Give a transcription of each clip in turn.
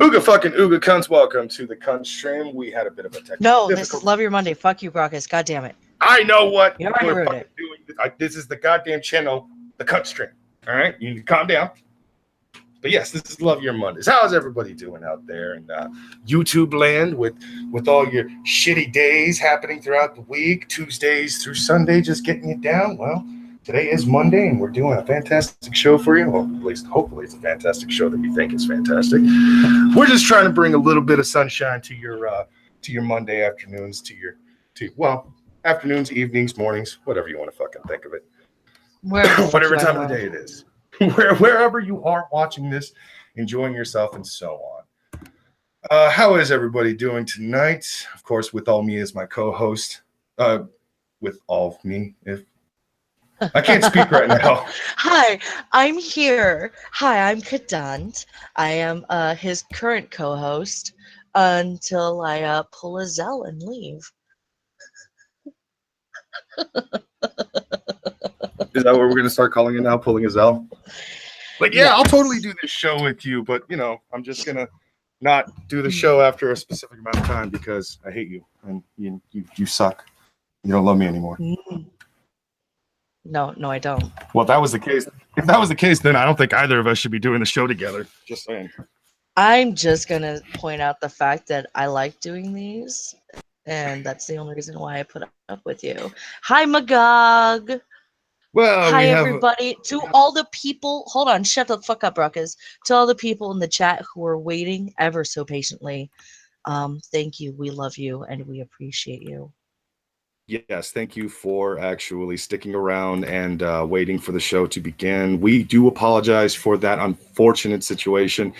Ooga fucking Ooga cunts, welcome to the cunt stream. We had a bit of a technical difficulty. This is Love Your Monday. Fuck you, Brockus. God damn it. I know what you already we're wrote it. Doing. This is the goddamn channel, the cunt stream. All right, you need to calm down. But yes, this is Love Your Mondays. How's everybody doing out there in YouTube land with all your shitty days happening throughout the week, Tuesdays through Sunday, just getting you down? Well, today is Monday, and we're doing a fantastic show for you. Well, at least hopefully it's a fantastic show that you think is fantastic. We're just trying to bring a little bit of sunshine to your Monday afternoons, afternoons, evenings, mornings, whatever you want to fucking think of it. Whatever time of the day it is. Wherever you are watching this, enjoying yourself, and so on. How is everybody doing tonight? Of course, with all me as my co-host. With all me, if I can't speak right now. Hi, I'm here. Hi, I'm Kadant. I am his current co-host until I pull a Zell and leave. Is that what we're going to start calling it now, pulling a Zell? Like, yeah, yes. I'll totally do this show with you, but, I'm just going to not do the show after a specific amount of time because I hate you and you suck. You don't love me anymore. No, I don't. Well, if that was the case, then I don't think either of us should be doing the show together. Just saying. I'm just going to point out the fact that I like doing these, and that's the only reason why I put up with you. Hi, Magog. Well, hi, everybody. To all the people, hold on, shut the fuck up, Ruckus. To all the people in the chat who are waiting ever so patiently, thank you. We love you, and we appreciate you. Yes, thank you for actually sticking around and waiting for the show to begin. We do apologize for that unfortunate situation.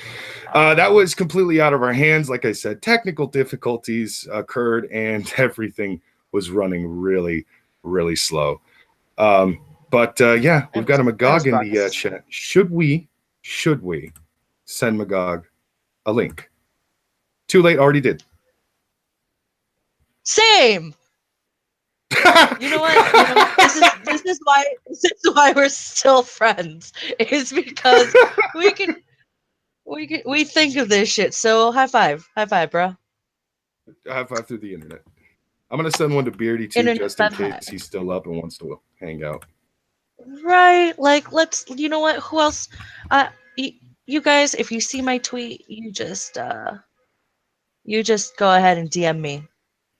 That was completely out of our hands. Like I said, technical difficulties occurred and everything was running really, really slow. But we've got a Magog in the chat. Should we send Magog a link? Too late, already did. Same. You know what? This is why we're still friends. It's because we think of this shit. So high five, bro. High five through the internet. I'm gonna send one to Beardy too, just in case he's still up and wants to hang out. Right, like let's. You know what? Who else? You guys, if you see my tweet, you just go ahead and DM me.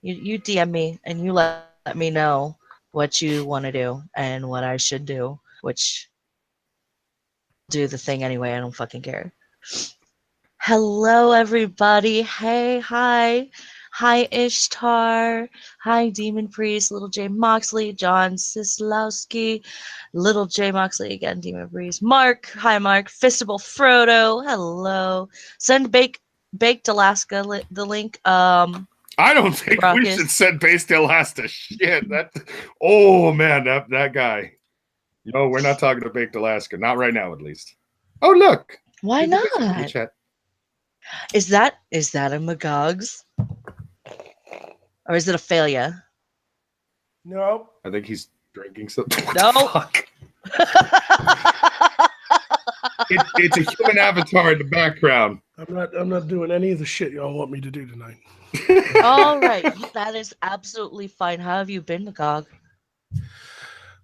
You DM me and you let me know what you want to do and what I should do, which do the thing anyway. I don't fucking care. Hello, everybody. Hey, hi. Hi, Ishtar. Hi, Demon Priest, Little J Moxley, John Sislowski, Little J Moxley again, Demon Priest. Mark. Hi, Mark. Fistable Frodo. Hello. Send Baked Alaska the link. I don't think we should send Based Alaska. Shit, oh man, that guy. No, we're not talking to Baked Alaska. Not right now, at least. Oh look. Why not? Is that a Magog's? Or is it a failure? No. I think he's drinking something. No. Fuck? It's a human avatar in the background. I'm not doing any of the shit y'all want me to do tonight. All right, that is absolutely fine. How have you been, Magog?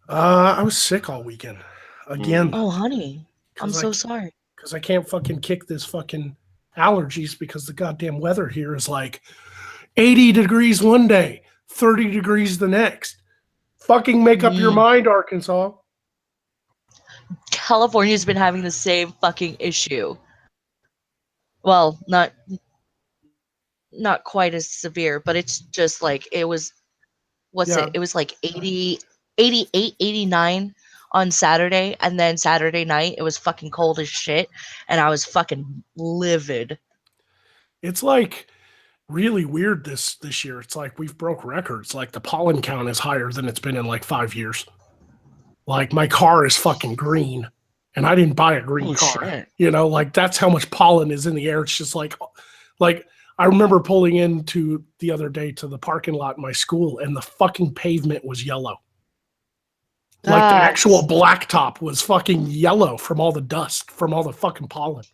I was sick all weekend. Again. Oh, honey. I'm so sorry. Because I can't fucking kick this fucking allergies because the goddamn weather here is like 80 degrees one day, 30 degrees the next. Fucking make up your mind, Arkansas. California's been having the same fucking issue. Well, not quite as severe, but it's just like it was it was like 80, 88, 89 on Saturday, and then Saturday night it was fucking cold as shit, and I was fucking livid. It's like really weird this year. It's like we've broke records. Like the pollen count is higher than it's been in like 5 years. Like my car is fucking green, and I didn't buy a green car. Shit. You know, like that's how much pollen is in the air. It's just like I remember pulling into the other day to the parking lot in my school, and the fucking pavement was yellow. Like the actual blacktop was fucking yellow from all the dust, from all the fucking pollen.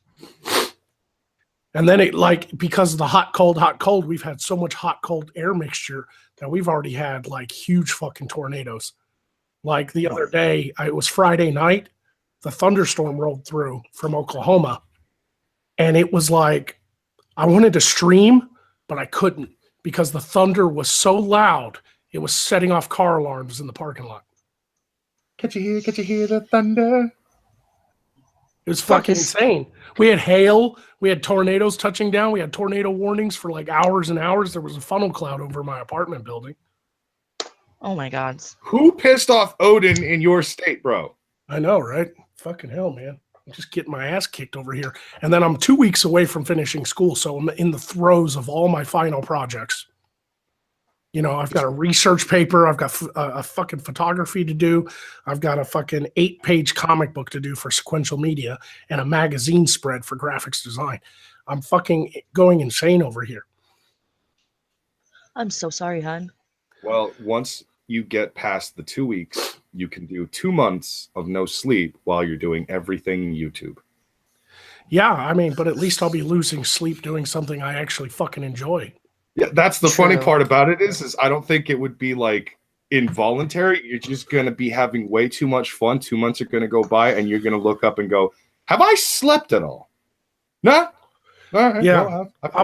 And then it like, because of the hot, cold, we've had so much hot, cold air mixture that we've already had like huge fucking tornadoes. Like the other day, it was Friday night, the thunderstorm rolled through from Oklahoma. And it was like, I wanted to stream, but I couldn't because the thunder was so loud. It was setting off car alarms in the parking lot. Can't you hear the thunder? It was fucking insane. We had hail. We had tornadoes touching down. We had tornado warnings for like hours and hours. There was a funnel cloud over my apartment building. Oh my God. Who pissed off Odin in your state, bro? I know, right? Fucking hell, man. I'm just getting my ass kicked over here. And then I'm 2 weeks away from finishing school. So I'm in the throes of all my final projects. You know, I've got a research paper. I've got a fucking photography to do. I've got a fucking 8-page comic book to do for Sequential Media and a magazine spread for graphics design. I'm fucking going insane over here. I'm so sorry, hon. Well, once you get past the 2 weeks, you can do 2 months of no sleep while you're doing everything YouTube. Yeah, I mean, but at least I'll be losing sleep doing something I actually fucking enjoy. Yeah, that's the True. funny part about it is I don't think it would be like involuntary. You're just going to be having way too much fun. 2 months are going to go by and you're going to look up and go, have I slept at all? No. All right, Yeah. well, What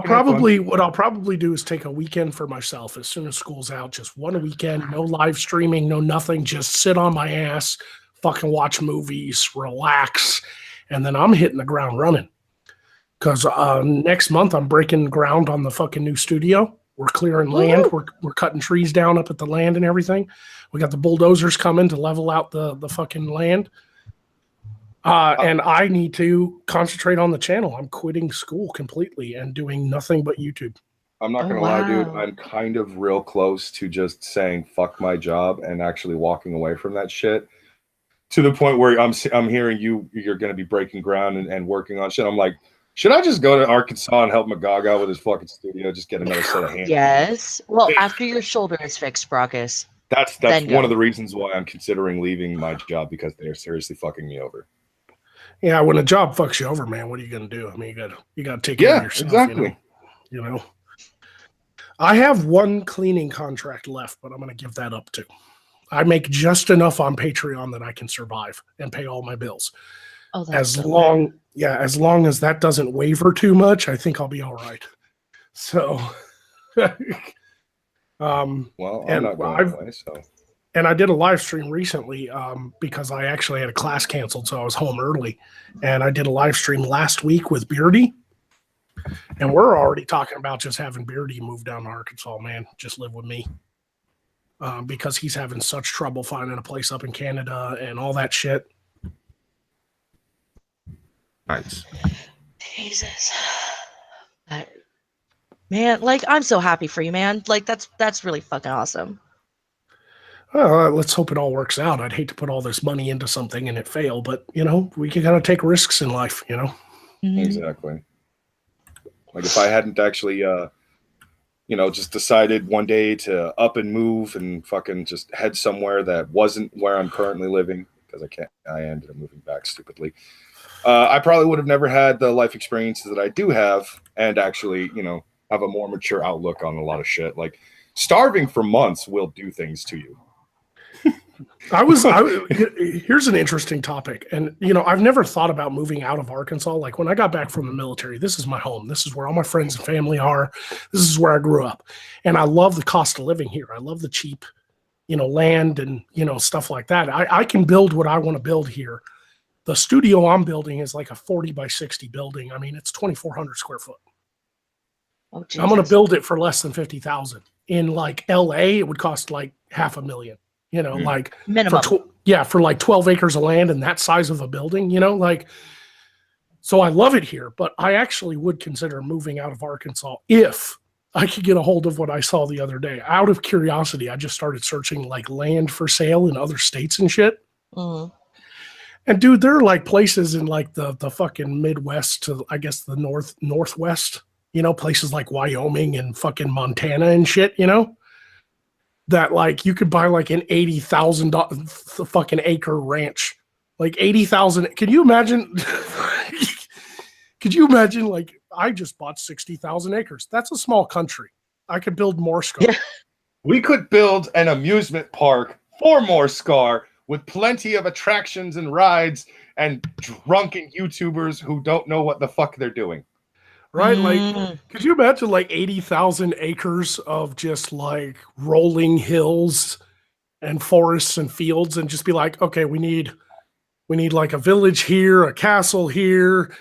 I'll probably do is take a weekend for myself as soon as school's out. Just one weekend, no live streaming, no nothing. Just sit on my ass, fucking watch movies, relax. And then I'm hitting the ground running. Because next month I'm breaking ground on the fucking new studio. We're clearing land. We're cutting trees down up at the land and everything. We got the bulldozers coming to level out the fucking land. And I need to concentrate on the channel. I'm quitting school completely and doing nothing but YouTube. I'm not going to lie, dude. I'm kind of real close to just saying fuck my job and actually walking away from that shit. To the point where I'm hearing you're going to be breaking ground and working on shit. I'm like, should I just go to Arkansas and help Magog out with his fucking studio? Just get another set of hands. Yes. Well, after your shoulder is fixed, Brockus. That's one of the reasons why I'm considering leaving my job, because they are seriously fucking me over. Yeah, when a job fucks you over, man, what are you going to do? I mean, you got to take care of yourself. Exactly. You know. I have one cleaning contract left, but I'm going to give that up too. I make just enough on Patreon that I can survive and pay all my bills. Oh, that's as long as that doesn't waver too much, I think I'll be all right. So, well, I'm not going away, so. And I did a live stream recently because I actually had a class canceled, so I was home early. And I did a live stream last week with Beardy. And we're already talking about just having Beardy move down to Arkansas, man. Just live with me. Because he's having such trouble finding a place up in Canada and all that shit. Nice. Jesus. Man, like, I'm so happy for you, man. Like, that's really fucking awesome. Well, let's hope it all works out. I'd hate to put all this money into something and it fail, but, you know, we can kind of take risks in life, you know? Mm-hmm. Exactly. Like if I hadn't actually, just decided one day to up and move and fucking just head somewhere that wasn't where I'm currently living, because I ended up moving back stupidly. I probably would have never had the life experiences that I do have and actually, have a more mature outlook on a lot of shit. Like starving for months will do things to you. Here's an interesting topic. And, I've never thought about moving out of Arkansas. Like when I got back from the military, this is my home. This is where all my friends and family are. This is where I grew up. And I love the cost of living here. I love the cheap, land and, stuff like that. I can build what I want to build here. The studio I'm building is like a 40 by 60 building. I mean, it's 2,400 square foot. Oh, I'm going to build it for less than $50,000. In like LA, it would cost like $500,000. Like minimum. For like 12 acres of land and that size of a building, so I love it here, but I actually would consider moving out of Arkansas if I could get a hold of what I saw the other day. Out of curiosity, I just started searching like land for sale in other states and shit. Mm-hmm. And dude, there are like places in like the fucking Midwest to, I guess, the Northwest, places like Wyoming and fucking Montana and shit, that like you could buy like an $80,000 fucking acre ranch, like 80,000. Can you imagine? Could you imagine like I just bought 60,000 acres. That's a small country. I could build more Scar. Yeah. We could build an amusement park for more Scar with plenty of attractions and rides and drunken YouTubers who don't know what the fuck they're doing. Right? Like, Mm. could you imagine like 80,000 acres of just like rolling hills and forests and fields and just be like, okay, we need like a village here, a castle here,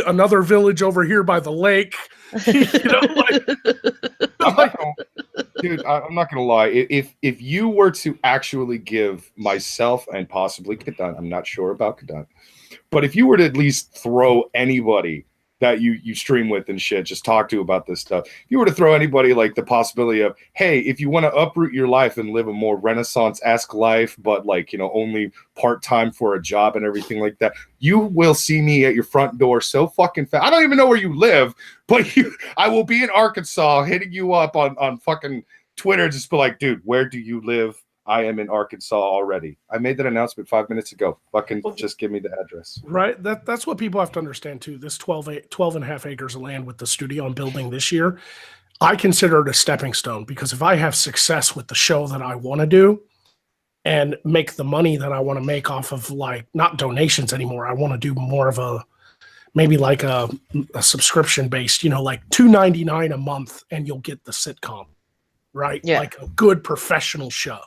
another village over here by the lake. You know, like, Dude, I'm not gonna lie. If you were to actually give myself and possibly Kadant, I'm not sure about Kadant, but if you were to at least throw anybody that you stream with and shit, just talk to about this stuff. If you were to throw anybody like the possibility of, hey, if you want to uproot your life and live a more Renaissance-esque life, but like, you know, only part-time for a job and everything like that, you will see me at your front door so fucking fast. I don't even know where you live, but I will be in Arkansas hitting you up on fucking Twitter, just be like, dude, where do you live? I am in Arkansas already. I made that announcement 5 minutes ago. Fucking just give me the address. right? That's what people have to understand too. This 12 and a half acres of land with the studio I'm building this year, I consider it a stepping stone, because if I have success with the show that I want to do and make the money that I want to make off of, like, not donations anymore, I want to do more of a, maybe like a subscription based, you know, like $2.99 a month and you'll get the sitcom, right? Yeah. Like a good professional show.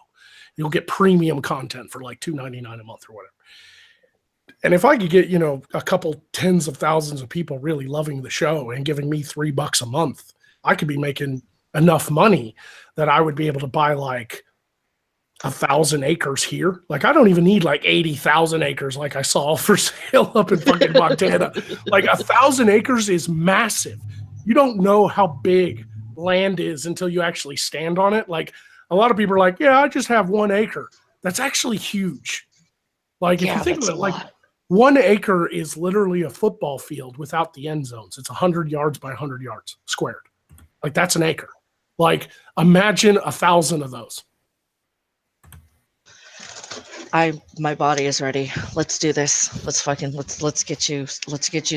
You'll get premium content for like $2.99 a month or whatever. And if I could get, you know, a couple tens of thousands of people really loving the show and giving me $3 a month, I could be making enough money that I would be able to buy like 1,000 acres here. Like, I don't even need like 80,000 acres like I saw for sale up in fucking Montana. Like 1,000 acres is massive. You don't know how big land is until you actually stand on it. Like, a lot of people are like, yeah, I just have 1 acre. That's actually huge. Like, if you think of it, like 1 acre is literally a football field without the end zones. It's 100 yards by 100 yards squared. Like, that's an acre. Like, imagine 1,000 of those. My body is ready. Let's do this. Let's get you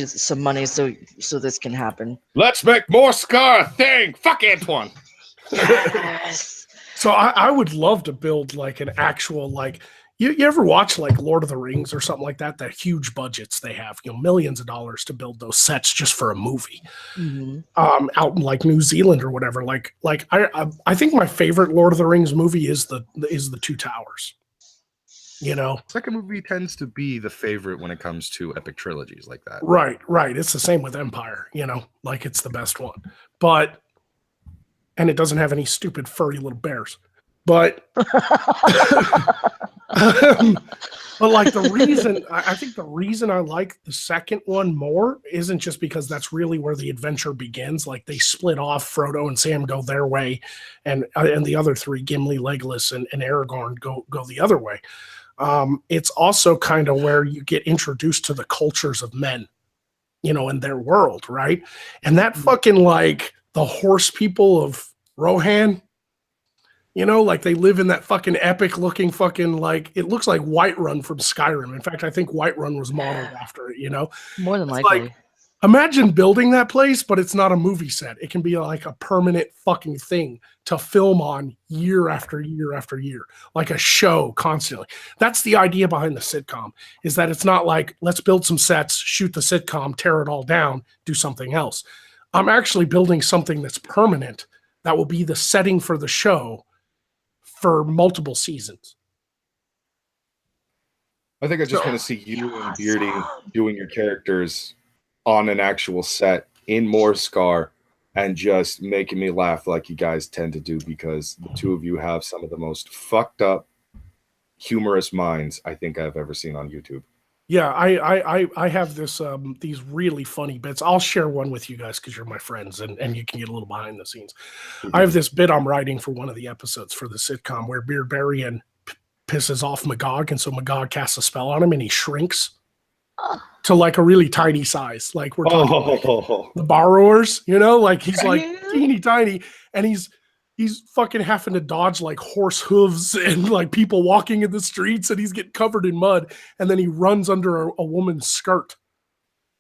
some money so this can happen. Let's make more Scar a thing. Fuck Antoine. Yes. So I would love to build like an actual, like, you ever watch like Lord of the Rings or something like that? That huge budgets they have, you know, millions of dollars to build those sets just for a movie. Mm-hmm. Out in like New Zealand or whatever. Like I think my favorite Lord of the Rings movie is the Two Towers. You know, Second movie tends to be the favorite when it comes to epic trilogies like that. right. It's the same with Empire. You know, like, it's the best one, and it doesn't have any stupid furry little bears. But but like, I think the reason I like the second one more isn't just because that's really where the adventure begins. Like, they split off, Frodo and Sam go their way, and the other three, Gimli, Legolas, and Aragorn go the other way. It's also kind of where you get introduced to the cultures of men, you know, in their world, right? And that fucking, like, the horse people of Rohan, you know, like, they live in that fucking epic looking fucking, like, it looks like Whiterun from Skyrim. In fact, I think Whiterun was modeled after it, you know? More than It's likely. like, imagine building that place, but it's not a movie set. It can be like a permanent fucking thing to film on year after year after year, like a show constantly. That's the idea behind the sitcom, is that it's not like, let's build some sets, shoot the sitcom, tear it all down, do something else. I'm actually building something that's permanent that will be the setting for the show for multiple seasons. I think I just want to see you and Beardy doing your characters on an actual set in more Scar and just making me laugh like you guys tend to do, because the two of you have some of the most fucked up, humorous minds I think I've ever seen on YouTube. Yeah, I have this these really funny bits. I'll share one with you guys because you're my friends, and you can get a little behind the scenes. I have this bit I'm writing for one of the episodes for the sitcom where Beardbarian pisses off Magog, and so Magog casts a spell on him and he shrinks to like a really tiny size. Like, we're talking like the borrowers, you know, like, he's like teeny tiny, and he's fucking having to dodge like horse hooves and like people walking in the streets, and he's getting covered in mud, and then he runs under a woman's skirt.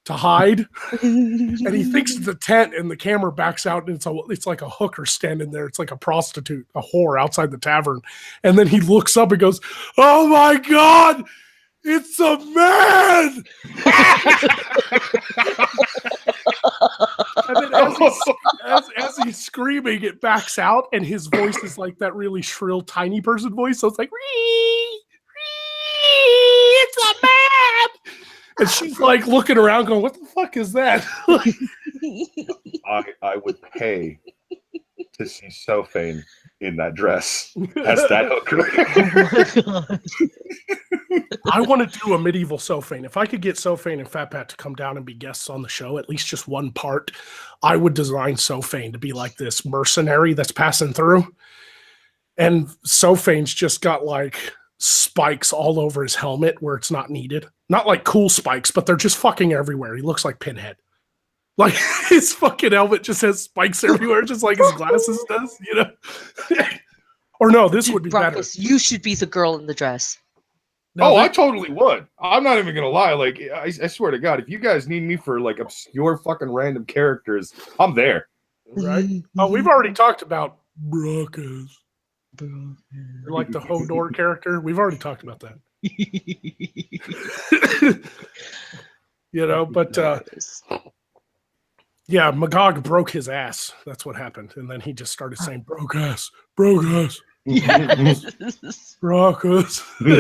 to hide, and he thinks it's a tent, and the camera backs out, and it's like a hooker standing there. It's like a prostitute, a whore outside the tavern, and then he looks up and goes, "Oh my God, it's a man!" And then as he's screaming, it backs out, and his voice is like that really shrill, tiny person voice. So it's like, "Ree, ree, it's a man!" And she's like looking around, going, "What the fuck is that?" I would pay to see Sophane in that dress as that hooker. Oh my God. I want to do a medieval Sophane. If I could get Sophane and Fat Pat to come down and be guests on the show, at least just one part, I would design Sophane to be like this mercenary that's passing through. And Sophane's just got like spikes all over his helmet where it's not needed. Not like cool spikes, but they're just fucking everywhere. He looks like Pinhead. Like his fucking helmet just has spikes everywhere, just like his glasses does, you know? Or no, this would be better. Ruckus, you should be the girl in the dress. No, I totally would. I'm not even gonna lie. Like, I swear to God, if you guys need me for like obscure fucking random characters, I'm there. right? Oh, we've already talked about Ruckus. Like the Hodor character. We've already talked about that. You know, but yeah, Magog broke his ass. That's what happened. And then he just started saying, broke ass, Yes. Ruckus. I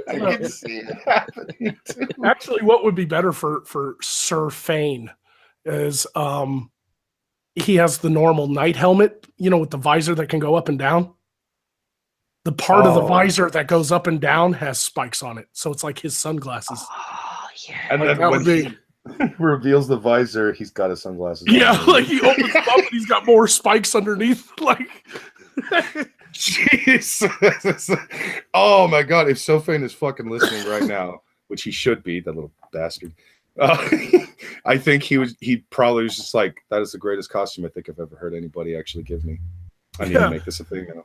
can see it happening too. Actually, what would be better for Sir Fane is he has the normal knight helmet, you know, with the visor that can go up and down. The part of the visor that goes up and down has spikes on it. So it's like his sunglasses. Oh, yeah. And then when he reveals the visor, he's got his sunglasses on. Yeah, like he opens them up and he's got more spikes underneath. Like, Jesus. Oh my God. If Sophane is fucking listening right now, which he should be, that little bastard. I think he probably was just like, that is the greatest costume I think I've ever heard anybody actually give me. I need to make this a thing now.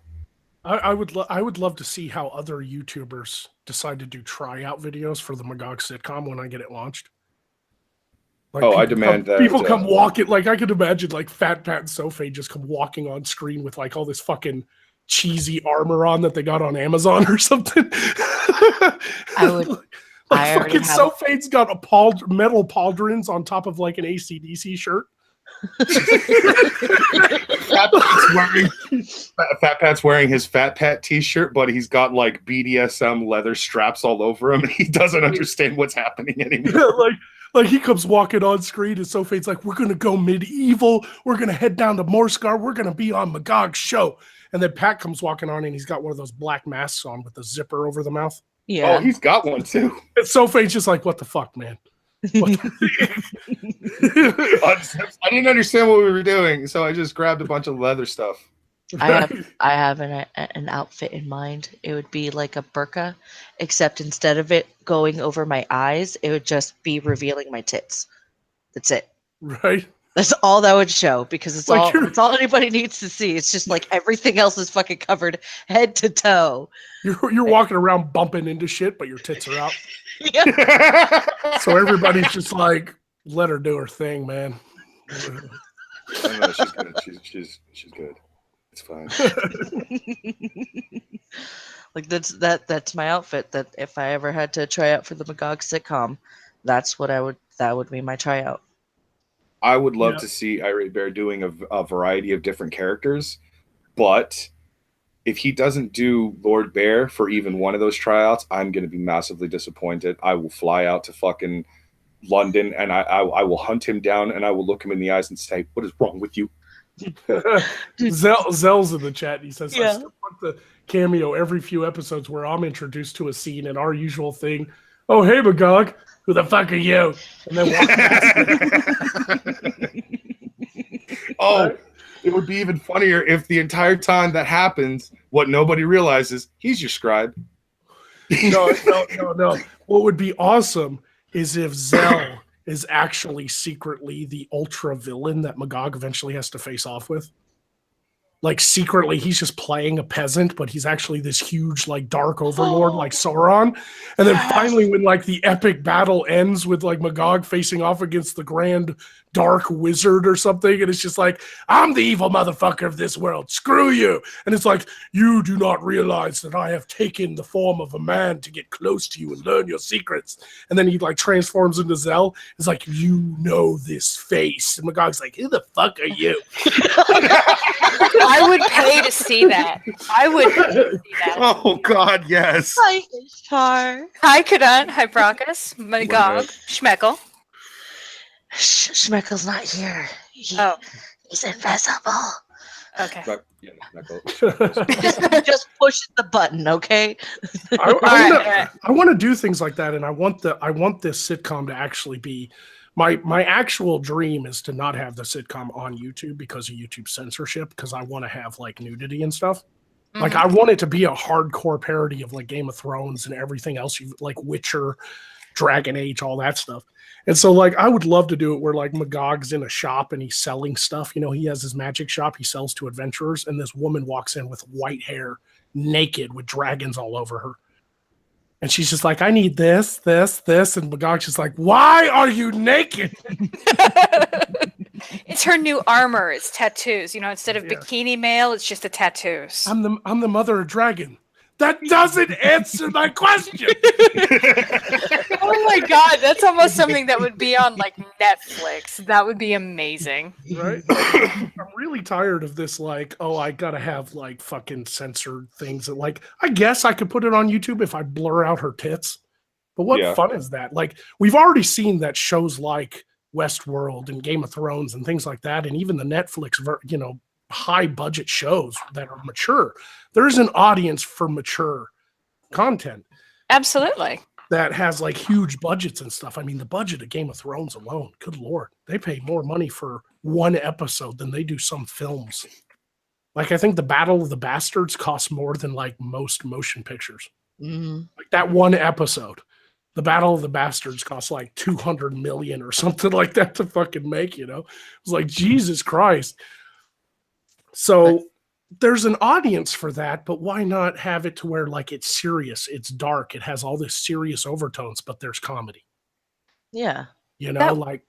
I would love to see how other YouTubers decide to do tryout videos for the Magog sitcom when I get it launched. Like I demand that. People come walking, like I could imagine like Fat Pat and Sophie just come walking on screen with like all this fucking cheesy armor on that they got on Amazon or something. I would. Like I already fucking have. Sophane's got a metal pauldrons on top of like an AC/DC shirt. Fat Pat's wearing his Fat Pat t-shirt, but he's got like BDSM leather straps all over him, and he doesn't understand what's happening anymore. Yeah, like he comes walking on screen, and Sophane's like, "We're gonna go medieval. We're gonna head down to Morscar. We're gonna be on Magog's show." And then Pat comes walking on, and he's got one of those black masks on with the zipper over the mouth. Yeah. Oh, he's got one too. And Sophane's just like, "What the fuck, man?" I didn't understand what we were doing, so I just grabbed a bunch of leather stuff. I have an outfit in mind. It would be like a burqa, except instead of it going over my eyes, it would just be revealing my tits. That's it. Right? That's all that would show, because it's Like it's all anybody needs to see. It's just like everything else is fucking covered head to toe. You're walking around bumping into shit, but your tits are out. Yeah. So everybody's just like, "Let her do her thing, man." No, she's good. She's good. It's fine. Like that's my outfit. That if I ever had to try out for the Magog sitcom, that would be my tryout. I would love to see Irate Bear doing a variety of different characters, but if he doesn't do Lord Bear for even one of those tryouts, I'm going to be massively disappointed. I will fly out to fucking London, and I will hunt him down, and I will look him in the eyes and say, "What is wrong with you?" Zell's in the chat. He says, Yeah. "I still want the cameo every few episodes where I'm introduced to a scene and our usual thing. Oh, hey, Magog, who the fuck are you?" And then walk past. Oh, it would be even funnier if the entire time that happens, what nobody realizes, he's your scribe. No. What would be awesome is if Zell is actually secretly the ultra villain that Magog eventually has to face off with. like secretly he's just playing a peasant, but he's actually this huge like dark overlord like Sauron. And then finally when like the epic battle ends with like Magog facing off against the grand dark wizard or something, and it's just like, I'm the evil motherfucker of this world, screw you. And it's like, you do not realize that I have taken the form of a man to get close to you and learn your secrets. And then he like transforms into Zell. It's like, you know this face. And Magog's like, who the fuck are you? I would pay to see that. I would pay to see that. Oh God, yes. Hi, Ishtar. Hi, Kadun. Hi, Brockus. Magog. Schmeckle. Schmeckel's not here. Oh. He's invisible. Okay. Just push the button, okay? I want to do things like that, and I want this sitcom to actually be my actual dream is to not have the sitcom on YouTube because of YouTube censorship, because I want to have like nudity and stuff. Mm-hmm. Like I want it to be a hardcore parody of like Game of Thrones and everything else, you like Witcher, Dragon Age, all that stuff. And so like I would love to do it where like Magog's in a shop and he's selling stuff. You know, he has his magic shop he sells to adventurers, and this woman walks in with white hair, naked with dragons all over her. And she's just like, I need this, this, this. And Magog's just like, why are you naked? It's her new armor. It's tattoos. You know, instead of bikini mail, it's just the tattoos. I'm the mother of dragon. That doesn't answer my question. Oh my God, that's almost something that would be on like Netflix. That would be amazing. Right? I'm really tired of this, like, oh, I gotta have like fucking censored things. That, like, I guess I could put it on YouTube if I blur out her tits. But what fun is that? Like, we've already seen that shows like Westworld and Game of Thrones and things like that, and even the Netflix, high budget shows that are mature. There's an audience for mature content. Absolutely. That has like huge budgets and stuff. I mean, the budget of Game of Thrones alone, good Lord, they pay more money for one episode than they do some films. Like, I think the Battle of the Bastards costs more than like most motion pictures. Mm-hmm. Like that one episode, the Battle of the Bastards costs like 200 million or something like that to fucking make, you know? It's like, Jesus Christ. So there's an audience for that, but why not have it to where like it's serious, it's dark, it has all this serious overtones, but there's comedy. Yeah. You know, like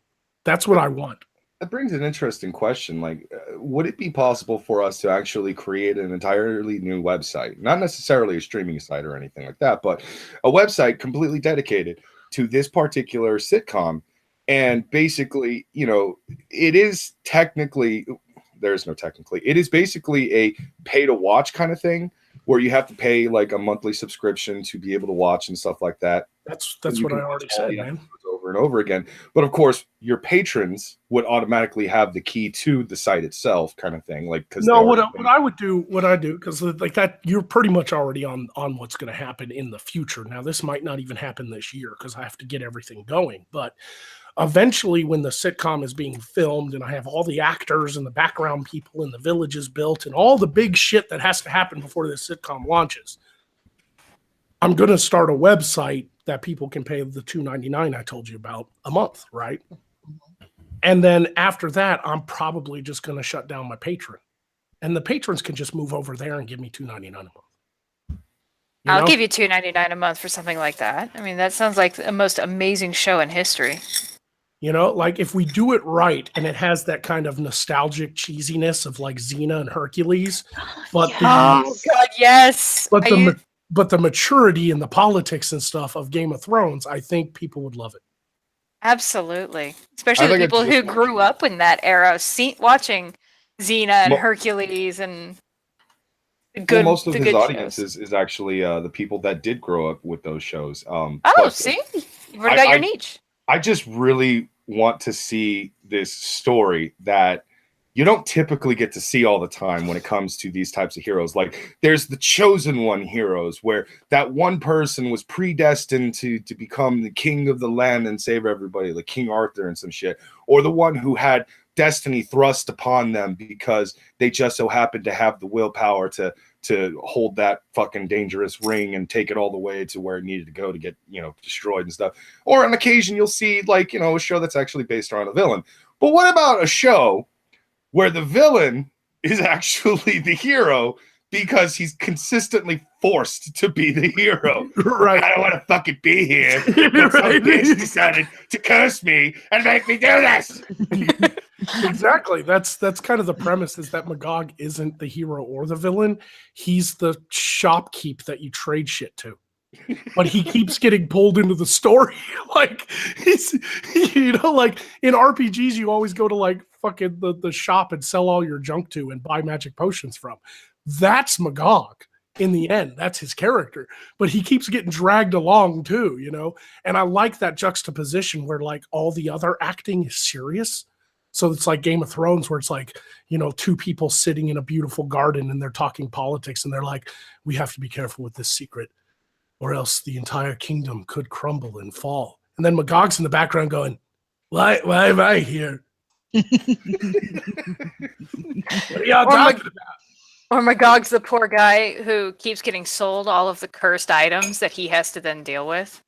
that's what I want. That brings an interesting question. Like, would it be possible for us to actually create an entirely new website? Not necessarily a streaming site or anything like that, but a website completely dedicated to this particular sitcom. And basically, you know, it is technically... There's no technically. It is basically a pay to watch kind of thing where you have to pay like a monthly subscription to be able to watch and stuff like that. That's what I already said, man. Over and over again. But of course, your patrons would automatically have the key to the site itself, kind of thing. Like, because what I do, because like that, you're pretty much already on what's going to happen in the future. Now, this might not even happen this year because I have to get everything going, but. Eventually, when the sitcom is being filmed and I have all the actors and the background people and the villages built and all the big shit that has to happen before this sitcom launches, I'm going to start a website that people can pay the $2.99 I told you about a month, right? And then after that, I'm probably just going to shut down my Patreon. And the patrons can just move over there and give me $2.99 a month. I'll give you $2.99 a month for something like that. I mean, that sounds like the most amazing show in history. You know, like if we do it right and it has that kind of nostalgic cheesiness of like Xena and Hercules, but God, yes. But the maturity and the politics and stuff of Game of Thrones, I think people would love it. Absolutely, especially the people who grew up in that era, watching Xena and Hercules and good. Most of his audience shows. is actually the people that did grow up with those shows. See, you've already got your niche. I just really want to see this story that you don't typically get to see all the time when it comes to these types of heroes. Like there's the chosen one heroes where that one person was predestined to become the king of the land and save everybody, like King Arthur and some shit, or the one who had destiny thrust upon them because they just so happened to have the willpower to hold that fucking dangerous ring and take it all the way to where it needed to go to get, destroyed and stuff. Or on occasion you'll see like, a show that's actually based around a villain. But what about a show where the villain is actually the hero because he's consistently forced to be the hero. Right. I don't want to fucking be here. But some bitch decided to curse me and make me do this. Exactly. That's kind of the premise, is that Magog isn't the hero or the villain. He's the shopkeep that you trade shit to. But he keeps getting pulled into the story. Like, he's, like in RPGs, you always go to like fucking the shop and sell all your junk to and buy magic potions from. That's Magog in the end. That's his character. But he keeps getting dragged along too, And I like that juxtaposition where like all the other acting is serious. So it's like Game of Thrones, where it's like, two people sitting in a beautiful garden and they're talking politics and they're like, we have to be careful with this secret, or else the entire kingdom could crumble and fall. And then Magog's in the background going, why am I here? What are y'all talking about? Or Magog's the poor guy who keeps getting sold all of the cursed items that he has to then deal with.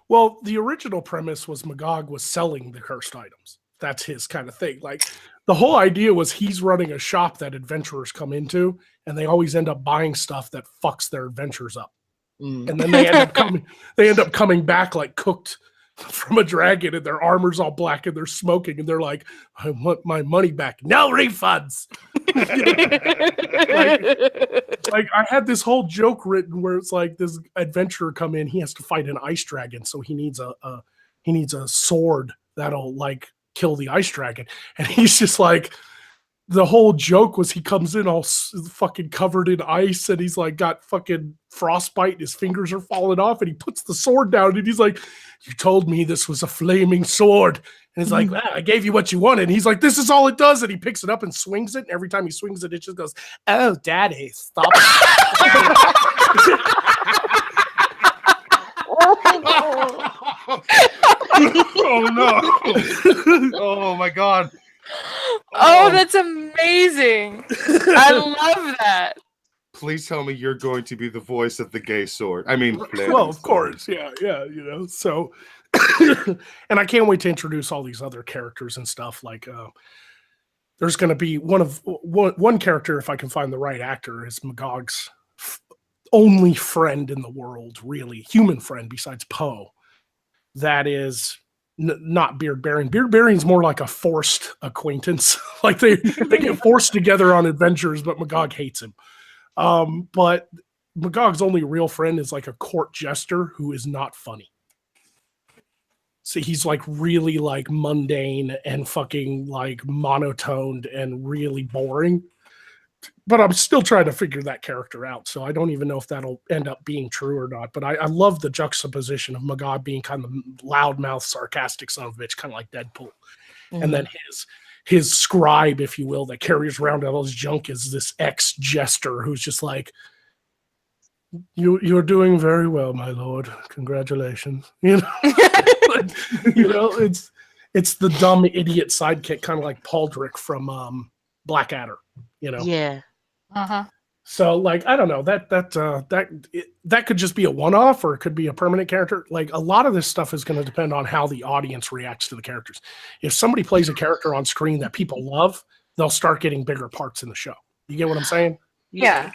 Well, the original premise was Magog was selling the cursed items. That's his kind of thing. Like, the whole idea was he's running a shop that adventurers come into, and they always end up buying stuff that fucks their adventures up. And then they end up coming back like cooked from a dragon, and their armor's all black and they're smoking, and they're like, I want my money back. No refunds. like I had this whole joke written where it's like this adventurer come in, he has to fight an ice dragon, so he needs a sword that'll like kill the ice dragon, and he's just like, the whole joke was he comes in all fucking covered in ice, and he's like got fucking frostbite and his fingers are falling off, and he puts the sword down and he's like, you told me this was a flaming sword. And he's like, I gave you what you wanted. And he's like, this is all it does. And he picks it up and swings it. And every time he swings it, it just goes, oh, daddy, stop. Oh no. Oh my God. Oh, that's amazing. I love that. Please tell me you're going to be the voice of the gay sword. I mean, well, of course. Yeah. So, and I can't wait to introduce all these other characters and stuff. Like, there's going to be one character, if I can find the right actor, is Magog's only friend in the world, really, human friend besides Poe. That is not Beardbearing. Beardbearing's more like a forced acquaintance. Like they get forced together on adventures, but Magog hates him. But Magog's only real friend is like a court jester who is not funny. So he's like really like mundane and fucking like monotoned and really boring. But I'm still trying to figure that character out. So I don't even know if that'll end up being true or not. But I love the juxtaposition of Magog being kind of loudmouth, sarcastic son of a bitch, kind of like Deadpool. Mm-hmm. And then his scribe, if you will, that carries around all his junk is this ex-jester who's just like, you're doing very well, my lord. Congratulations. It's the dumb idiot sidekick, kind of like Baldric from Blackadder. Yeah. Uh-huh. So like, I don't know, that could just be a one-off, or it could be a permanent character. Like, a lot of this stuff is going to depend on how the audience reacts to the characters. If somebody plays a character on screen that people love, they'll start getting bigger parts in the show. You get what I'm saying? Yeah.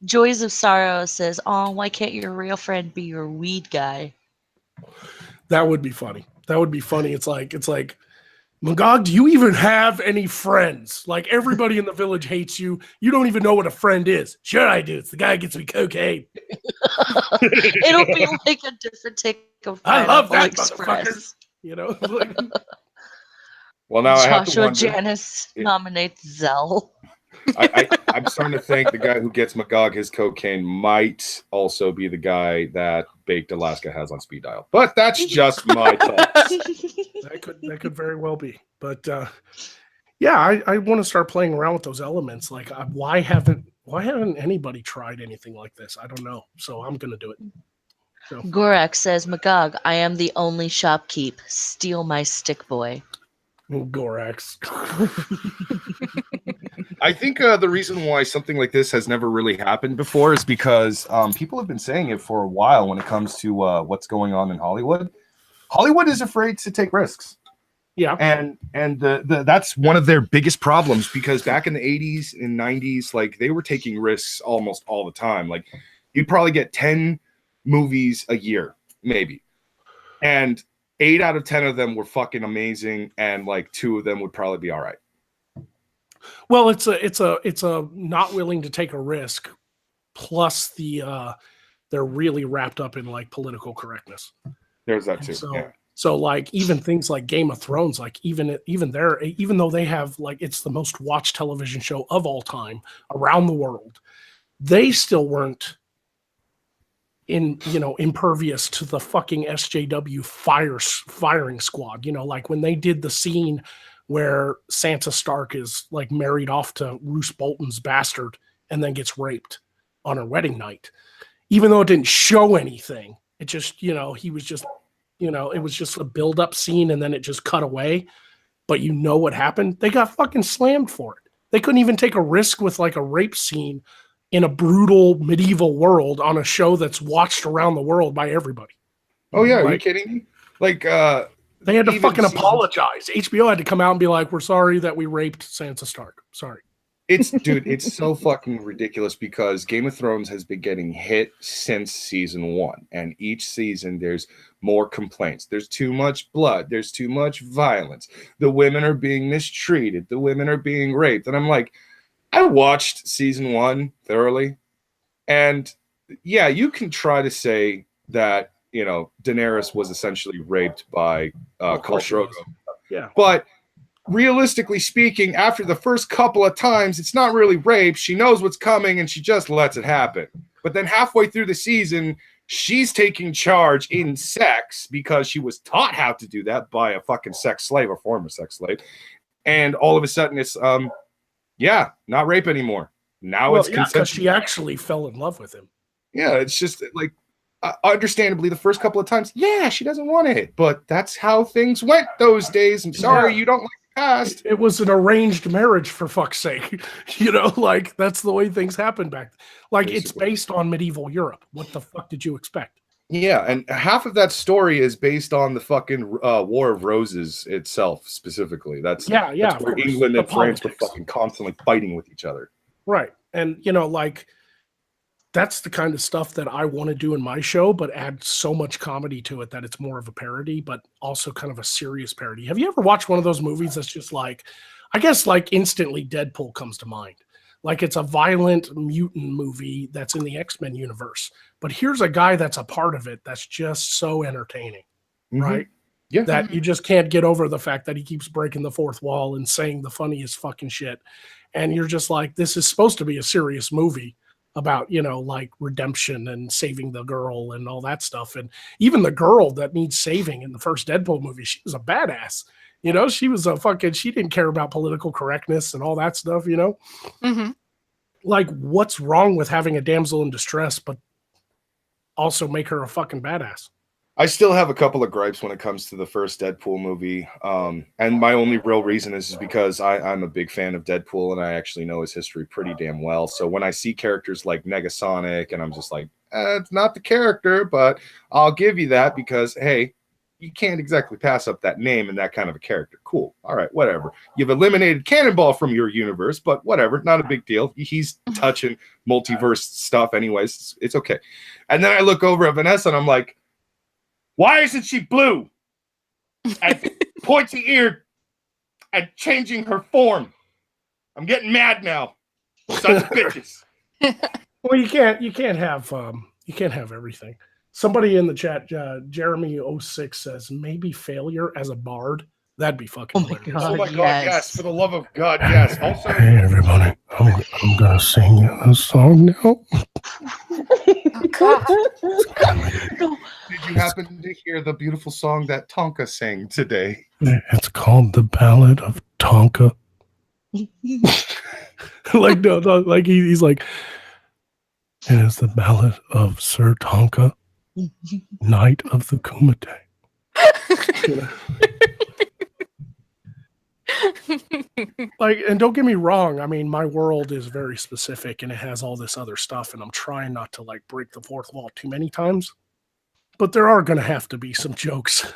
Joys of Sorrow says, oh, why can't your real friend be your weed guy? That would be funny. It's like, Magog, do you even have any friends? Like, everybody in the village hates you. You don't even know what a friend is. Sure I do. It's the guy who gets me cocaine. It'll be like a different take of I love that Express. motherfucker. Well, now I have to Joshua wonder. Janice nominates Zell. I'm starting to think the guy who gets Magog his cocaine might also be the guy that Baked Alaska has on speed dial. But that's just my thoughts. That could very well be. But yeah, I want to start playing around with those elements. Like, why haven't anybody tried anything like this? I don't know. So I'm gonna do it. So. Gorak says, Magog, I am the only shopkeep. Steal my stick boy. Gorax. I think the reason why something like this has never really happened before is because people have been saying it for a while when it comes to what's going on in Hollywood. Hollywood is afraid to take risks. Yeah. And that's one of their biggest problems, because back in the 80s and 90s, like, they were taking risks almost all the time. Like, you'd probably get 10 movies a year, maybe. And 8 out of 10 of them were fucking amazing, and like 2 of them would probably be all right. Well, it's a not willing to take a risk, plus they're really wrapped up in like political correctness. There's that too. So like even things like Game of Thrones, like even though they have like it's the most watched television show of all time around the world, they still weren't impervious to the fucking SJW firing squad. Like when they did the scene where Sansa Stark is like married off to Roose Bolton's bastard and then gets raped on her wedding night, even though it didn't show anything, it just, he was just, it was just a build-up scene and then it just cut away. But what happened? They got fucking slammed for it. They couldn't even take a risk with like a rape scene in a brutal medieval world on a show that's watched around the world by everybody. Oh yeah, are you kidding me? Like they had to fucking apologize. HBO had to come out and be like, "We're sorry that we raped Sansa Stark. Sorry." It's so fucking ridiculous, because Game of Thrones has been getting hit since season 1, and each season there's more complaints. There's too much blood. There's too much violence. The women are being mistreated. The women are being raped. And I'm like, I watched season 1 thoroughly, and yeah, you can try to say that Daenerys was essentially raped by Khal Drogo. Yeah, but realistically speaking, after the first couple of times, it's not really rape. She knows what's coming and she just lets it happen. But then halfway through the season, she's taking charge in sex because she was taught how to do that by a fucking sex slave or former sex slave. And all of a sudden it's, not rape anymore. Now it's consent. Because she actually fell in love with him. Yeah, it's just like, understandably, the first couple of times, she doesn't want it. But that's how things went those days. I'm sorry, you don't like past. It was an arranged marriage, for fuck's sake. Like that's the way things happened back. Like it's based on medieval Europe. What the fuck did you expect? Yeah, and half of that story is based on the fucking War of Roses itself, specifically. That's where England and France were fucking constantly fighting with each other. Right, and like that's the kind of stuff that I want to do in my show, but add so much comedy to it that it's more of a parody, but also kind of a serious parody. Have you ever watched one of those movies that's just like, I guess like instantly Deadpool comes to mind. Like it's a violent mutant movie that's in the X-Men universe, but here's a guy that's a part of it that's just so entertaining, right? Yeah. That you just can't get over the fact that he keeps breaking the fourth wall and saying the funniest fucking shit. And you're just like, this is supposed to be a serious movie about, like redemption and saving the girl and all that stuff. And even the girl that needs saving in the first Deadpool movie, she was a badass. She was she didn't care about political correctness and all that stuff, Mm-hmm. Like what's wrong with having a damsel in distress, but also make her a fucking badass? I still have a couple of gripes when it comes to the first Deadpool movie. And my only real reason is because I'm a big fan of Deadpool and I actually know his history pretty damn well. So when I see characters like Negasonic, and I'm just like, it's not the character, but I'll give you that because, hey, you can't exactly pass up that name and that kind of a character. Cool. All right, whatever. You've eliminated Cannonball from your universe, but whatever. Not a big deal. He's touching multiverse stuff anyways. It's okay. And then I look over at Vanessa and I'm like, why isn't she blue? And pointy eared and changing her form. I'm getting mad now. Sons of bitches. Well, you can't have everything. Somebody in the chat, Jeremy06 says maybe failure as a bard. That'd be fucking hilarious. Oh my god, yes. For the love of God, yes. Also, hey everybody, I'm gonna sing you a song now. Did you happen to hear the beautiful song that Tonka sang today? It's called The Ballad of Tonka. Like no, like he's like, it is the ballad of Sir Tonka, Knight of the Kumite. Like, and don't get me wrong, I mean, my world is very specific and it has all this other stuff, and I'm trying not to like break the fourth wall too many times, but there are going to have to be some jokes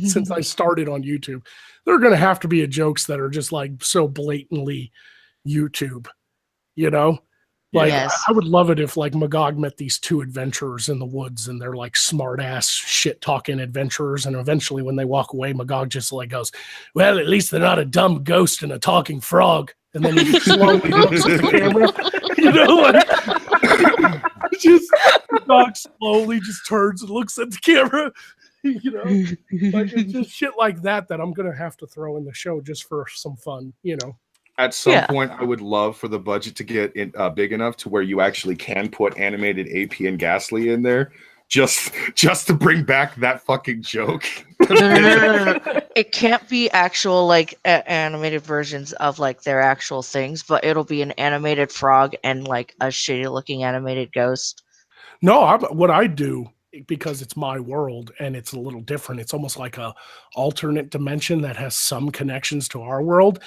since I started on YouTube. There are going to have to be jokes that are just like so blatantly YouTube, you know? Like, Yes. I would love it if like Magog met these two adventurers in the woods and they're like smart ass shit talking adventurers. And eventually when they walk away, Magog just like goes, well, at least they're not a dumb ghost and a talking frog. And then he slowly looks at the camera, you know, like just Magog slowly just turns and looks at the camera, you know, like it's just shit like that I'm going to have to throw in the show just for some fun, you know. At some point, I would love for the budget to get big enough to where you actually can put animated AP and Ghastly in there, just to bring back that fucking joke. No. It can't be actual like animated versions of like their actual things, but it'll be an animated frog and like a shitty looking animated ghost. No, what I do, because it's my world and it's a little different. It's almost like a alternate dimension that has some connections to our world,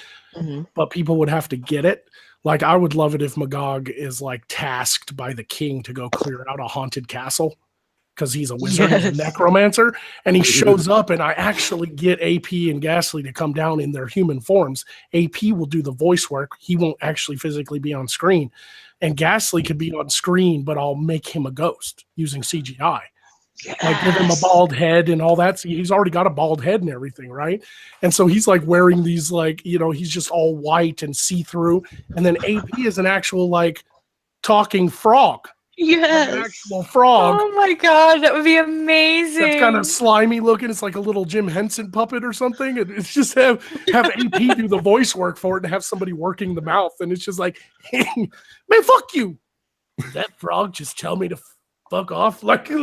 but people would have to get it. Like I would love it if Magog is like tasked by the king to go clear out a haunted castle because he's a wizard and a necromancer, and he shows up and I actually get AP and Ghastly to come down in their human forms. AP will do the voice work. He won't actually physically be on screen. And Ghastly could be on screen, but I'll make him a ghost using CGI. Yes. Like give him a bald head and all that. So he's already got a bald head and everything, right? And so he's like wearing these like, you know, he's just all white and see-through. And then AP is an actual like talking frog. Yes. An actual frog. Oh my god, that would be amazing. That's kind of slimy looking. It's like a little Jim Henson puppet or something. And it's just have AP do the voice work for it and have somebody working the mouth. And it's just like, hey, man, fuck you. Did that frog just tell me to fuck off? Like I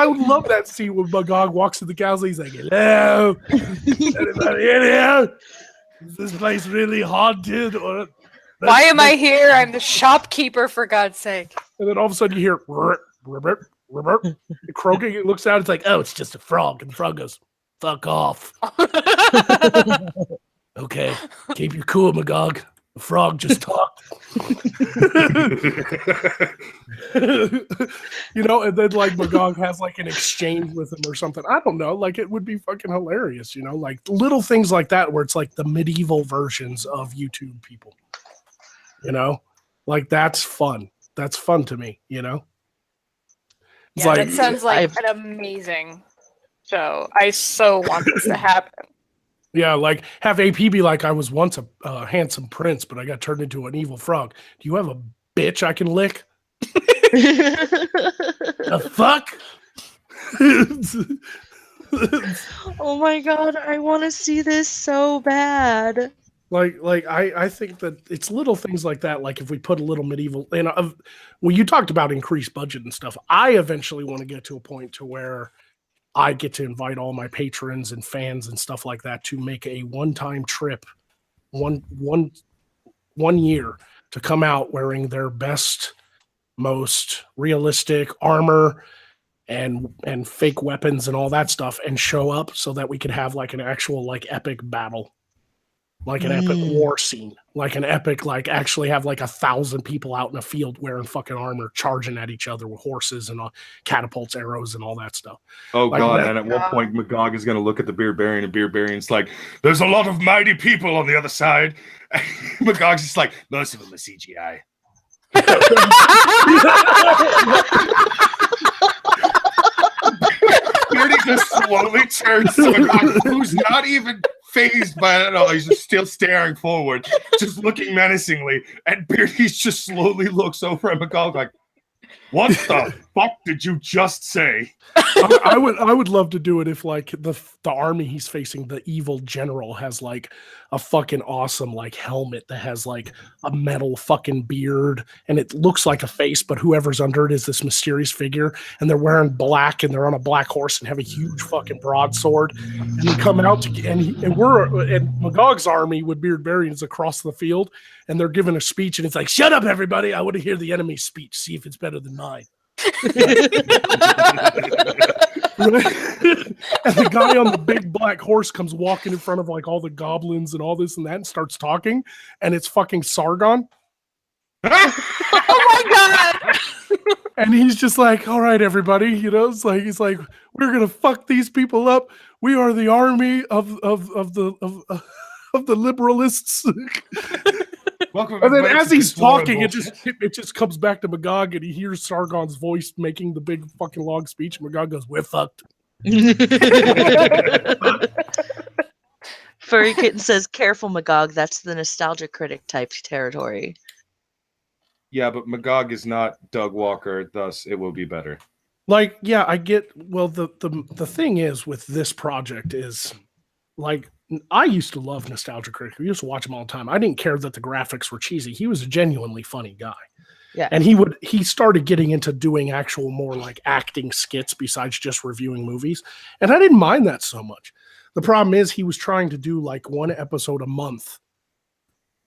would love that scene when Magog walks to the castle. He's like, hello, anybody in here? Is this place really haunted? Or why am I here? I'm the shopkeeper, for God's sake. And then all of a sudden you hear the croaking. It looks out. It's like, oh, it's just a frog. And the frog goes, fuck off. Okay, keep your cool, Magog. The frog just talked. You know, and then like Magog has like an exchange with him or something. I don't know. Like it would be fucking hilarious, you know, like little things like that where it's like the medieval versions of YouTube people. You know, like that's fun. That's fun to me, you know? It's Yeah, like, that sounds like an amazing show. I so want this to happen. yeah, like have AP be like, I was once a handsome prince, but I got turned into an evil frog. Do you have a bitch I can lick? The fuck? Oh my god, I want to see this so bad. Like I think that it's little things like that. Like if we put a little medieval, and well, you talked about increased budget and stuff. I eventually want to get to a point to where I get to invite all my patrons and fans and stuff like that to make a one-time trip, one year, to come out wearing their best, most realistic armor and fake weapons and all that stuff, and show up so that we could have like an actual like epic battle. Like an epic war scene, like an epic, like actually have like 1,000 people out in a field wearing fucking armor, charging at each other with horses and catapults, arrows, and all that stuff. Oh like god! that. And at one point, Magog is going to look at the Beard Barian, and Beard Barian's like, "There's a lot of mighty people on the other side." Magog's just like, "Most of them are CGI." Beardy just slowly turns to Magog, who's not even phased by it at all. He's just still staring forward, just looking menacingly. And Beardy just slowly looks over at Magog like, "What the fuck did you just say?" I would love to do it if like the army he's facing, the evil general, has like a fucking awesome like helmet that has like a metal fucking beard and it looks like a face, but whoever's under it is this mysterious figure, and they're wearing black and they're on a black horse and have a huge fucking broadsword, and they come out and Magog's army with Beard Barians across the field, and they're giving a speech, and it's like, "Shut up, everybody! I want to hear the enemy's speech. See if it's better than mine." And the guy on the big black horse comes walking in front of like all the goblins and all this and that and starts talking, and it's fucking Sargon. Oh my god! And he's just like, all right, everybody, you know, it's like he's like, we're gonna fuck these people up. We are the army of the liberalists. Welcome. And then everybody, as to he's this war talking, bullshit. it just comes back to Magog, and he hears Sargon's voice making the big fucking long speech. And Magog goes, "We're fucked." Furry Kitten says, "Careful, Magog. That's the nostalgia critic type territory." Yeah, but Magog is not Doug Walker, thus it will be better. Like, yeah, I get. Well, the thing is with this project is, like, I used to love Nostalgia Critic. We used to watch him all the time. I didn't care that the graphics were cheesy. He was a genuinely funny guy. Yeah. And he started getting into doing actual more like acting skits besides just reviewing movies. And I didn't mind that so much. The problem is he was trying to do like one episode a month.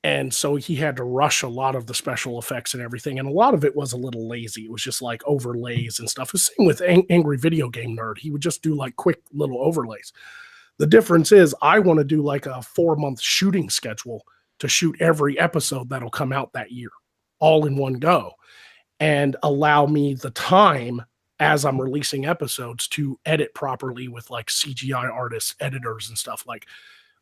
And so he had to rush a lot of the special effects and everything. And a lot of it was a little lazy. It was just like overlays and stuff. The same with Angry Video Game Nerd. He would just do like quick little overlays. The difference is I want to do like a 4-month shooting schedule to shoot every episode that'll come out that year, all in one go, and allow me the time as I'm releasing episodes to edit properly with like CGI artists, editors and stuff. Like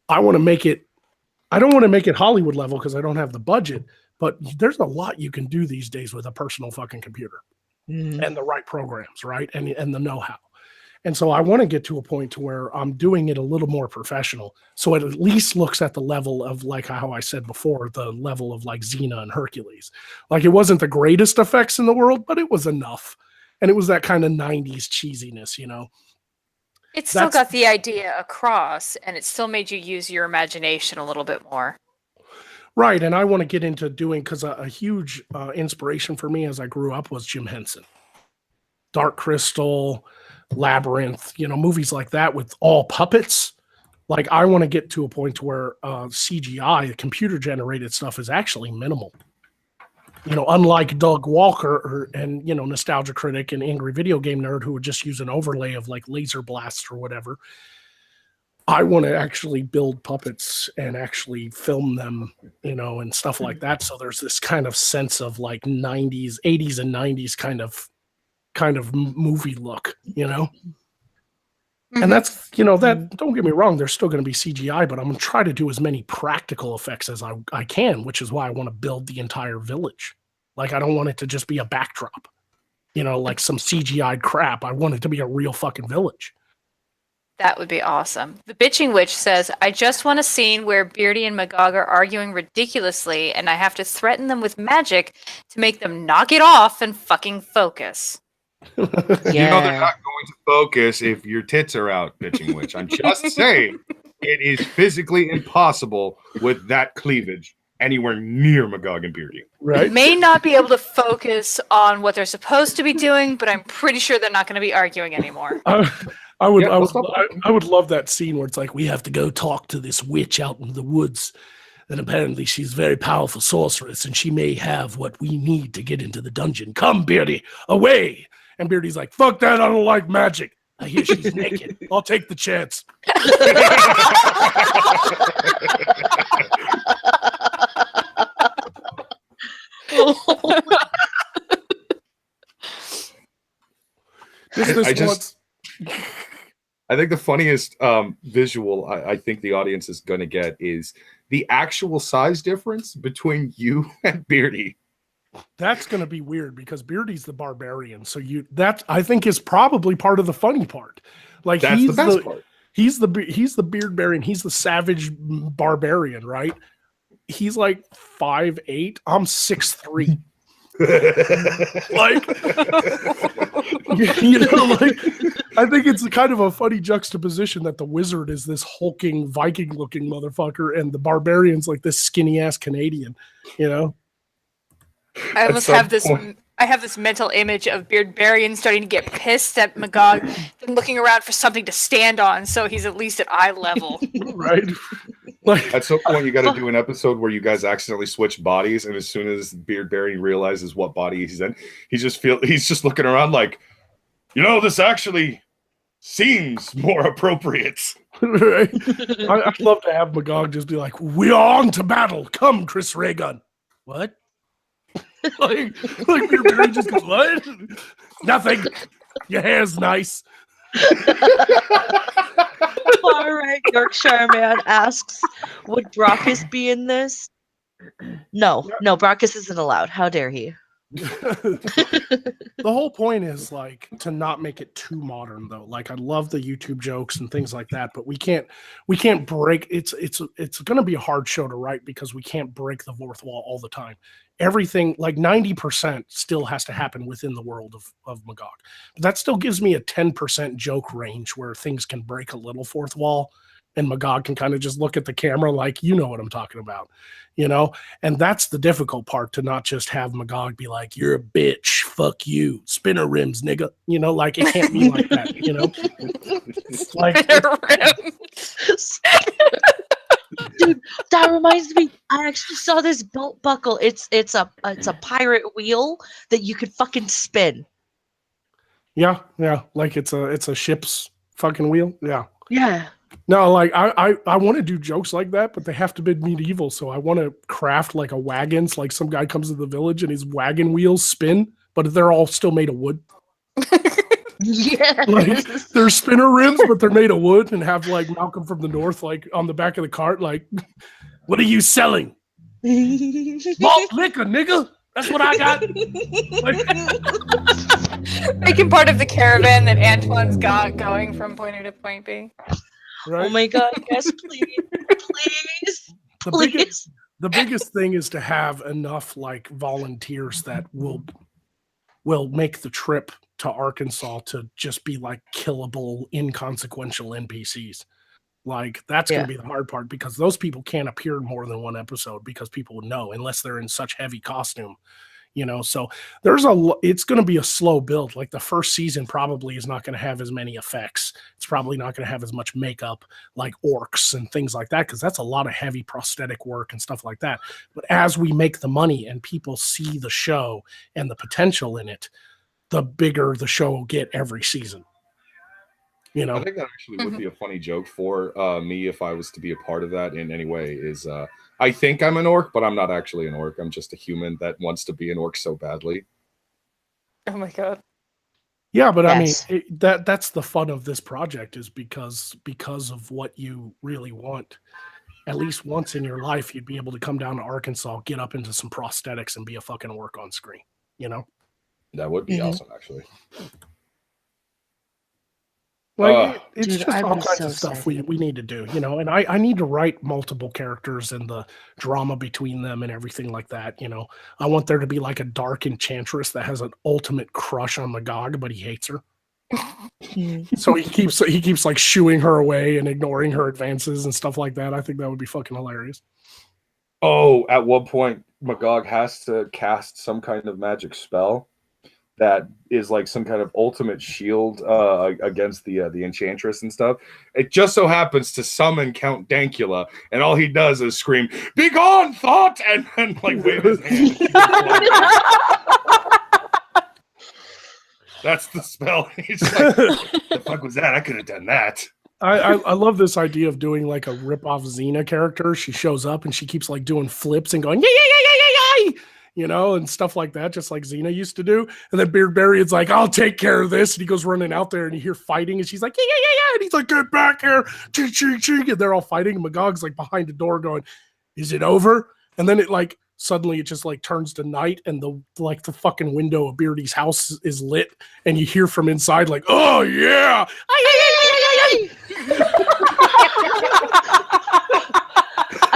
I don't want to make it Hollywood level because I don't have the budget, but there's a lot you can do these days with a personal fucking computer and the right programs, right? And the know-how. And so I want to get to a point to where I'm doing it a little more professional. So it at least looks at the level of like how I said before, the level of like Xena and Hercules. Like it wasn't the greatest effects in the world, but it was enough. And it was that kind of 90s cheesiness, you know? It still got the idea across, and it still made you use your imagination a little bit more. Right. And I want to get into doing, because a huge inspiration for me as I grew up was Jim Henson. Dark Crystal, Labyrinth, you know, movies like that with all puppets. Like I want to get to a point where CGI, computer generated stuff, is actually minimal. You know, unlike Doug Walker and, you know, Nostalgia Critic and Angry Video Game Nerd, who would just use an overlay of like laser blasts or whatever. I want to actually build puppets and actually film them, you know, and stuff like that. So there's this kind of sense of like 80s and 90s kind of movie look, you know? And that's, you know, that, don't get me wrong, there's still going to be CGI, but I'm going to try to do as many practical effects as I can, which is why I want to build the entire village. Like, I don't want it to just be a backdrop, you know, like some CGI crap. I want it to be a real fucking village. That would be awesome. The Bitching Witch says, I just want a scene where Beardy and Magog are arguing ridiculously, and I have to threaten them with magic to make them knock it off and fucking focus. You know they're not going to focus if your tits are out, Bitching Witch. I'm just saying it is physically impossible with that cleavage anywhere near Magog and Beardy. Right. May not be able to focus on what they're supposed to be doing, but I'm pretty sure they're not going to be arguing anymore. I would love that scene where it's like, we have to go talk to this witch out in the woods. And apparently she's a very powerful sorceress, and she may have what we need to get into the dungeon. Come, Beardy, away! And Beardy's like, fuck that, I don't like magic. I hear she's naked. I'll take the chance. I think the funniest visual I think the audience is going to get is the actual size difference between you and Beardy. That's going to be weird because Beardy's the barbarian. So that I think is probably part of the funny part. Like that's he's the best part. He's the beard bearing. He's the savage barbarian, right? He's like 5'8". I'm 6'3". Like, you know, like I think it's kind of a funny juxtaposition that the wizard is this hulking Viking-looking motherfucker, and the barbarian's like this skinny-ass Canadian. You know. I almost have this. I have this mental image of Beardbarian starting to get pissed at Magog and looking around for something to stand on, so he's at least at eye level. Right. Like, at some point, you got to do an episode where you guys accidentally switch bodies, and as soon as Beardbarian realizes what body he's in, he's just looking around like, you know, this actually seems more appropriate. Right. I'd love to have Magog just be like, "We are on to battle. Come, Chris Ray Gun." What? like Barry just goes, what? Nothing. Your hair's nice. Far right Yorkshire man asks, would Brockus be in this? No, Brockus isn't allowed. How dare he? The whole point is like to not make it too modern though. Like I love the YouTube jokes and things like that, but we can't break it's going to be a hard show to write because we can't break the fourth wall all the time. Everything like 90% still has to happen within the world of Magog. But that still gives me a 10% joke range where things can break a little fourth wall and Magog can kind of just look at the camera like, you know what I'm talking about, you know? And that's the difficult part, to not just have Magog be like, you're a bitch, fuck you, spinner rims, nigga. You know, like it can't be like that, you know? It's like, dude, that reminds me, I actually saw this belt buckle. It's a pirate wheel that you could fucking spin. yeah, like it's a ship's fucking wheel. Yeah. Yeah. No, like I want to do jokes like that, but they have to be medieval. So I want to craft like a wagon. So like some guy comes to the village and his wagon wheels spin, but they're all still made of wood. Yeah. Like they're spinner rims, but they're made of wood, and have like Malcolm from the North like on the back of the cart, like, what are you selling? Malt liquor, nigga. That's what I got. Making part of the caravan that Antoine's got going from point A to point B. Right? Oh my god, yes, please. The biggest thing is to have enough like volunteers that will make the trip to Arkansas to just be like killable, inconsequential NPCs. Like that's going to be the hard part, because those people can't appear in more than one episode because people would know unless they're in such heavy costume, you know. So it's going to be a slow build. Like the first season probably is not going to have as many effects. It's probably not going to have as much makeup like orcs and things like that, because that's a lot of heavy prosthetic work and stuff like that. But as we make the money and people see the show and the potential in it, the bigger the show will get every season. You know, I think that actually would be a funny joke for me if I was to be a part of that in any way. Is I think I'm an orc, but I'm not actually an orc. I'm just a human that wants to be an orc so badly. Oh my god. yeah, but Yes. I mean that's the fun of this project, is because of what you really want. At least once in your life, you'd be able to come down to Arkansas, get up into some prosthetics, and be a fucking orc on screen. You know. That would be Mhm. awesome, actually. Like it's Dude, just I'd all be kinds so of stuff excited. we need to do, you know. And I need to write multiple characters and the drama between them and everything like that. You know, I want there to be like a dark enchantress that has an ultimate crush on Magog, but he hates her. So he keeps like shooing her away and ignoring her advances and stuff like that. I think that would be fucking hilarious. Oh, at one point, Magog has to cast some kind of magic spell that is like some kind of ultimate shield against the enchantress and stuff. It just so happens to summon Count Dankula, and all he does is scream, "Be gone, thought!" and like wave his hand. That's the spell. He's like, "What the fuck was that? I could have done that." I love this idea of doing like a rip-off Xena character. She shows up and she keeps like doing flips and going, yeah, yeah, yeah, yeah, yeah, yeah, you know, and stuff like that, just like Xena used to do. And then Beardberry's like, I'll take care of this. And he goes running out there and you hear fighting and she's like, yeah, yeah, yeah, yeah. And he's like, get back here. Ching, ching, ching. And they're all fighting. And Magog's like behind the door going, is it over? And then it like, suddenly it just like turns to night and the fucking window of Beardy's house is lit. And you hear from inside like, oh yeah.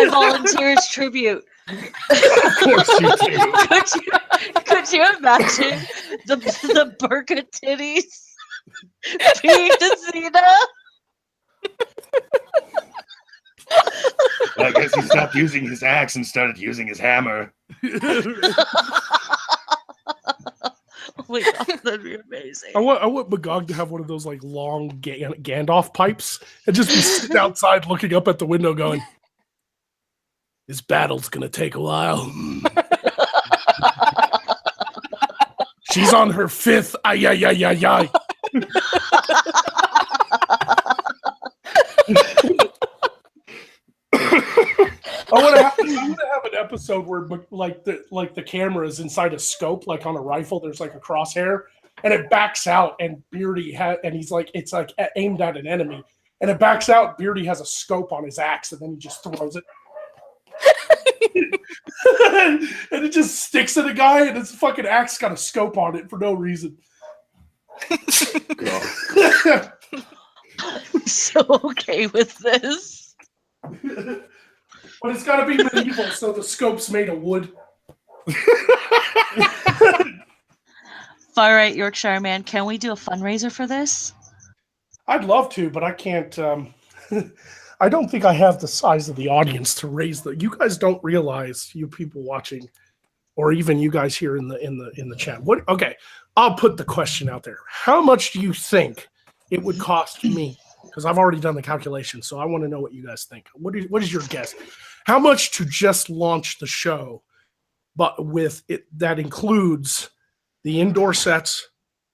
I volunteer as tribute. Of course you do. Could you imagine the burqa titties being Xena? I guess he stopped using his axe and started using his hammer. Oh my god, that'd be amazing. I want Magog to have one of those like long Gandalf pipes and just be sitting outside looking up at the window going, this battle's gonna take a while. She's on her fifth. Ay, ay, ay, ay, ay. I want to have an episode where like the camera is inside a scope, like on a rifle. There's like a crosshair, and it backs out, and Beardy and he's like, it's like aimed at an enemy, and it backs out. Beardy has a scope on his axe, and then he just throws it, and it just sticks at a guy, and his fucking axe got a scope on it for no reason. I'm so okay with this. But it's got to be medieval, so the scope's made of wood. Far right Yorkshire man, can we do a fundraiser for this? I'd love to, but I can't. I don't think I have the size of the audience to raise the. You guys don't realize, you people watching, or even you guys here in the chat. What? Okay, I'll put the question out there. How much do you think it would cost me? Because I've already done the calculation, so I want to know what you guys think. What is your guess? How much to just launch the show, but with it that includes the indoor sets,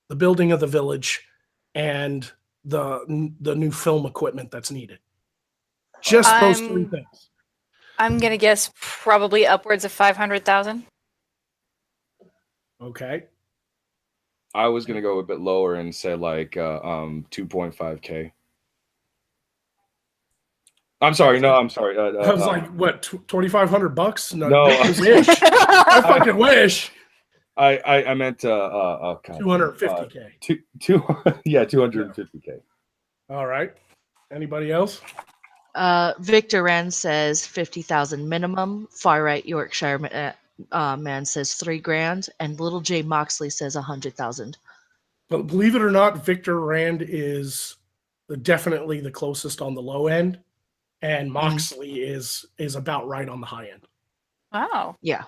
the building of the village, and the new film equipment that's needed? Just those three things. I'm gonna guess probably upwards of 500,000. Okay. I was gonna go a bit lower and say like 2.5K. I'm sorry. No, I'm sorry. I was like, what, $2,500? No. I wish. I fucking wish. I meant 250K. 250K. All right. Anybody else? Victor Rand says 50,000 minimum. Far right Yorkshire man says $3,000, and Little J Moxley says 100,000. But believe it or not, Victor Rand is definitely the closest on the low end, and Moxley is about right on the high end. Wow. Yeah.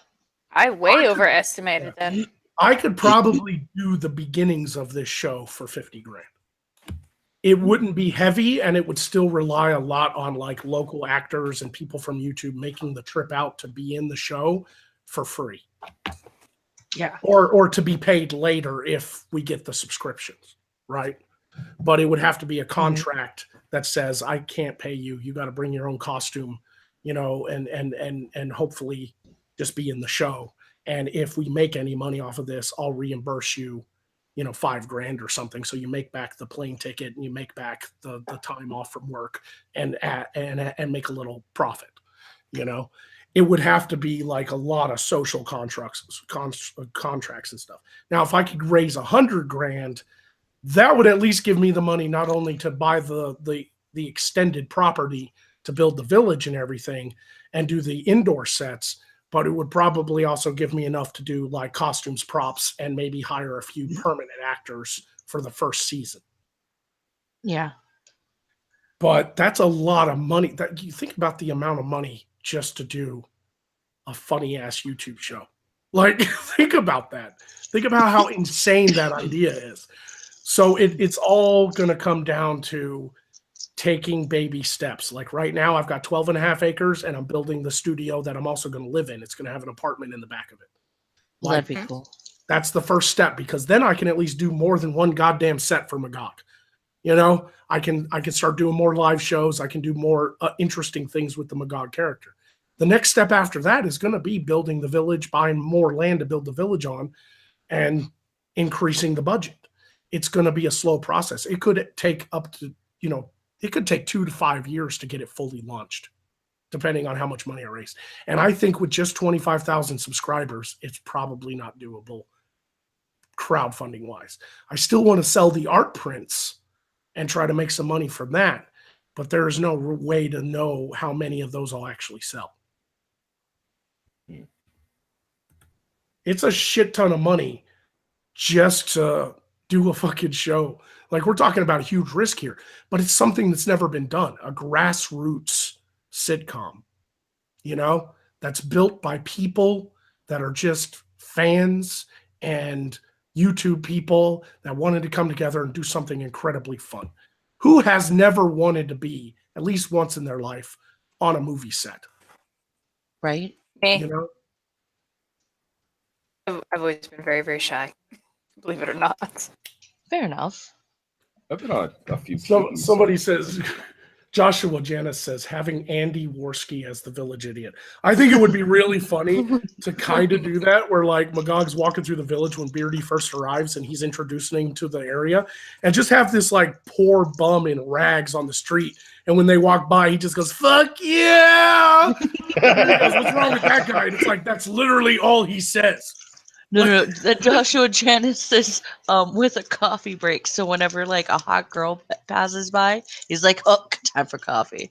I way overestimated then. I could probably do the beginnings of this show for 50 grand. It wouldn't be heavy, and it would still rely a lot on like local actors and people from YouTube making the trip out to be in the show for free. Yeah. Or to be paid later if we get the subscriptions, right? But it would have to be a contract that says, I can't pay you. You got to bring your own costume, and hopefully just be in the show. And if we make any money off of this, I'll reimburse you, $5,000 or something. So you make back the plane ticket and you make back the time off from work and make a little profit. It would have to be like a lot of social contracts and stuff. Now, if I could raise 100 grand, that would at least give me the money not only to buy the extended property to build the village and everything and do the indoor sets, but it would probably also give me enough to do like costumes, props, and maybe hire a few permanent actors for the first season. Yeah. But that's a lot of money. That you think about the amount of money just to do a funny ass YouTube show. Like, think about that. Think about how insane that idea is. So it's all going to come down to taking baby steps. Like right now, I've got 12 and a half acres and I'm building the studio that I'm also going to live in. It's going to have an apartment in the back of it. That'd be cool. That's the first step, because then I can at least do more than one goddamn set for Magog. I can start doing more live shows. I can do more interesting things with the Magog character. The next step after that is going to be building the village, buying more land to build the village on, and increasing the budget. It's going to be a slow process. It could take up to, it could take 2 to 5 years to get it fully launched, depending on how much money I raise. And I think with just 25,000 subscribers, it's probably not doable crowdfunding wise. I still want to sell the art prints and try to make some money from that, but there is no way to know how many of those I'll actually sell. It's a shit ton of money just to do a fucking show. Like, we're talking about a huge risk here, but it's something that's never been done. A grassroots sitcom, that's built by people that are just fans and YouTube people that wanted to come together and do something incredibly fun. Who has never wanted to be, at least once in their life, on a movie set? Right? Me. I've always been very, very shy, believe it or not. Fair enough. I've been on a few. Somebody says, Joshua Janis says having Andy Worski as the village idiot. I think it would be really funny to kind of do that, where like Magog's walking through the village when Beardy first arrives and he's introducing him to the area, and just have this like poor bum in rags on the street. And when they walk by, he just goes, "Fuck yeah!" And he goes, "What's wrong with that guy?" And it's like that's literally all he says. No. That Joshua Janis is with a coffee break. So whenever like a hot girl passes by, he's like, "Oh, time for coffee."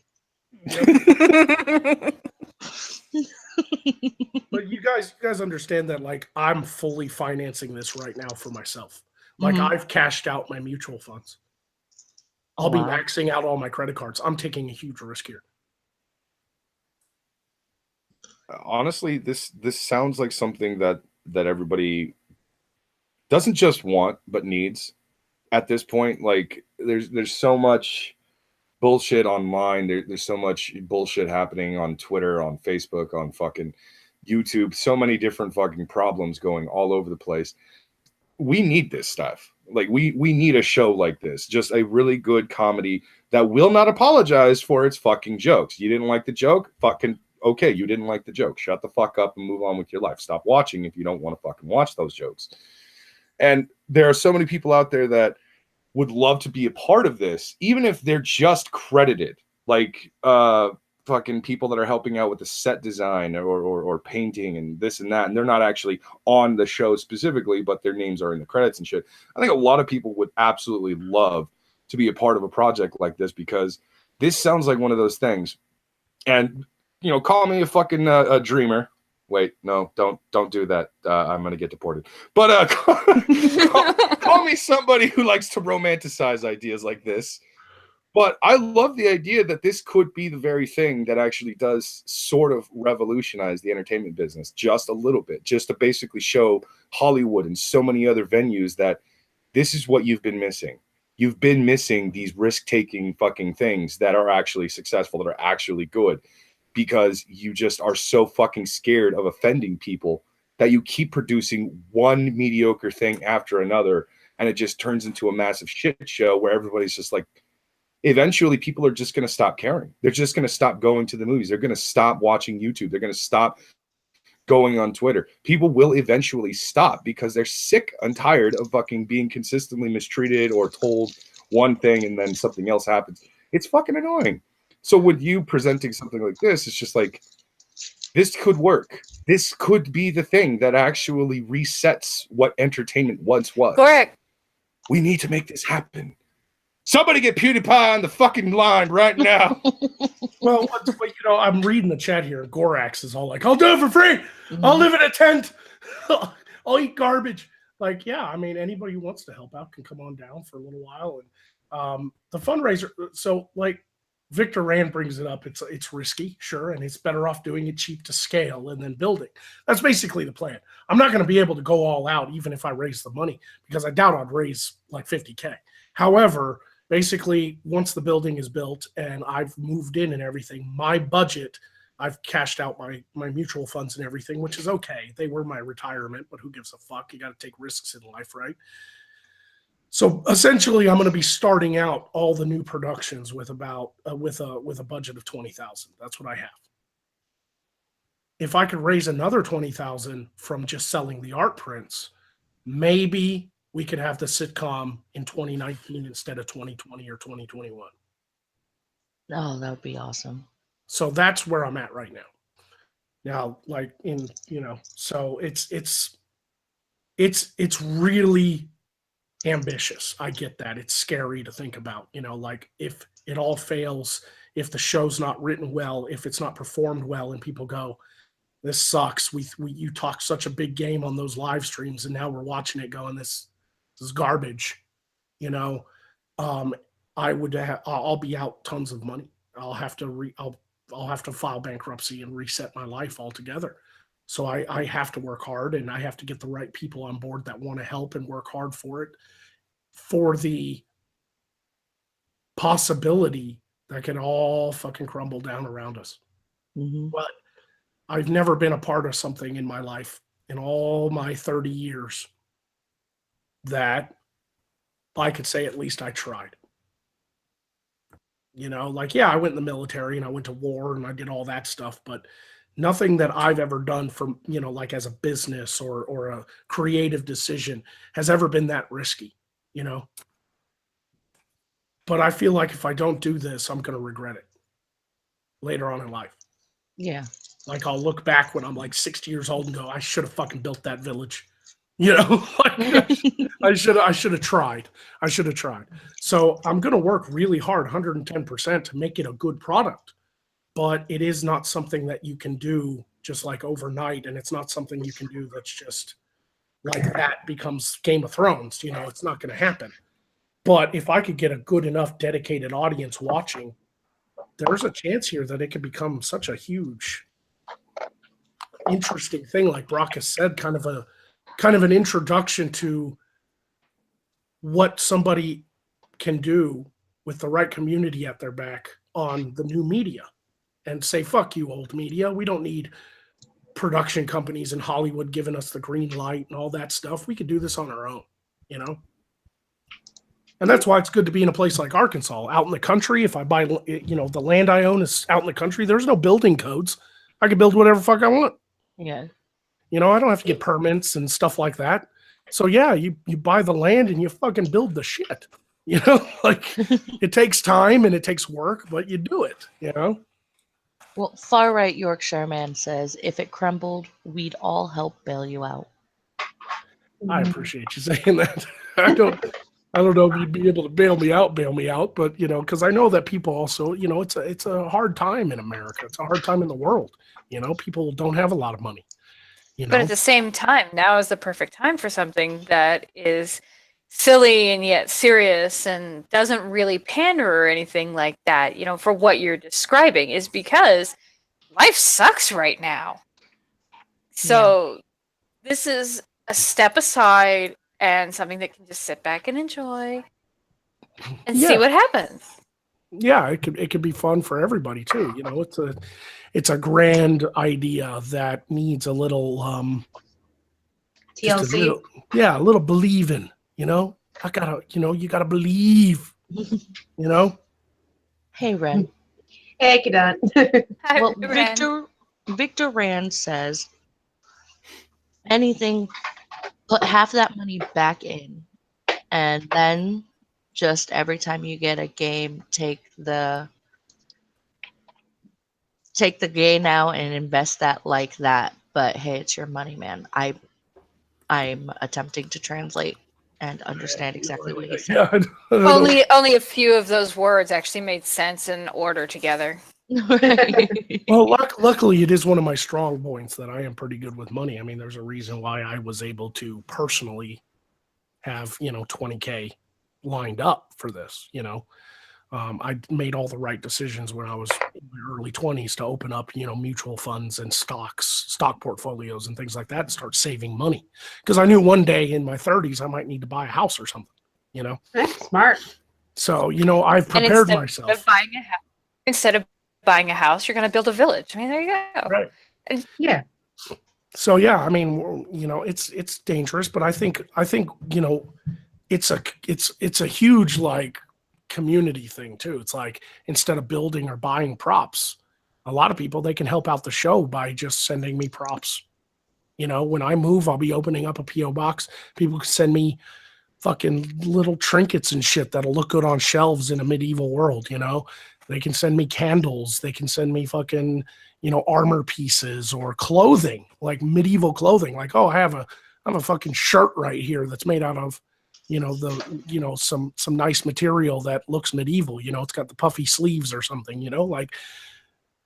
But you guys understand that like I'm fully financing this right now for myself. Like I've cashed out my mutual funds. I'll be maxing out all my credit cards. I'm taking a huge risk here. Honestly, this sounds like something that everybody doesn't just want but needs at this point. Like there's so much bullshit online. There's so much bullshit happening on Twitter, on Facebook, on fucking YouTube. So many different fucking problems going all over the place. We need this stuff. Like we need a show like this, just a really good comedy that will not apologize for its fucking jokes. You didn't like the joke? Fucking okay, you didn't like the joke. Shut the fuck up and move on with your life. Stop watching if you don't want to fucking watch those jokes. And there are so many people out there that would love to be a part of this, even if they're just credited, like fucking people that are helping out with the set design or painting and this and that, and they're not actually on the show specifically, but their names are in the credits and shit. I think a lot of people would absolutely love to be a part of a project like this, because this sounds like one of those things. And you know, call me a fucking a dreamer. Wait, no, don't do that. I'm gonna get deported. But call me somebody who likes to romanticize ideas like this. But I love the idea that this could be the very thing that actually does sort of revolutionize the entertainment business just a little bit, just to basically show Hollywood and so many other venues that this is what you've been missing. You've been missing these risk-taking fucking things that are actually successful, that are actually good, because you just are so fucking scared of offending people that you keep producing one mediocre thing after another, and it just turns into a massive shit show where everybody's just like, eventually people are just going to stop caring. They're just going to stop going to the movies. They're going to stop watching YouTube. They're going to stop going on Twitter. People will eventually stop because they're sick and tired of fucking being consistently mistreated or told one thing and then something else happens. It's fucking annoying. So with you presenting something like this, it's just like, this could work. This could be the thing that actually resets what entertainment once was. Correct. We need to make this happen. Somebody get PewDiePie on the fucking line right now. Well, but, you know, I'm reading the chat here. Gorax is all like, "I'll do it for free. I'll live in a tent. I'll eat garbage." Like, yeah, I mean, anybody who wants to help out can come on down for a little while. And the fundraiser, so like Victor Rand brings it up. It's risky, sure, and it's better off doing it cheap to scale and then building. That's basically the plan. I'm not going to be able to go all out even if I raise the money, because I doubt I'd raise like $50K. However, basically, once the building is built and I've moved in and everything, my budget, I've cashed out my mutual funds and everything, which is okay. They were my retirement, but who gives a fuck? You got to take risks in life, right? So essentially, I'm going to be starting out all the new productions with about with a budget of $20,000. That's what I have. If I could raise another $20,000 from just selling the art prints, maybe we could have the sitcom in 2019 instead of 2020 or 2021. Oh, that would be awesome. So that's where I'm at right now. Now, like in, you know, so it's really ambitious. I get that. It's scary to think about, you know, like if it all fails, if the show's not written well, if it's not performed well, and people go, "This sucks. You talked such a big game on those live streams, and now we're watching it going, this is garbage," you know, I'll be out tons of money. I'll have to file bankruptcy and reset my life altogether. So I have to work hard, and I have to get the right people on board that want to help and work hard for it, for the possibility that can all fucking crumble down around us. Mm-hmm. But I've never been a part of something in my life in all my 30 years that I could say at least I tried. You know, like, yeah, I went in the military and I went to war and I did all that stuff, but nothing that I've ever done from, you know, like as a business or a creative decision has ever been that risky, you know? But I feel like if I don't do this, I'm going to regret it later on in life. Yeah. Like I'll look back when I'm like 60 years old and go, I should have fucking built that village. You know, like I should have tried. I should have tried. So I'm going to work really hard, 110% to make it a good product. But it is not something that you can do just like overnight. And it's not something you can do that's just like that becomes Game of Thrones. You know, it's not going to happen. But if I could get a good enough dedicated audience watching, there's a chance here that it could become such a huge, interesting thing. Like Brock has said, kind of an introduction to what somebody can do with the right community at their back on the new media and say, fuck you, old media. We don't need production companies in Hollywood giving us the green light and all that stuff. We could do this on our own, you know? And that's why it's good to be in a place like Arkansas, out in the country. If I buy, you know, the land I own is out in the country, there's no building codes. I can build whatever fuck I want. Yeah. You know, I don't have to get permits and stuff like that. So yeah, you buy the land and you fucking build the shit. You know, like it takes time and it takes work, but you do it, you know? Well, far right Yorkshire man says, if it crumbled, we'd all help bail you out. I appreciate you saying that. I don't know if you'd be able to bail me out, but you know, because I know that people also, you know, it's a hard time in America. It's a hard time in the world. You know, people don't have a lot of money. You know? But at the same time, now is the perfect time for something that is silly and yet serious and doesn't really pander or anything like that, you know, for what you're describing, is because life sucks right now. So this is a step aside and something that can just sit back and enjoy and see what happens. Yeah, it could be fun for everybody too. You know, it's a grand idea that needs a little TLC. A little believing, you know. You gotta believe. You know? Hey, Ren. Hey, Kadan. Hi, Well, Ren. Victor Rand says, anything, put half that money back in, and then just every time you get a game, take the gain out and invest that like that. But hey, it's your money, man. I'm attempting to translate and understand exactly what he said. Yeah, I don't know. Only a few of those words actually made sense in order together. Well, luckily, it is one of my strong points that I am pretty good with money. I mean, there's a reason why I was able to personally have, you know, 20K lined up for this, you know. I made all the right decisions when I was in my early 20s to open up, you know, mutual funds and stock portfolios and things like that and start saving money. Because I knew one day in my 30s, I might need to buy a house or something, you know. That's smart. So, you know, I've prepared myself. Instead of buying a house, you're going to build a village. I mean, there you go. Right. Yeah. So yeah, I mean, you know, it's dangerous, but I think you know, it's a huge like community thing too. It's like instead of building or buying props, a lot of people, they can help out the show by just sending me props. You know, when I move, I'll be opening up a PO box. People can send me fucking little trinkets and shit that'll look good on shelves in a medieval world. You know, they can send me candles. They can send me fucking, you know, armor pieces or clothing, like medieval clothing. Like, oh, I have a fucking shirt right here that's made out of, you know, some nice material that looks medieval. You know, it's got the puffy sleeves or something, you know, like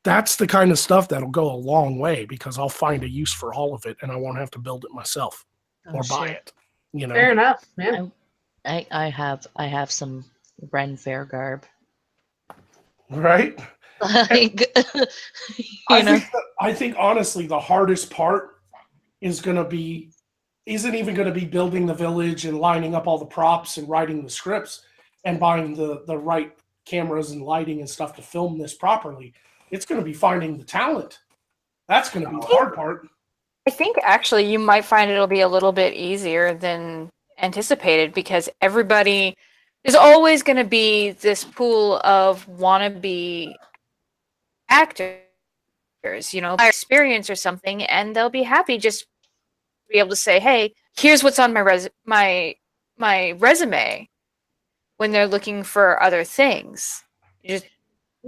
that's the kind of stuff that'll go a long way because I'll find a use for all of it and I won't have to build it myself or buy it, you know. Fair enough, man. I have some Ren Fair garb. Right? Like, you know. I think honestly, the hardest part isn't even going to be building the village and lining up all the props and writing the scripts and buying the right cameras and lighting and stuff to film this properly. It's going to be finding the talent. That's going to be the hard part. I think actually you might find it'll be a little bit easier than anticipated because everybody there's always going to be this pool of wannabe actors, by experience or something, and they'll be happy just to be able to say, "Hey, here's what's on my resume," when they're looking for other things. You just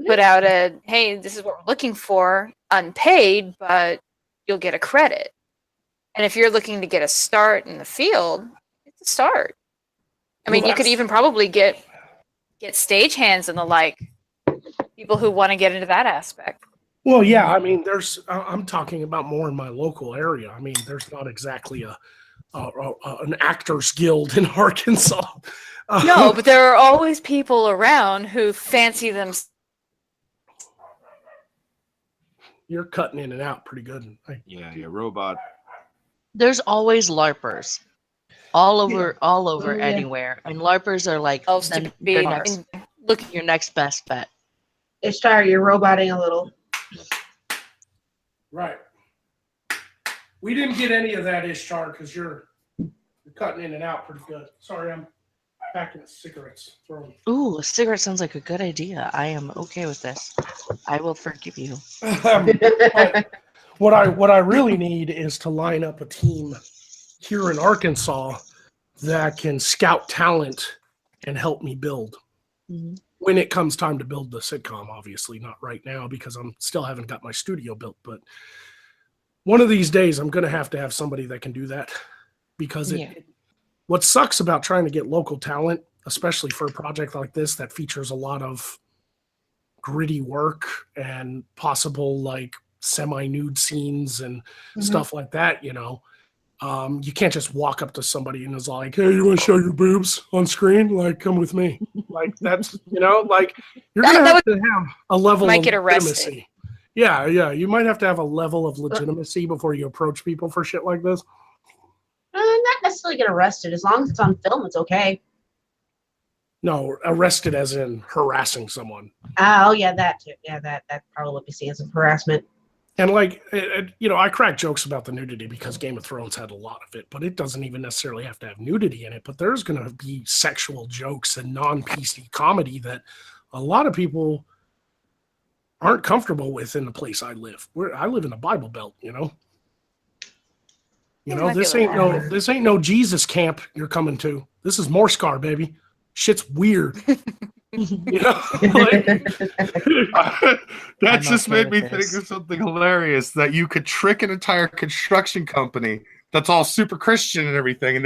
put out "Hey, this is what we're looking for," unpaid, but you'll get a credit. And if you're looking to get a start in the field, it's a start. I mean, you could even probably get stagehands and the like, people who want to get into that aspect. Well, yeah, I mean, I'm talking about more in my local area. I mean, there's not exactly an actors guild in Arkansas. No, but there are always people around who fancy them. You're cutting in and out pretty good. Yeah, robot. There's always LARPers all over Oh, yeah. anywhere, and LARPers are like your next best bet. Ishtar, you're roboting a little. Right. We didn't get any of that, Ishtar, because you're cutting in and out pretty good. Sorry, I'm packing cigarettes. Ooh, a cigarette sounds like a good idea. I am okay with this. I will forgive you. But what I really need is to line up a team here in Arkansas that can scout talent and help me build. Mhm. When it comes time to build the sitcom, obviously not right now because I'm still haven't got my studio built, but one of these days I'm going to have somebody that can do that because what sucks about trying to get local talent, especially for a project like this that features a lot of gritty work and possible like semi-nude scenes and stuff like that, you can't just walk up to somebody and is like, "Hey, you want to show your boobs on screen? Like, come with me." Like that's, like you're gonna have to have a level of legitimacy. Yeah, you might have to have a level of legitimacy before you approach people for shit like this. Not necessarily get arrested. As long as it's on film, it's okay. No, arrested as in harassing someone. Oh, yeah, that too. Yeah, that probably would be seen as harassment. And like, I crack jokes about the nudity because Game of Thrones had a lot of it, but it doesn't even necessarily have to have nudity in it. But there's going to be sexual jokes and non-PC comedy that a lot of people aren't comfortable with in the place I live. I live in a Bible Belt, this ain't no Jesus camp you're coming to. This is Morscar, baby. Shit's weird. That just made me think of something hilarious, that you could trick an entire construction company that's all super Christian and everything, and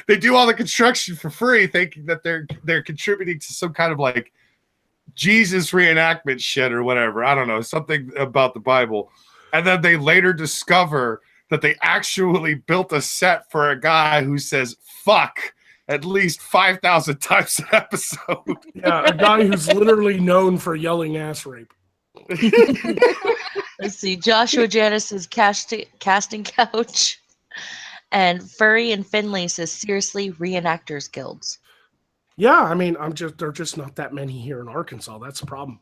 they do all the construction for free, thinking that they're contributing to some kind of like Jesus reenactment shit or whatever. I don't know, something about the Bible. And then they later discover that they actually built a set for a guy who says fuck at least 5,000 times an episode. Yeah, a guy who's literally known for yelling ass rape. Let's see. Joshua Janis says casting couch. And Furry and Finley says, seriously, reenactors guilds. Yeah, I mean, there are just not that many here in Arkansas. That's the problem.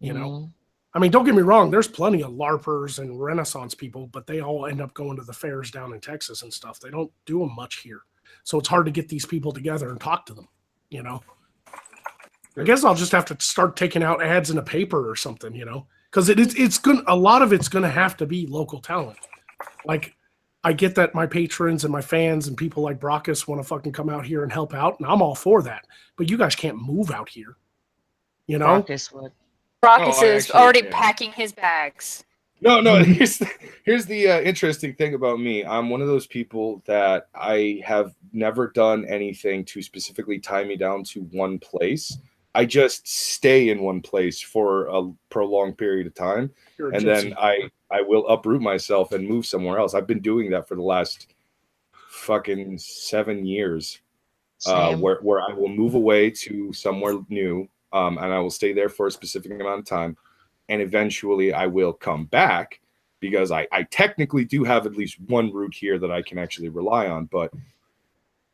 I mean, don't get me wrong. There's plenty of LARPers and Renaissance people, but they all end up going to the fairs down in Texas and stuff. They don't do them much here. So it's hard to get these people together and talk to them, I guess I'll just have to start taking out ads in a paper or something, because it's good. A lot of it's going to have to be local talent. Like, I get that my patrons and my fans and people like Brockus want to fucking come out here and help out, and I'm all for that. But you guys can't move out here, Brockus would. Brockus is already packing his bags. No. Here's the interesting thing about me. I'm one of those people that I have never done anything to specifically tie me down to one place. I just stay in one place for a prolonged period of time, and then I will uproot myself and move somewhere else. I've been doing that for the last fucking 7 years, where I will move away to somewhere new, and I will stay there for a specific amount of time. And eventually I will come back because I technically do have at least one route here that I can actually rely on. But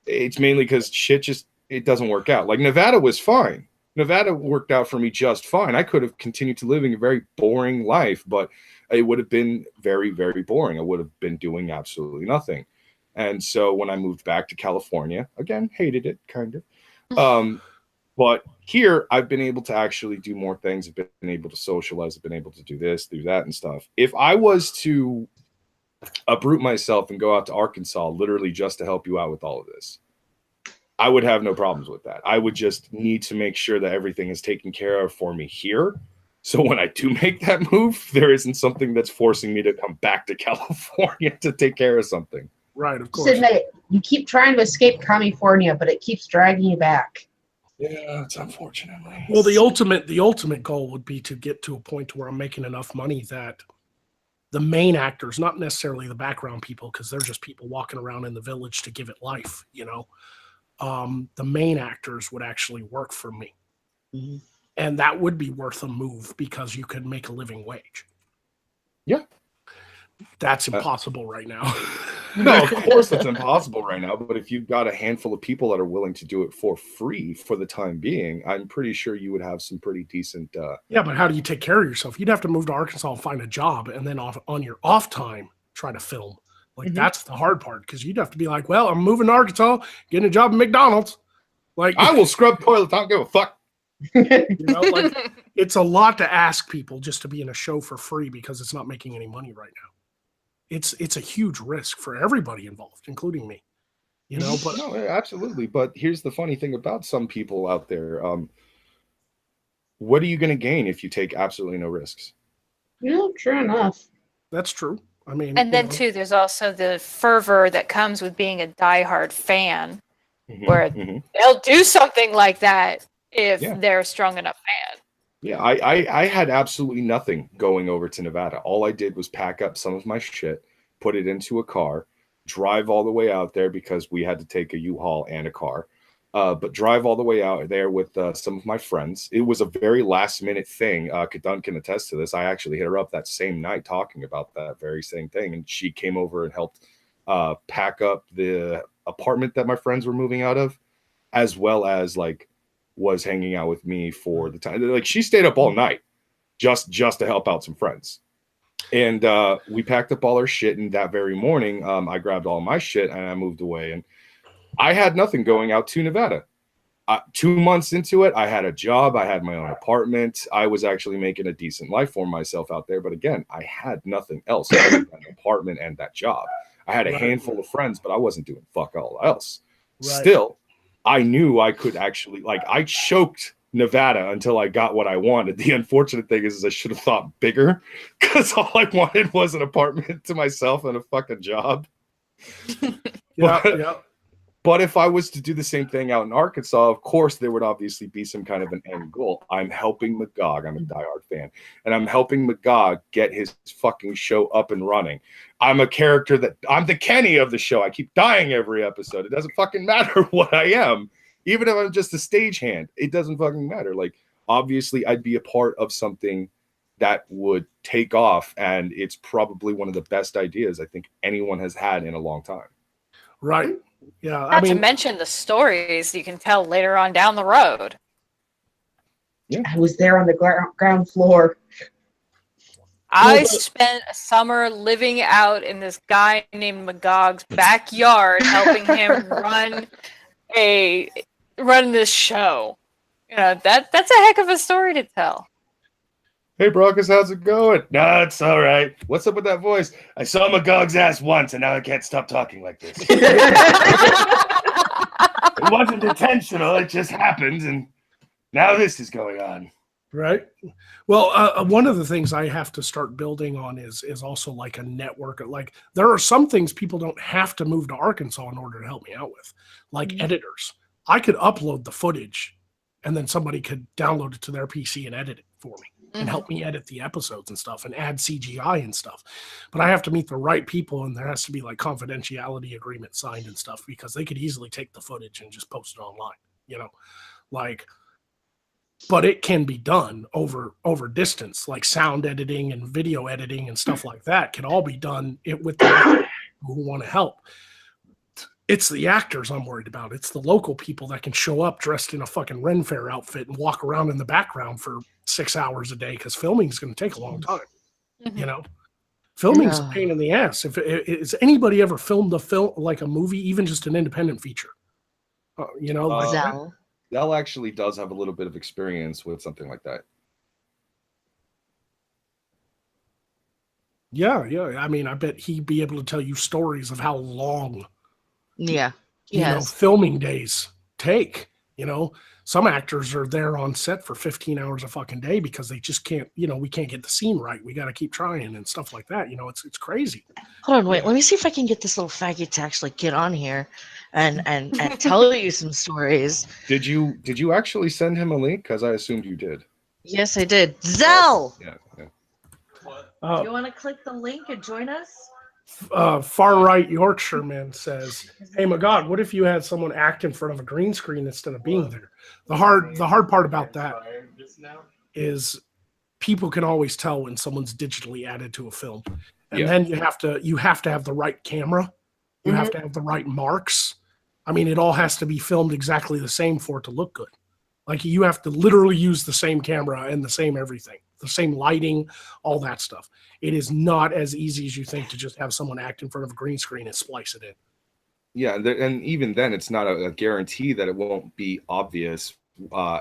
it's mainly because it doesn't work out. Like Nevada was fine. Nevada worked out for me just fine. I could have continued to living a very boring life, but it would have been very, very boring. I would have been doing absolutely nothing. And so when I moved back to California, again, hated it kind of. But here, I've been able to actually do more things. I've been able to socialize. I've been able to do this, do that, and stuff. If I was to uproot myself and go out to Arkansas literally just to help you out with all of this, I would have no problems with that. I would just need to make sure that everything is taken care of for me here. So when I do make that move, there isn't something that's forcing me to come back to California to take care of something. Right, of Just course. admit it. You keep trying to escape California, but it keeps dragging you back. Yeah, it's unfortunately. Well, the ultimate goal would be to get to a point where I'm making enough money that the main actors, not necessarily the background people, because they're just people walking around in the village to give it life, you know. The main actors would actually work for me. Mhm. And that would be worth a move because you could make a living wage. Yeah. That's impossible right now. No, of course it's impossible right now. But if you've got a handful of people that are willing to do it for free for the time being, I'm pretty sure you would have some pretty decent. Yeah, but how do you take care of yourself? You'd have to move to Arkansas and find a job, and then on your off time, try to film. Like that's the hard part because you'd have to be like, well, I'm moving to Arkansas, getting a job at McDonald's. Like I will scrub toilets. I don't give a fuck. you know, like it's a lot to ask people just to be in a show for free because it's not making any money right now. It's a huge risk for everybody involved, including me. You know, but No, absolutely. But here's the funny thing about some people out there. What are you going to gain if you take absolutely no risks? Yeah, true enough. that's true. I mean, And you then know, too, there's also the fervor that comes with being a diehard fan, Mhm, where mhm. they'll do something like that if Yeah. they're a strong enough fan. Yeah, I had absolutely nothing going over to Nevada. All I did was pack up some of my shit, put it into a car, drive all the way out there because we had to take a U-Haul and a car. But drive all the way out there with some of my friends. It was a very last minute thing. Kadun can attest to this. I actually hit her up that same night talking about that very same thing. And she came over and helped pack up the apartment that my friends were moving out of, as well as like was hanging out with me for the time. Like she stayed up all night just to help out some friends. And we packed up all our shit. And that very morning, I grabbed all my shit and I moved away. And I had nothing going out to Nevada. 2 months into it, I had a job. I had my own apartment. I was actually making a decent life for myself out there. But again, I had nothing else other than an apartment and that job. I had a Right. handful of friends, but I wasn't doing fuck all else. Right. Still, I knew I could actually, like, I choked Nevada until I got what I wanted. The unfortunate thing is I should have thought bigger because all I wanted was an apartment to myself and a fucking job. yeah, But- yeah. But if I was to do the same thing out in Arkansas, of course, there would obviously be some kind of an end goal. I'm helping Magog. I'm a diehard fan. And I'm helping Magog get his fucking show up and running. I'm a character that I'm the Kenny of the show. I keep dying every episode. It doesn't fucking matter what I am. Even if I'm just a stagehand, it doesn't fucking matter. Like, obviously, I'd be a part of something that would take off. And it's probably one of the best ideas I think anyone has had in a long time. Right. Yeah. Not I to mean, mention the stories you can tell later on down the road. I was there on the ground floor. I but- spent a summer living out in this guy named Magog's backyard, helping him run this show. You know, that's a heck of a story to tell. Hey, Brockus, how's it going? No, it's all right. What's up with that voice? I saw Magog's ass once, and now I can't stop talking like this. It wasn't intentional. It just happened, and now this is going on. right. Well, one of the things I have to start building on is also like a network. Like there are some things people don't have to move to Arkansas in order to help me out with, like editors. I could upload the footage and then somebody could download it to their PC and edit it for me and help me edit the episodes and stuff and add CGI and stuff. But I have to meet the right people and there has to be like confidentiality agreement signed and stuff because they could easily take the footage and just post it online, you know, like, but it can be done over distance, like sound editing and video editing and stuff like that can all be done with the right people who want to help. It's the actors I'm worried about. It's the local people that can show up dressed in a fucking Ren Fair outfit and walk around in the background for 6 hours a day because filming is going to take a long time. You know, filming's a Yeah. pain in the ass. If has anybody ever filmed a film like a movie, even just an independent feature? You know, like, Zell. Dell actually does have a little bit of experience with something like that. Yeah. I mean, I bet he'd be able to tell you stories of how long, Yeah. Yes. filming days take. Some actors are there on set for 15 hours a fucking day because they just can't, we can't get the scene right. We got to keep trying and stuff like that. It's crazy. Hold on, wait. Let me see if I can get this little faggot to actually get on here and tell you some stories. Did you actually send him a link? Because I assumed you did. Yes, I did. Zell, Yeah. do you want to click the link and join us? Far right Yorkshireman says, "Hey, my God, what if you had someone act in front of a green screen instead of being there?" The hard part about that is people can always tell when someone's digitally added to a film, and then you have to have the right camera, you have to have the right marks. I mean, it all has to be filmed exactly the same for it to look good. Like you have to literally use the same camera and the same everything, the same lighting, all that stuff. It is not as easy as you think to just have someone act in front of a green screen and splice it in. Yeah, and even then, it's not a guarantee that it won't be obvious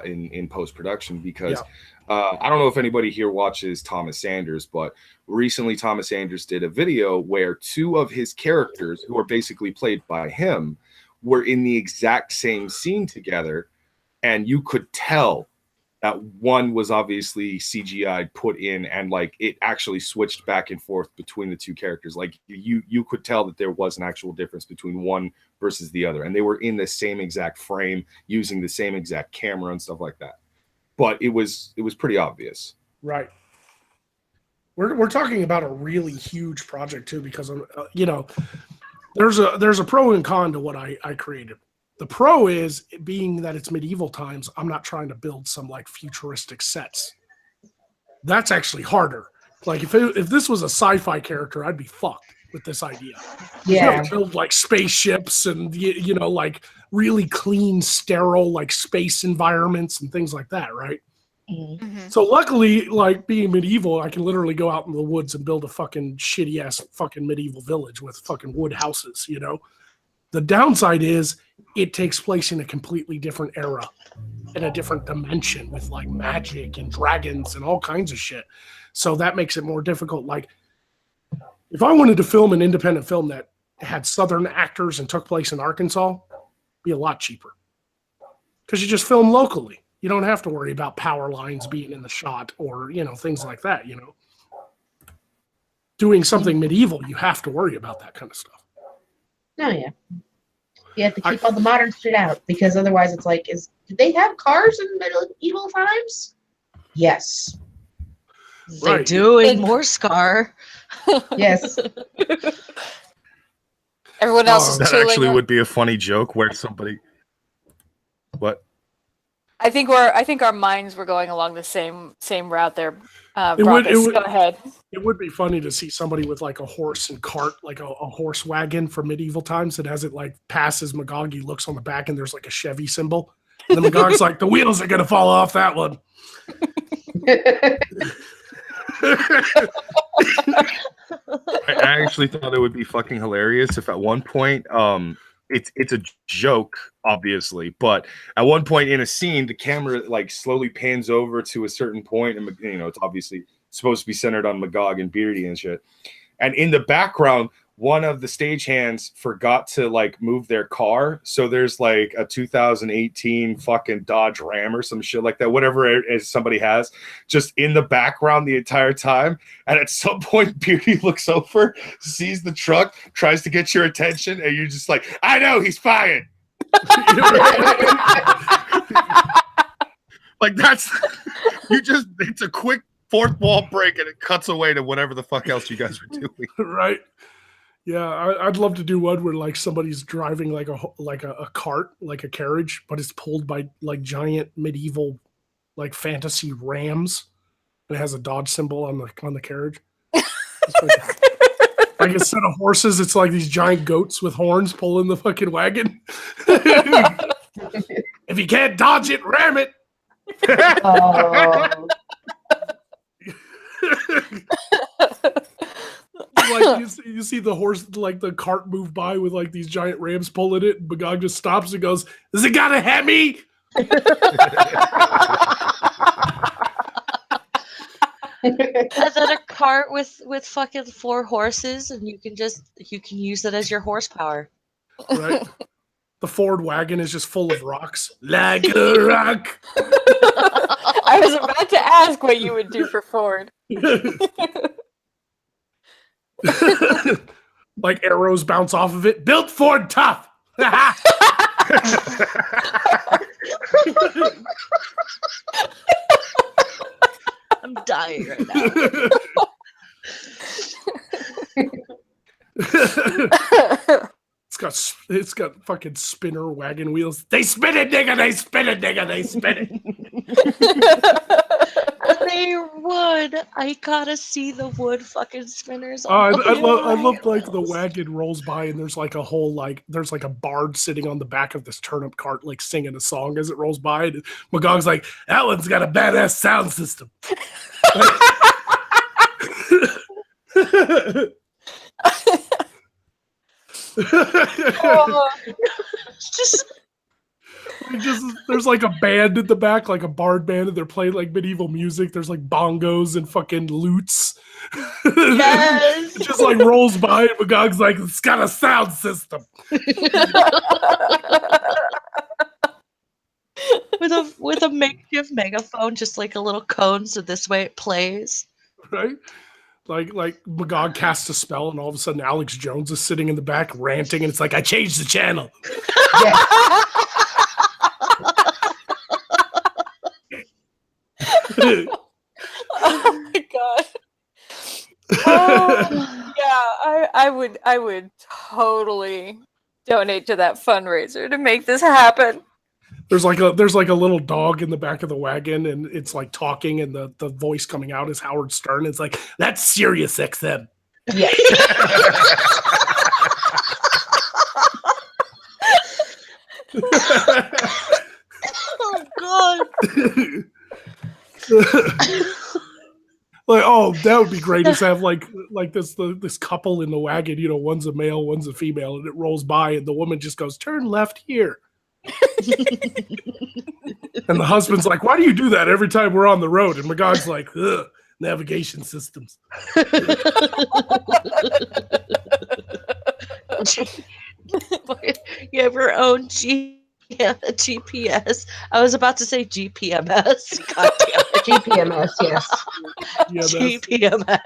in post-production because I don't know if anybody here watches Thomas Sanders, but recently Thomas Sanders did a video where two of his characters, who are basically played by him, were in the exact same scene together, and you could tell that one was obviously CGI put in, and like it actually switched back and forth between the two characters. Like you could tell that there was an actual difference between one versus the other, and they were in the same exact frame using the same exact camera and stuff like that. But it was pretty obvious. Right. We're talking about a really huge project too, because there's a pro and con to what I created. The pro is being that it's medieval times. I'm not trying to build some like futuristic sets. That's actually harder. Like if this was a sci-fi character, I'd be fucked with this idea. You have to build like spaceships and like really clean, sterile like space environments and things like that, right? Mhm. So luckily, like being medieval, I can literally go out in the woods and build a fucking shitty ass fucking medieval village with fucking wood houses, The downside is it takes place in a completely different era, in a different dimension with like magic and dragons and all kinds of shit. So that makes it more difficult. Like if I wanted to film an independent film that had Southern actors and took place in Arkansas, it'd be a lot cheaper because you just film locally. You don't have to worry about power lines being in the shot or, things like that, Doing something medieval, you have to worry about that kind of stuff. No, yeah. You have to keep all the modern shit out because otherwise it's like, did they have cars in medieval times? Yes. They Right. do in Morscar. Yes. Everyone else is That tooling actually up. would be a funny joke where somebody. What? I think our minds were going along the same route there. It would- Brockus, go ahead. It would be funny to see somebody with like a horse and cart, like a horse wagon from medieval times. And as it like passes Magog, he looks on the back and there's like a Chevy symbol. And then Magog's like, the wheels are going to fall off that one. I actually thought it would be fucking hilarious if at one point, it's a joke, obviously, but at one point in a scene, the camera like slowly pans over to a certain point, and it's obviously supposed to be centered on Magog and Beardy and shit. And in the background, one of the stagehands forgot to like move their car, so there's like a 2018 fucking Dodge Ram or some shit like that, whatever it is somebody has, just in the background the entire time. And at some point, Beardy looks over, sees the truck, tries to get your attention, and you're just like, I know he's fine. Like that's it's a quick fourth wall break and it cuts away to whatever the fuck else you guys are doing. Right. Yeah, I'd love to do one where like somebody's driving like a cart, like a carriage, but it's pulled by like giant medieval like fantasy rams, and it has a Dodge symbol on the carriage. Like instead of horses, it's like these giant goats with horns pulling the fucking wagon. If you can't dodge it, ram it. Oh. Like you see the horse, like the cart move by with like these giant rams pulling it, and Magog just stops and goes, "Has it got a Hemi?" And then a cart with fucking 4 horses, and you can use it as your horsepower. Right? The Ford wagon is just full of rocks. Like a rock. I was about to ask what you would do for Ford. Like arrows bounce off of it. Built Ford tough. I'm dying right now. It's got fucking spinner wagon wheels. They spin it, nigga. They spin it, nigga. They spin it. They would. I gotta see the wood fucking spinners. I on the love like the wheels. wagon rolls by and there's like a whole there's like a bard sitting on the back of this turnip cart like singing a song as it rolls by, and Magog's like, that one's got a badass sound system. Just There's like a band in the back, like a bard band, and they're playing like medieval music. There's like bongos and fucking lutes. yes. It just like rolls by, and Magog's like, it's got a sound system. with a makeshift megaphone, just like a little cone, so this way it plays. Right? Like Magog casts a spell, and all of a sudden Alex Jones is sitting in the back ranting, and it's like, I changed the channel. Oh my god. Oh, yeah, I would totally donate to that fundraiser to make this happen. There's like a little dog in the back of the wagon, and it's like talking, and the voice coming out is Howard Stern. It's like, that's Sirius XM. Yeah. Oh god. Like, oh, that would be great. Is have like this couple in the wagon, you know, one's a male, one's a female, and it rolls by, and the woman just goes, turn left here. And the husband's like, why do you do that every time we're on the road? And Magog's like, ugh, navigation systems. You have your own GPS. I was about to say GPMS. God damn it. GPMS, yes. Yeah, GPMS.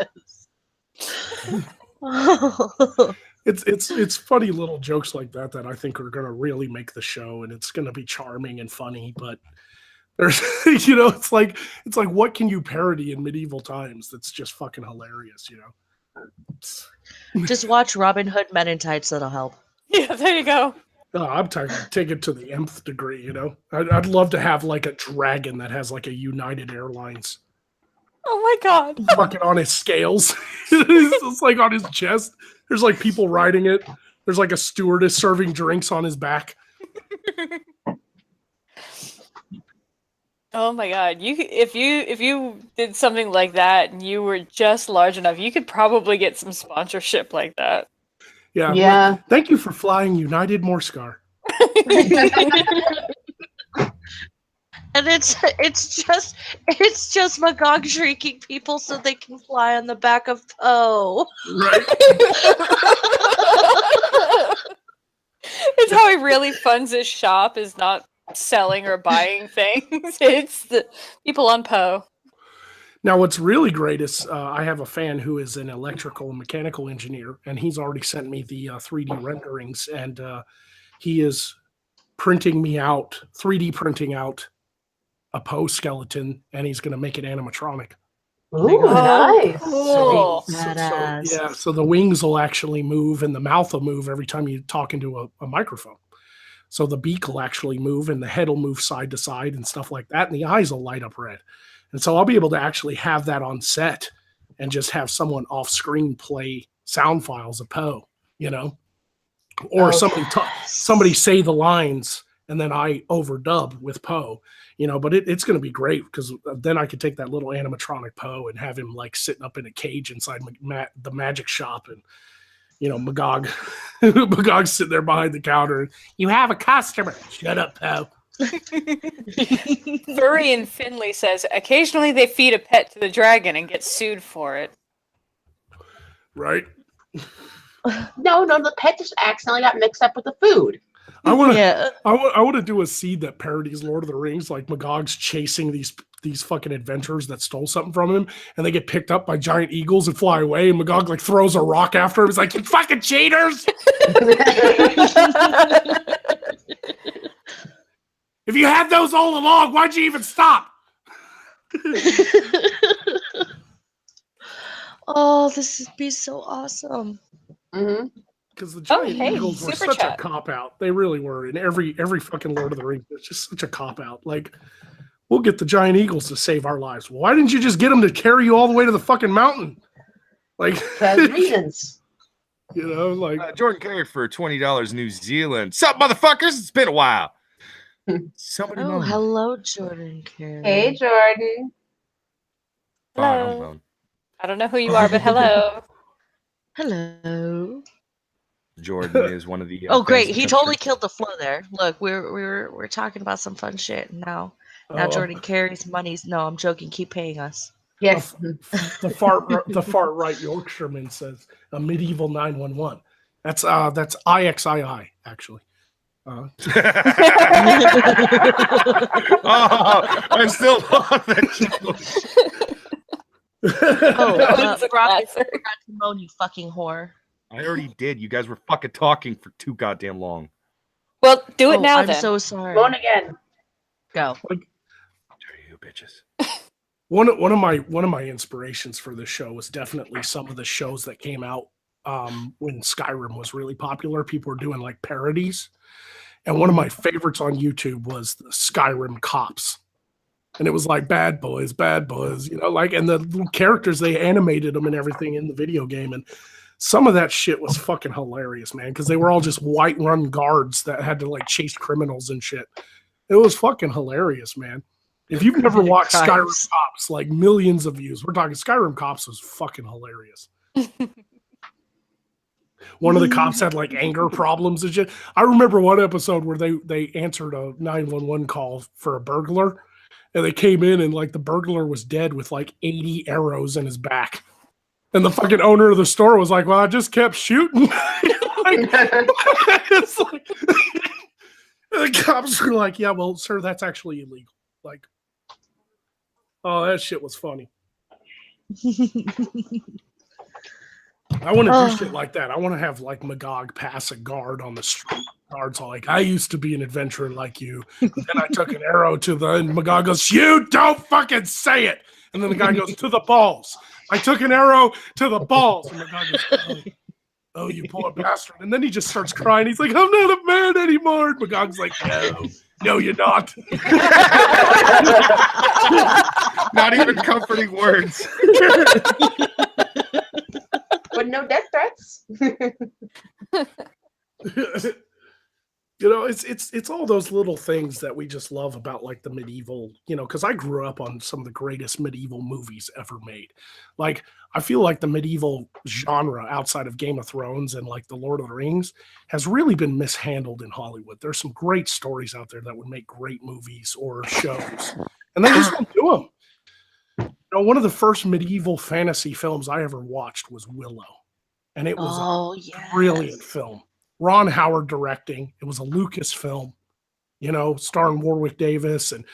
Oh. it's funny little jokes like that I think are gonna really make the show, and it's gonna be charming and funny. But there's, you know, it's like what can you parody in medieval times that's just fucking hilarious, you know? Just watch Robin Hood Men in Tights. That'll help. Yeah, there you go. Oh, I'm taking it to the nth degree, you know. I'd love to have like a dragon that has like a United Airlines Oh my god. fucking on his scales. It's like on his chest. There's like people riding it. There's like a stewardess serving drinks on his back. Oh my god. If you did something like that and you were just large enough, you could probably get some sponsorship like that. Yeah. Yeah. Thank you for flying United Morscar. And it's just Magog shrieking people so they can fly on the back of Poe. Right. It's how he really funds his shop, is not selling or buying things. It's the people on Poe. Now, what's really great is I have a fan who is an electrical and mechanical engineer, and he's already sent me the 3D renderings, and he is printing me out, 3D printing out a Poe skeleton, and he's going to make it animatronic. Ooh, nice. Cool. Badass. So the wings will actually move, and the mouth will move every time you talk into a microphone. So the beak will actually move, and the head will move side to side and stuff like that, and the eyes will light up red. And so I'll be able to actually have that on set and just have someone off screen play sound files of Poe, you know, or somebody say the lines and then I overdub with Poe, you know. But it's going to be great because then I could take that little animatronic Poe and have him like sitting up in a cage inside the magic shop, and you know, Magog's sitting there behind the counter. You have a customer. Shut up, Poe. Furry Finley says occasionally they feed a pet to the dragon and get sued for it. Right? No, the pet just accidentally got mixed up with the food. I want to. Yeah. I want to do a seed that parodies Lord of the Rings, like Magog's chasing these fucking adventurers that stole something from him, and they get picked up by giant eagles and fly away, and Magog like throws a rock after him. He's like, "You fucking cheaters! If you had those all along, why'd you even stop?" Oh, this would be so awesome. Mm-hmm. Because the giant hey, eagles were super such chat. a cop out. They really were. In every fucking Lord of the Rings, it's just such a cop out. Like, we'll get the giant eagles to save our lives. Why didn't you just get them to carry you all the way to the fucking mountain? Like, Because reasons. you know, like Jordan Carey for $20 New Zealand. Sup, motherfuckers? It's been a while. Somebody Oh, moan. hello, Jordan Carey. Hey, Jordan. Fine, I'll Hello. moan. I don't know who you are, but hello. Hello. Jordan is one of the. Oh, great! fans He of totally country. killed the flow there. Look, we're talking about some fun shit and now oh, Jordan Carey's money's. No, I'm joking. Keep paying us. Yes. the far right Yorkshireman says a medieval 911. That's IXII actually. Oh, I still love that joke. Oh, That's a Rocket, classic. forgot to moan, you fucking whore. I already did. You guys were fucking talking for too goddamn long. Well, do it Oh, now I'm then. so sorry. Moan again. Go. How dare you, bitches? One of my inspirations for this show was definitely some of the shows that came out when Skyrim was really popular. People were doing like parodies, and one of my favorites on YouTube was the Skyrim Cops, and it was like bad boys, you know, like, and the little characters, they animated them and everything in the video game, and some of that shit was fucking hilarious, man, because they were all just white-run guards that had to like chase criminals and shit. It was fucking hilarious, man. If you've never watched Crimes. Skyrim Cops, like millions of views, we're talking Skyrim Cops was fucking hilarious. One of the cops had like anger problems and shit. I remember one episode where they answered a 911 call for a burglar, and they came in and like the burglar was dead with like 80 arrows in his back. And the fucking owner of the store was like, "Well, I just kept shooting." It's like, the cops were like, "Yeah, well, sir, that's actually illegal." Like, oh, that shit was funny. I want to Oh. do shit like that. I want to have like Magog pass a guard on the street. Guards all like, "I used to be an adventurer like you. But then I took an arrow to the," and Magog goes, "You don't fucking say it." And then the guy goes, "To the balls. I took an arrow to the balls." And Magog goes, "Oh, you poor bastard." And then he just starts crying. He's like, "I'm not a man anymore." And Magog's like, no, you're not. Not even comforting words. But no death threats. You know, it's all those little things that we just love about like the medieval, you know, because I grew up on some of the greatest medieval movies ever made. Like, I feel like the medieval genre outside of Game of Thrones and like the Lord of the Rings has really been mishandled in Hollywood. There's some great stories out there that would make great movies or shows, and they just don't do them. You know, one of the first medieval fantasy films I ever watched was Willow, and it was Oh, yeah. brilliant film. Ron Howard directing. It was a Lucas film, you know, starring Warwick Davis and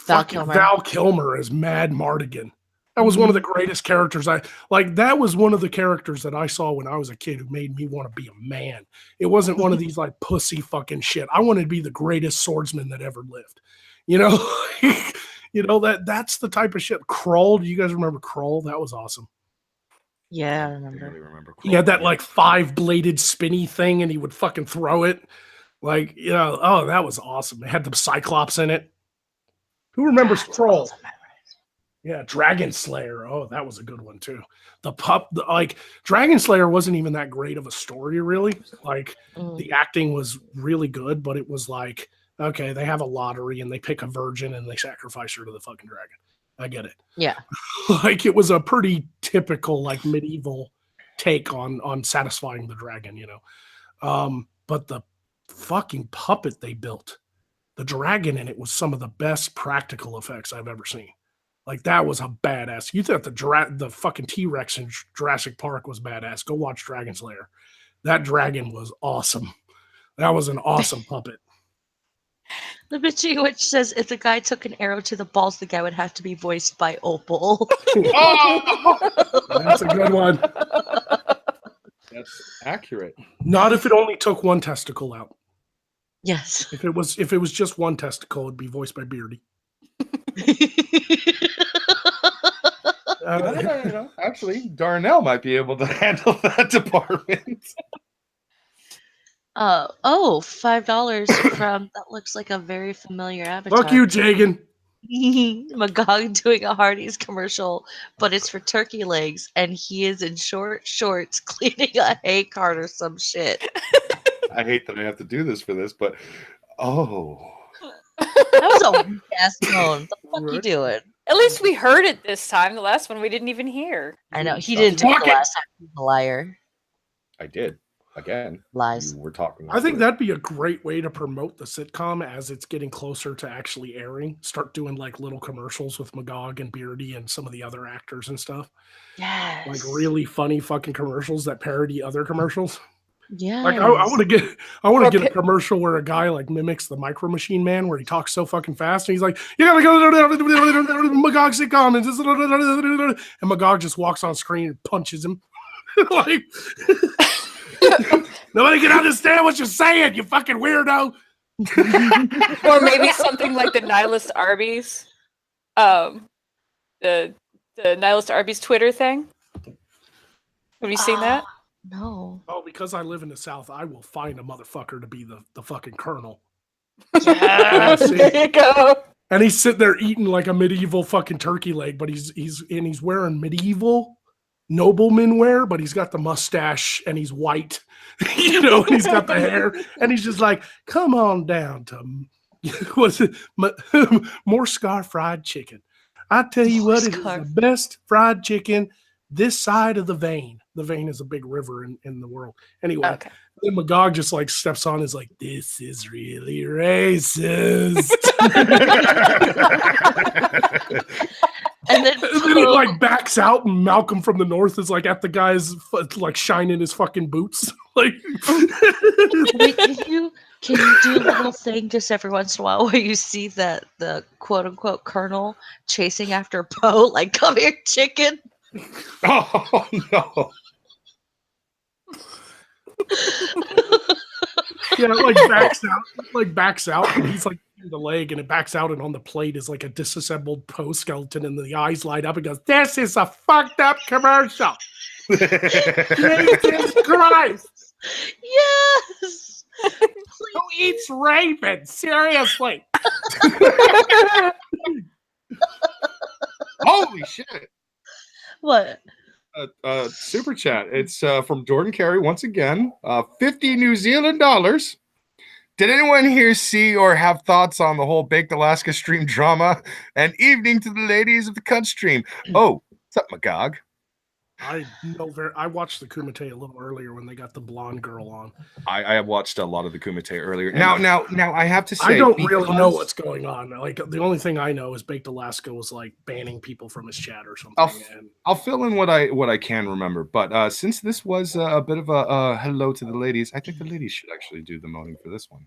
Val fucking Kilmer. Val Kilmer as Mad Mardigan. That was one of the greatest characters. That was one of the characters that I saw when I was a kid who made me want to be a man. It wasn't one of these like pussy fucking shit. I wanted to be the greatest swordsman that ever lived. You know, you know, that's the type of shit. Krull, do you guys remember Krull? That was awesome. Yeah, I I remember. really remember. He had that like 5-bladed spinny thing, and he would fucking throw it. Like, you know, oh, that was awesome. It had the Cyclops in it. Who remembers Krull? Yeah, Dragon Slayer. Oh, that was a good one too. Like Dragon Slayer wasn't even that great of a story, really. Like Mm. the acting was really good, but it was like, okay, they have a lottery and they pick a virgin and they sacrifice her to the fucking dragon. I get it. Yeah. Like it was a pretty typical like medieval take on satisfying the dragon, you know. But the fucking puppet they built the dragon in it was some of the best practical effects I've ever seen. Like that was a badass. You thought the fucking T-Rex in Jurassic Park was badass. Go watch Dragon's Lair. That dragon was awesome. That was an awesome puppet. The bitchy witch says if the guy took an arrow to the balls, the guy would have to be voiced by Opal. That's a good one. That's accurate. Not if it only took one testicle out. Yes. If it was just one testicle, it'd be voiced by Beardy. Actually, Darnell might be able to handle that department. $5 from that looks like a very familiar avatar. Fuck you, Jagan. Magog doing a Hardee's commercial, but it's for turkey legs, and he is in short shorts cleaning a hay cart or some shit. I hate that I have to do this for this, but That was a weak ass tone. What the fuck you doing? At least we heard it this time. The last one we didn't even hear. I know he didn't take the last time. He's a liar. I did. Again, Lies. we're talking. I think that'd be a great way to promote the sitcom as it's getting closer to actually airing. Start doing like little commercials with Magog and Beardy and some of the other actors and stuff. Yes. Like really funny fucking commercials that parody other commercials. Yeah. Like I want to get a commercial where a guy like mimics the Micro Machine Man, where he talks so fucking fast and he's like, "You gotta go to Magog sitcom," and Magog just walks on screen and punches him. Like nobody can understand what you're saying, you fucking weirdo. Or maybe something like the Nihilist Arby's, the Nihilist Arby's Twitter thing. Have you seen that? No. Oh, because I live in the South, I will find a motherfucker to be the fucking colonel. Yeah. There you go. And he's sitting there eating like a medieval fucking turkey leg, but he's wearing medieval nobleman wear, but he's got the mustache and he's white, and he's got the hair, and he's just like, "Come on down to what's it, Morscar fried chicken. I tell you what, it is the best fried chicken this side of the Vein." The Vein is a big river in the world. Anyway, Okay. then Magog just like steps on, is like, "This is really racist." And then he like backs out, and Malcolm from the North is like at the guy's like shining his fucking boots. Like, wait, can you do a little thing just every once in a while where you see that the quote unquote colonel chasing after Poe, like, "Come here, chicken." Oh no! Yeah, backs out, and he's like the leg, and it backs out, and on the plate is like a disassembled Poe skeleton, and the eyes light up and goes, "This is a fucked up commercial." Jesus Christ! Yes. Who eats raven? Seriously. Holy shit! What? Super chat. It's from Jordan Carey once again. 50 New Zealand dollars. Did anyone here see or have thoughts on the whole Baked Alaska stream drama? And evening to the ladies of the Cut stream. Oh, what's up, Magog? I watched the Kumite a little earlier when they got the blonde girl on. I watched a lot of the Kumite earlier. Now I have to say, I don't really know what's going on. Like the only thing I know is Baked Alaska was like banning people from his chat or something. I'll fill in what I can remember. But since this was a bit of a hello to the ladies, I think the ladies should actually do the moaning for this one.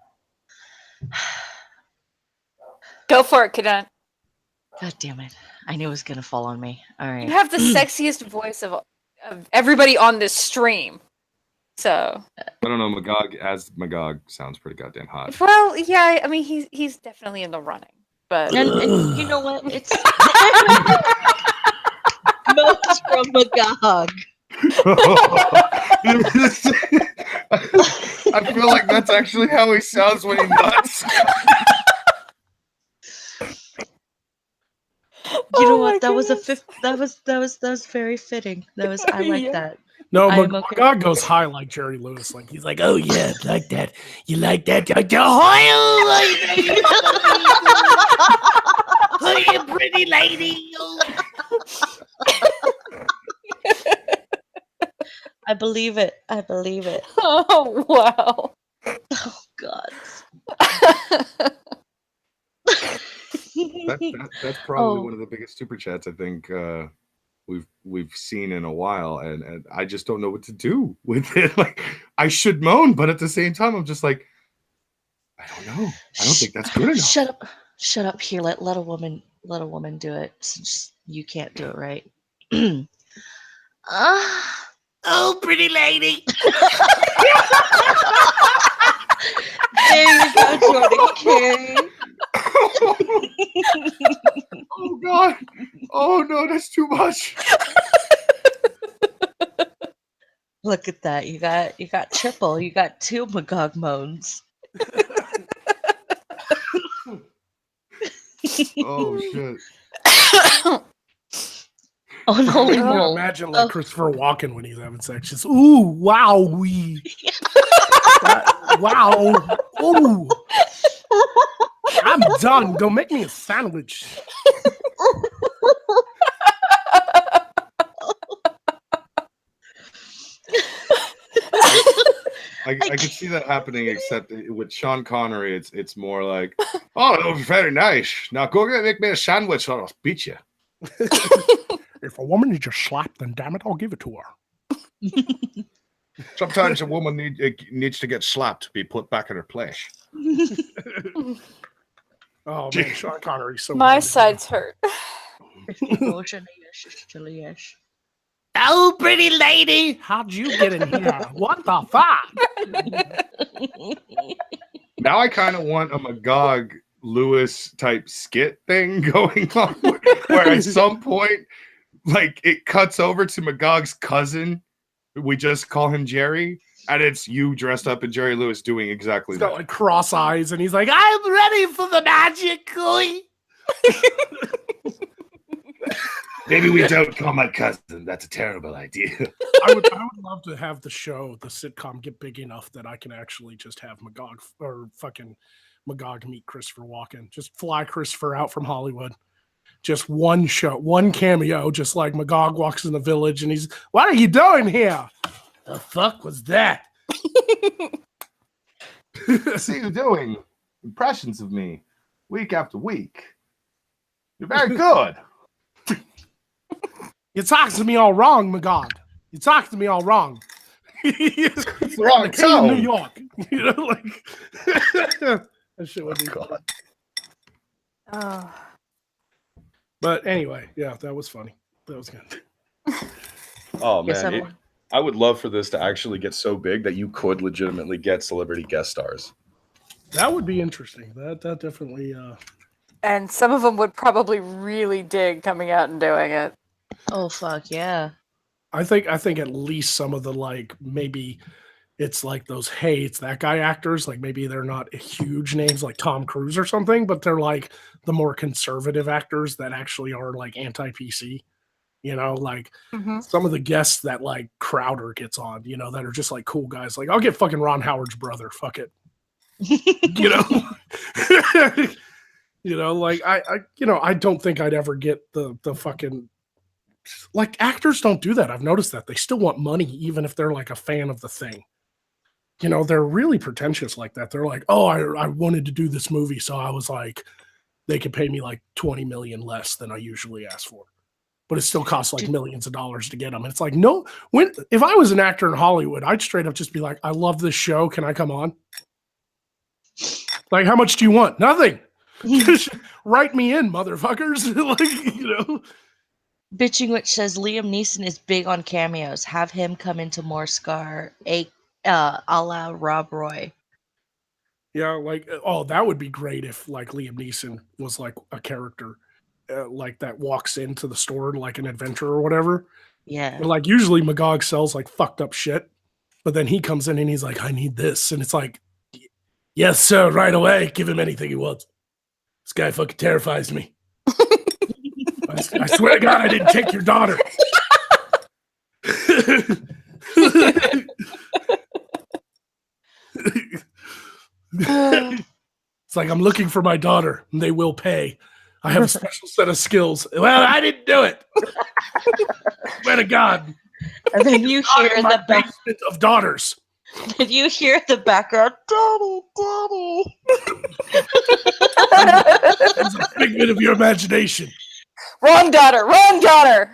Go for it, Cadet. God damn it. I knew it was going to fall on me. All right. You have the sexiest voice of everybody on this stream. So I don't know, Magog sounds pretty goddamn hot. well, yeah, I mean he's definitely in the running. But And you know what? It's Mo's from Magog. I feel like that's actually how he sounds when he nuts. You know Oh my what? That was goodness. that was very fitting. I like Yeah. that. No, I'm but okay. God goes high like Jerry Lewis. Like he's like, "Oh yeah, like that. You like that? Oh, you pretty lady." I believe it. I believe it. oh wow. Oh God. That's probably Oh. one of the biggest super chats I think we've seen in a while, and I just don't know what to do with it. Like, I should moan, but at the same time, I'm just like, I don't know. I don't think that's good enough. Shut up. Shut up. Here, let a woman do it, since you can't do it right. Oh, pretty lady. There you go, Jordan Carey. Oh God! Oh no, that's too much. Look at that. You got triple. You got 2 Magog moans. Oh shit! Unholy I mole. imagine like Oh. Christopher Walken when he's having sex. Just ooh, wow, we, wow, ooh. I'm done. Go make me a sandwich. I can see that happening, except with Sean Connery, it's more like, oh, that was very nice. Now go make me a sandwich, or I'll beat you. If a woman needs a slap, then damn it, I'll give it to her. Sometimes a woman needs to get slapped to be put back in her place. Oh man, Sean Connery's so My good. sides hurt. Oh, pretty lady, how'd you get in here? What the fuck? Now I kind of want a Magog Lewis type skit thing going on, where at some point, like, it cuts over to Magog's cousin. We just call him Jerry, and it's you dressed up in Jerry Lewis doing exactly He's that. got like cross eyes, and he's like, "I'm ready for the magic, Coy." Maybe we don't call my cousin. That's a terrible idea. I would love to have the sitcom, get big enough that I can actually just have Magog or fucking Magog meet Christopher Walken. Just fly Christopher out from Hollywood. Just one show, one cameo, just like Magog walks in the village and he's, "What are you doing here? The fuck was that?" I see you doing impressions of me week after week. You're very good. You talk to me all wrong, Magog. You talk to me all wrong. It's the wrong Like, king of tone. New York. You know, like that shit would be God. Oh. But anyway, yeah, that was funny. That was good. Oh Yes, man, I'm- I would love for this to actually get so big that you could legitimately get celebrity guest stars. That would be interesting. That definitely And some of them would probably really dig coming out and doing it. Oh fuck yeah. I think at least some of the, like, maybe it's like those, hey, it's that guy actors, like maybe they're not huge names like Tom Cruise or something, but they're like the more conservative actors that actually are like anti-PC. You know, like some of the guests that like Crowder gets on, you know, that are just like cool guys. Like, I'll get fucking Ron Howard's brother. Fuck it. You know? You know, like I don't think I'd ever get the fucking, like, actors don't do that. I've noticed that they still want money even if they're like a fan of the thing. You know, they're really pretentious like that. They're like, "Oh, I wanted to do this movie, so I was like, they could pay me like 20 million less than I usually ask for." But it still costs like millions of dollars to get them. And it's like, no, if I was an actor in Hollywood, I'd straight up just be like, "I love this show. Can I come on?" Like, how much do you want? Nothing. Just write me in, motherfuckers. Like, you know. Bitching Witch says Liam Neeson is big on cameos. Have him come into more Scar, a la Rob Roy. Yeah, like, oh, that would be great if like Liam Neeson was like a character like that walks into the store like an adventurer or whatever. Yeah. But, like, usually Magog sells like fucked up shit, but then he comes in and he's like, "I need this," and it's like, "Yes, sir, right away. Give him anything he wants." This guy fucking terrifies me. I swear to God, I didn't take your daughter. It's like, "I'm looking for my daughter, and they will pay. I have a special set of skills." "Well, I didn't do it." Swear to God. And then you hear in My the back. basement of daughters. Did you hear the background? Daddy. It's a figment of your imagination. Wrong daughter. Wrong daughter.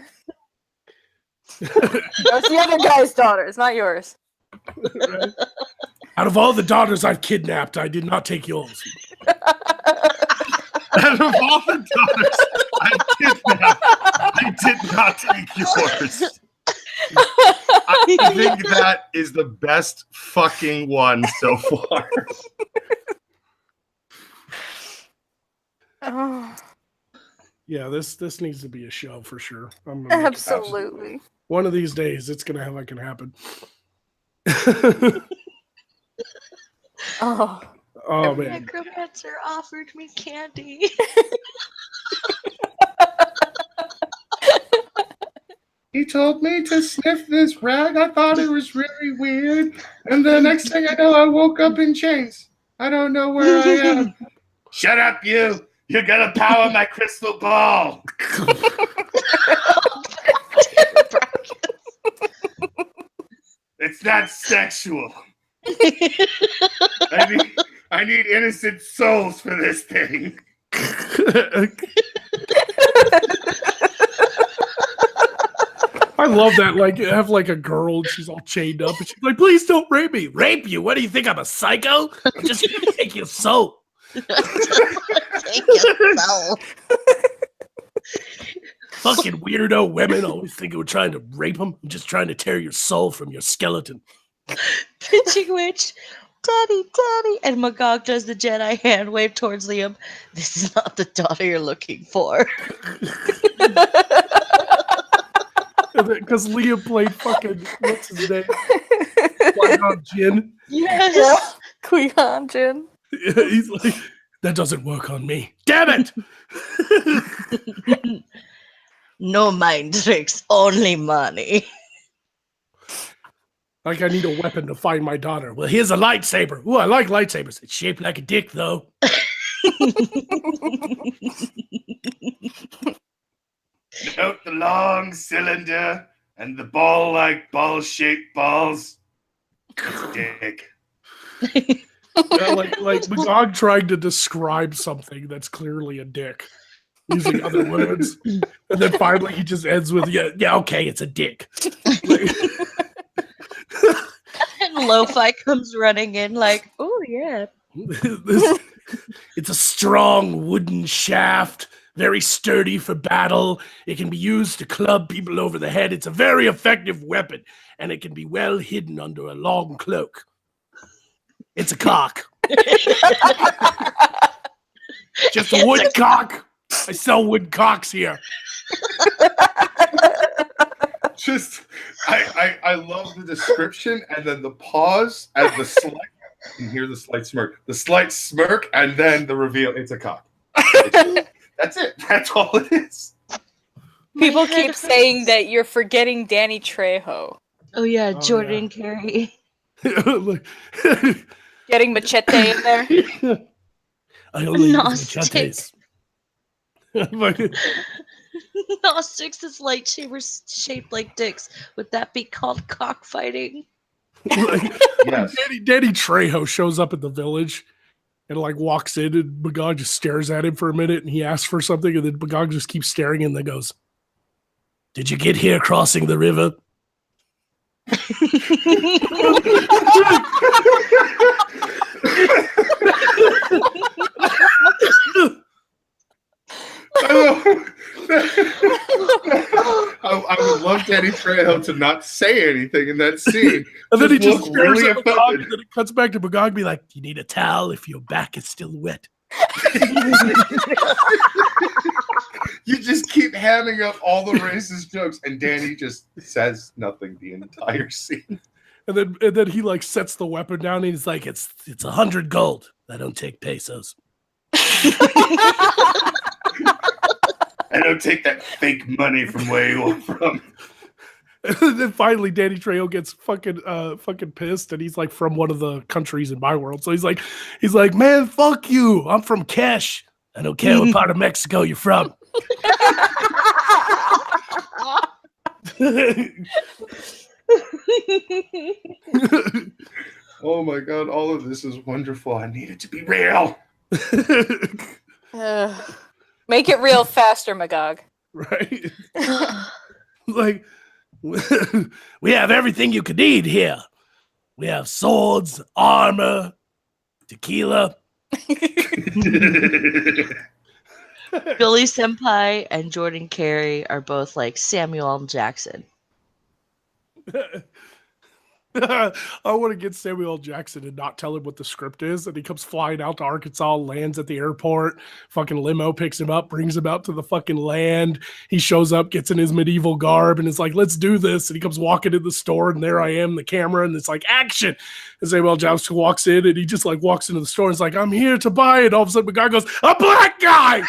That's the other guy's daughter. It's not yours. Right? Out of all the daughters I've kidnapped, I did not take yours. Out of all the daughters I kidnapped, I did not take yours. I think that is the best fucking one so far. Oh, Yeah, this needs to be a show for sure. I'm gonna make it. absolutely. One of these days, it's gonna fucking happen. Oh. Oh man, Necromancer offered me candy. He told me to sniff this rag. I thought it was really weird. And the next thing I know, I woke up in chains. I don't know where I am. Shut up, you. You're going to power my crystal ball. It's not sexual. I need innocent souls for this thing. I love that. Like, you have like a girl and she's all chained up, and she's like, "Please don't rape me. Rape you? What do you think? I'm a psycho? I'm just gonna take your soul." Take your soul. Fucking weirdo women always think we're trying to rape them. I'm just trying to tear your soul from your skeleton. Pitching witch. Daddy, daddy. And Magog does the Jedi hand wave towards Liam. This is not the daughter you're looking for. Because Liam played fucking, what's his name? Qui-Gon Jinn. Yes. Qui-Gon Jinn. He's like, that doesn't work on me. Damn it! No mind tricks, only money. Like, I need a weapon to find my daughter. Well, here's a lightsaber. Ooh, I like lightsabers. It's shaped like a dick, though. Note the long cylinder and the ball-shaped balls. Dick. Yeah, like Magog trying to describe something that's clearly a dick using other words, and then finally he just ends with yeah, okay, it's a dick. And Lo-Fi comes running in like, oh yeah. It's a strong wooden shaft, very sturdy for battle. It can be used to club people over the head. It's a very effective weapon, and it can be well hidden under a long cloak. It's a cock. Just a wood cock. I sell wood cocks here. Just, I love the description and then the pause and the slight. You can hear the slight smirk. The slight smirk and then the reveal. It's a cock. That's it. That's all it is. People keep saying that you're forgetting Danny Trejo. Oh yeah, Oh, Jordan Carey. Like, Getting Machete in there. I only use Gnostic. machetes. Like, Gnostics is lightsabers shaped like dicks. Would that be called cockfighting? Yes. Danny Trejo shows up at the village and like walks in, and Magog just stares at him for a minute, and he asks for something, and then Magog just keeps staring and then goes, "Did you get here crossing the river?" I would love Danny Trejo to not say anything in that scene. And then he just look stares really at Magog, offended. and then it cuts back to Magog, be like, "You need a towel if your back is still wet." You just keep hamming up all the racist jokes, and Danny just says nothing the entire scene. And then he like sets the weapon down, and he's like, "It's 100 gold. I don't take pesos." I don't take that fake money from where you are from. And then finally, Danny Trejo gets fucking pissed, and he's like from one of the countries in my world. So he's like, "Man, fuck you! I'm from Kesh. I don't care what part of Mexico you're from." Oh my god, all of this is wonderful. I need it to be real. Make it real faster, Magog. Right? Like, we have everything you could need here. We have swords, armor, tequila. Billy Senpai and Jordan Carey are both like Samuel L. Jackson. I want to get Samuel L. Jackson and not tell him what the script is. And he comes flying out to Arkansas, lands at the airport. Fucking limo picks him up, brings him out to the fucking land. He shows up, gets in his medieval garb, and is like, let's do this. And he comes walking in the store, and there I am, the camera, and it's like, action. And Samuel L. Jackson walks in, and he just like walks into the store and is like, I'm here to buy it. All of a sudden, the guy goes, a black guy!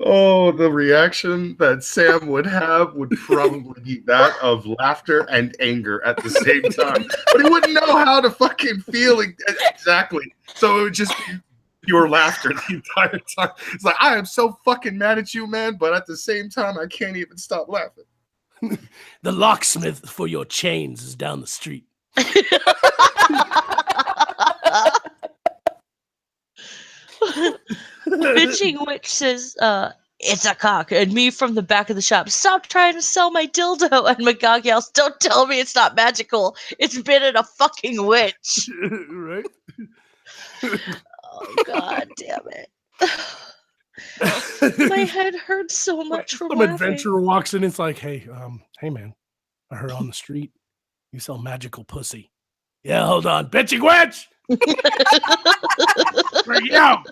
Oh, the reaction that Sam would have would probably be that of laughter and anger at the same time. But he wouldn't know how to fucking feel exactly. So it would just be pure laughter the entire time. It's like, I am so fucking mad at you, man, but at the same time, I can't even stop laughing. The locksmith for your chains is down the street. Bitching Witch says, it's a cock. And me from the back of the shop, stop trying to sell my dildo. And Magog yells, don't tell me it's not magical. It's been in a fucking witch. Right? Oh, God damn it. My head hurts so much from Some laughing. adventurer walks in and it's like, hey man, I heard on the street you sell magical pussy. Yeah, hold on. Bitching Witch! Bring it out!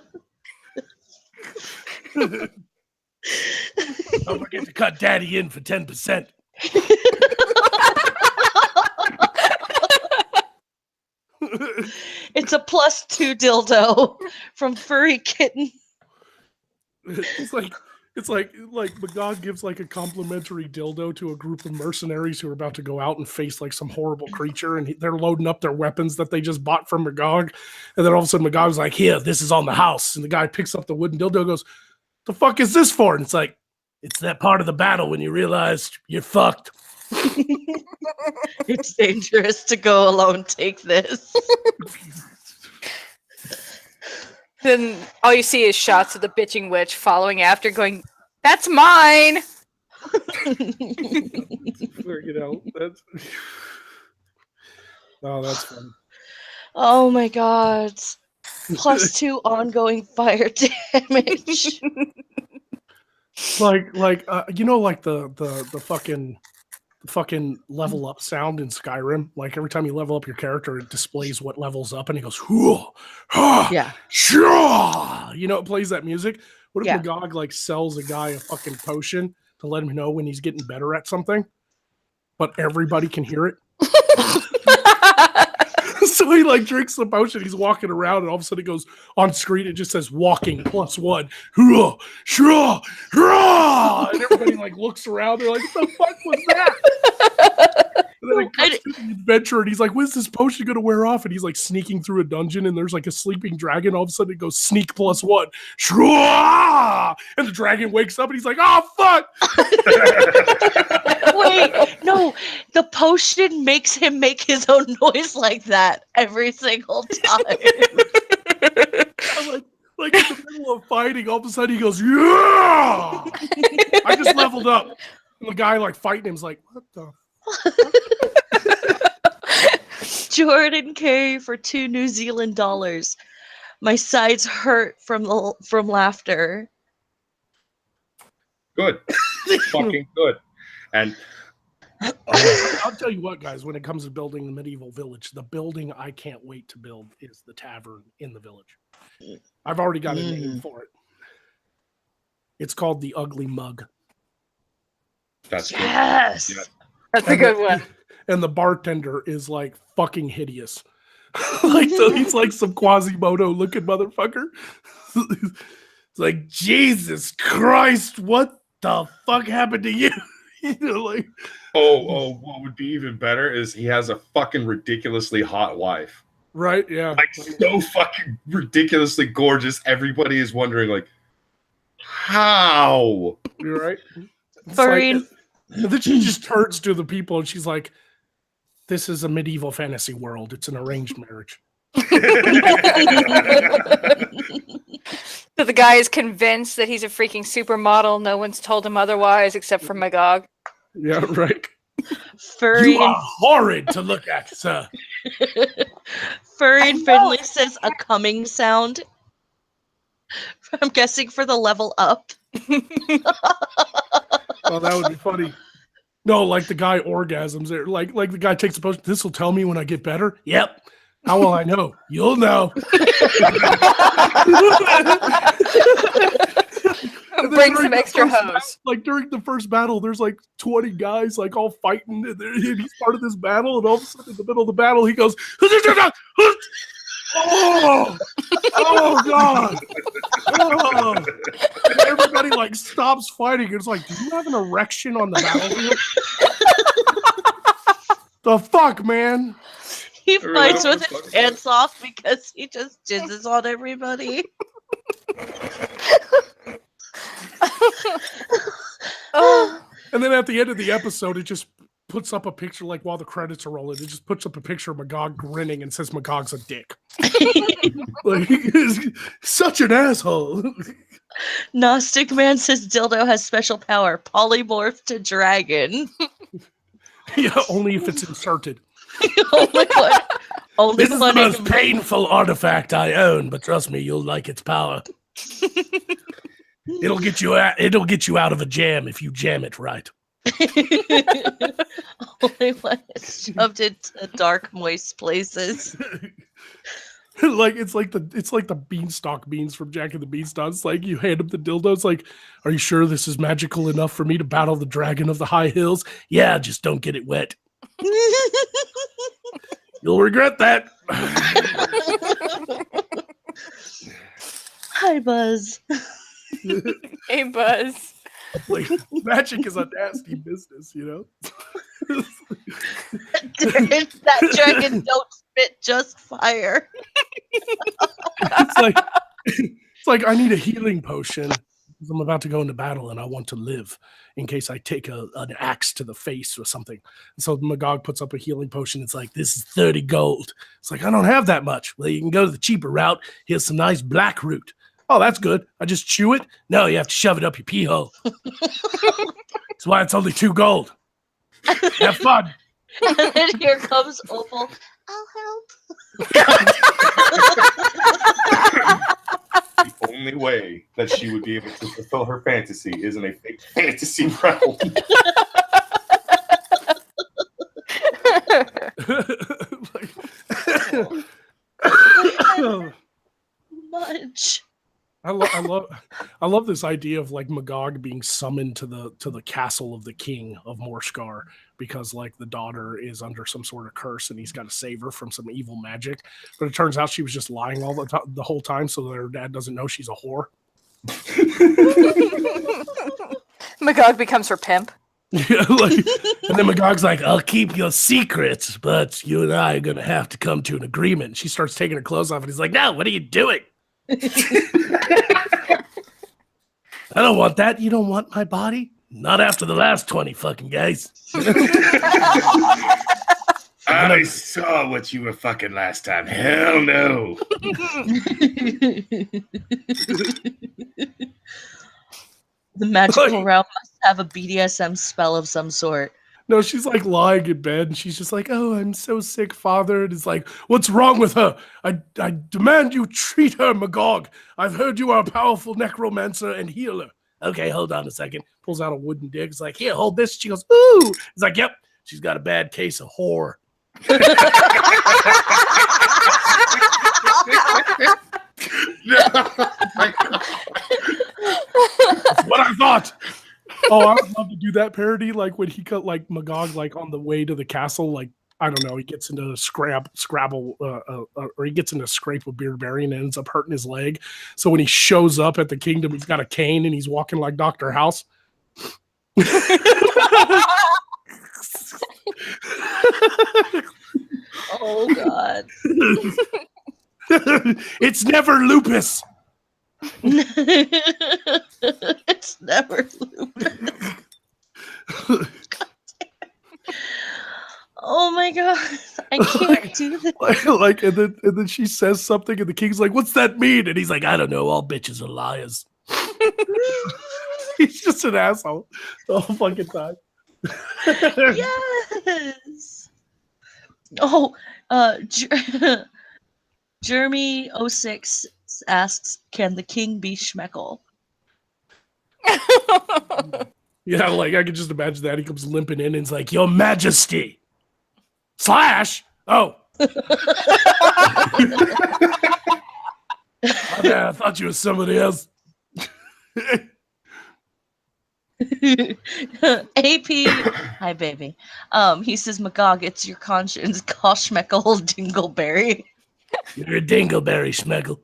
Don't forget to cut daddy in for 10%. It's a +2 dildo from Furry Kitten. It's like Magog gives like a complimentary dildo to a group of mercenaries who are about to go out and face like some horrible creature, and they're loading up their weapons that they just bought from Magog, and then all of a sudden Magog's like, "Here, this is on the house," and the guy picks up the wooden dildo, and goes, "The fuck is this for?" And it's like, it's that part of the battle when you realize you're fucked. It's dangerous to go alone. Take this. Then all you see is shots of the bitching witch following after, going, "That's mine." You know, that's oh, that's fun. Oh my god. +2 ongoing fire damage. like you know, like the fucking level up sound in Skyrim. Like every time you level up your character, it displays what levels up, and he goes, Yeah. sure. You know, it plays that music. What if Yeah. Magog like sells a guy a fucking potion to let him know when he's getting better at something, but everybody can hear it? So he like drinks the potion, he's walking around, and all of a sudden it goes on screen, it just says walking +1. Hurrah, hurrah, hurrah! And everybody like looks around, they're like, what the fuck was that? And then it cuts to the adventurer, and he's like, when's this potion gonna wear off? And he's like sneaking through a dungeon, and there's like a sleeping dragon. All of a sudden it goes sneak +1. Shruah! And the dragon wakes up and he's like, oh fuck! Wait, no, the potion makes him make his own noise like that every single time. I'm like in the middle of fighting, all of a sudden he goes, yeah! I just leveled up. And the guy like fighting him's like, what the? Jordan Carey for $2 New Zealand. My sides hurt from laughter. Good. Fucking good. And I'll tell you what, guys, when it comes to building the medieval village, the building I can't wait to build is the tavern in the village. I've already got a name for it. It's called the Ugly Mug. that's good. Yes. Yeah. That's a good one. And the bartender is like fucking hideous. Like he's like some Quasimodo looking motherfucker. It's like, Jesus Christ, what the fuck happened to you? You know, like, Oh, what would be even better is he has a fucking ridiculously hot wife. right? Yeah. Like so fucking ridiculously gorgeous. Everybody is wondering, like, How? You're right. It's Furry. like- and then she just turns to the people and she's like, "This is a medieval fantasy world. It's an arranged marriage." So the guy is convinced that he's a freaking supermodel. No one's told him otherwise except for Magog. Yeah, right. Furry You are horrid to look at, sir. Furry and Finley says a coming sound. I'm guessing for the level up. Oh, that would be funny. No, like the guy orgasms there. Like the guy takes a potion. This will tell me when I get better. Yep. How will I know? You'll know. And then Bring during some the extra first hose. Like during the first battle, there's like 20 guys like all fighting, and he's part of this battle, and all of a sudden in the middle of the battle, he goes, "Oh, oh God!" Oh. And everybody like stops fighting. It's like, do you have an erection on the battlefield? The fuck, man! He fights with his pants off because he just jizzes on everybody. Oh, And then at the end of the episode, it just puts up a picture, like while the credits are rolling, it just puts up a picture of Magog grinning and says Magog's a dick. Like, he's such an asshole. Gnostic Man says dildo has special power. Polymorph to dragon. Yeah, only if it's inserted. Only one. Only This is the one most in- painful artifact I own, but trust me, you'll like its power. It'll get you out of a jam if you jam it right. Only one is shoved into dark, moist places. Like it's like the beanstalk beans from Jack and the Beanstalk. It's like you hand him the dildo. It's like, are you sure this is magical enough for me to battle the dragon of the high hills? Yeah, just don't get it wet. You'll regret that. Hi, Buzz. hey, Buzz. Like magic is a nasty business, you know. That dragon don't spit just fire. It's like I need a healing potion because I'm about to go into battle and I want to live in case I take an axe to the face or something. And so Magog puts up a healing potion. It's like, this is 30 gold. It's like, I don't have that much. Well, you can go to the cheaper route. Here's some nice black root. Oh, that's good. I just chew it? No, you have to shove it up your pee hole. That's why it's only 2 gold. Have fun. And then here comes Opal. I'll help. The only way that she would be able to fulfill her fantasy is in a fake fantasy realm. Much. I love this idea of like Magog being summoned to the castle of the king of Morskar because like the daughter is under some sort of curse and he's got to save her from some evil magic. But it turns out she was just lying all the whole time, so that her dad doesn't know she's a whore. Magog becomes her pimp. Yeah, and then Magog's like, "I'll keep your secrets, but you and I are gonna have to come to an agreement." And she starts taking her clothes off, and he's like, "No, what are you doing?" I don't want that. You don't want my body? Not after the last 20 fucking guys. I saw what you were fucking last time. Hell no. The magical realm must have a BDSM spell of some sort. No, she's like lying in bed and she's just like, "Oh, I'm so sick, father." And it's like, "What's wrong with her? I demand you treat her, Magog. I've heard you are a powerful necromancer and healer." "Okay, hold on a second." Pulls out a wooden dick. It's like, "Here, hold this." She goes, "Ooh." It's like, "Yep, she's got a bad case of whore." That's what I thought. Oh, I would love to do that parody, like when he cut like Magog, like on the way to the castle, like I don't know, he gets into a scrabble, or he gets into a scrape with Beardberry and ends up hurting his leg. So when he shows up at the kingdom, he's got a cane and he's walking like Dr. House. Oh God. It's never lupus. It's never lupus. Oh my god, I can't do this. Like, and then she says something, and the king's like, "What's that mean?" And he's like, "I don't know. All bitches are liars." He's just an asshole the whole fucking time. Yes. Oh, Jeremy06 asks, "Can the king be Schmeckle?" Yeah, like I could just imagine that. He comes limping in and is like, "Your Majesty." Slash. Oh. I thought you were somebody else. AP, hi baby. He says, "Magog, it's your conscience. Gosh, Schmeckle Dingleberry." You're a dingleberry, Schmeckle.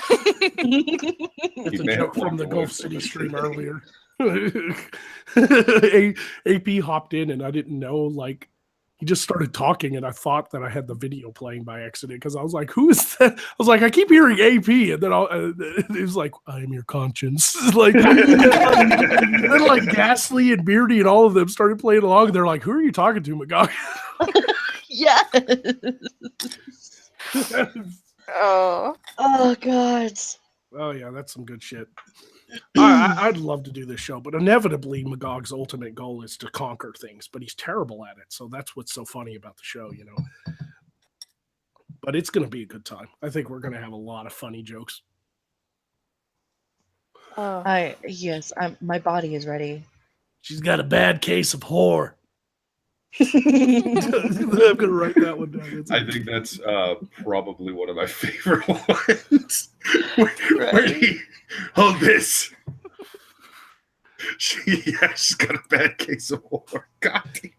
That's You a may joke have from the one Gulf voice. City stream earlier. AP hopped in and I didn't know, like, he just started talking and I thought that I had the video playing by accident because I was like, who is that? I was like, I keep hearing AP, and then it was like, I am your conscience. Like, then like Ghastly and Beardy and all of them started playing along. They're like, who are you talking to, Magog? Yes. Oh. Oh god. Oh yeah, that's some good shit. I'd love to do this show, but inevitably Magog's ultimate goal is to conquer things, but he's terrible at it. So that's what's so funny about the show, you know. But it's going to be a good time. I think we're going to have a lot of funny jokes. Oh. My body is ready. She's got a bad case of whore. I'm going to write that one down. I think that's probably one of my favorite ones. Where he hold this. She's got a bad case of war. God damn.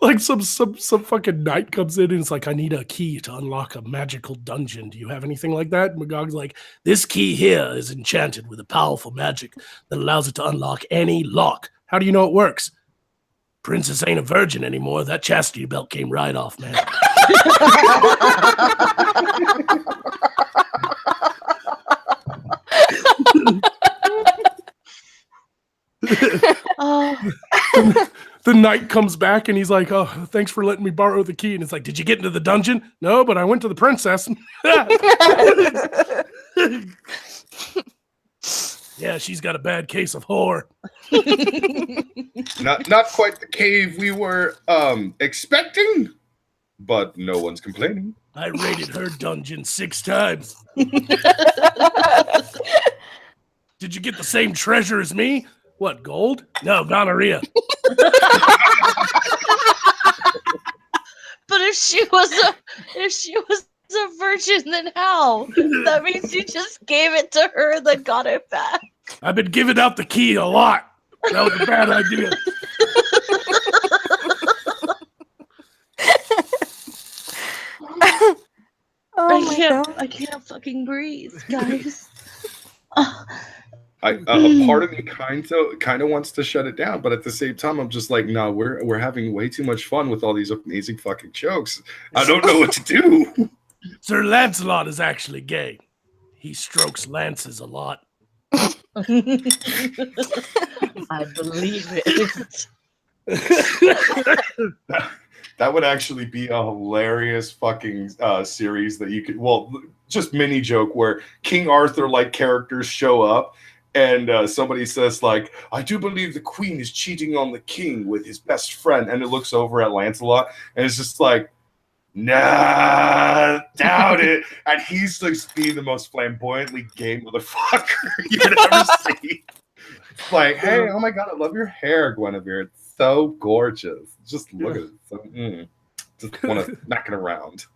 like some fucking knight comes in and it's like, I need a key to unlock a magical dungeon. Do you have anything like that? And Magog's like, this key here is enchanted with a powerful magic that allows it to unlock any lock. How do you know it works? Princess ain't a virgin anymore. That chastity belt came right off, man. Oh, The knight comes back and he's like, oh, thanks for letting me borrow the key. And it's like, did you get into the dungeon? No, but I went to the princess. Yeah, she's got a bad case of whore. Not quite the cave we were expecting, but no one's complaining. I raided her dungeon 6 times. Did you get the same treasure as me? What, gold? No, gonorrhea. but if she was a virgin, then how? That means you just gave it to her and then got it back. I've been giving out the key a lot. That was a bad idea. Oh my God. I can't fucking breathe, guys. A part of me kind of wants to shut it down, but at the same time, I'm just like, no, we're having way too much fun with all these amazing fucking jokes. I don't know what to do. Sir Lancelot is actually gay. He strokes lances a lot. I believe it. That would actually be a hilarious fucking series that you could, well, just mini joke where King Arthur like characters show up and somebody says like, I do believe the queen is cheating on the king with his best friend, and it looks over at Lancelot and it's just like, nah, doubt it. And he's like being the most flamboyantly gay motherfucker you could ever see. Like, hey, oh my god, I love your hair, Guinevere. It's so gorgeous. Just look at it. So, just want to knock it around.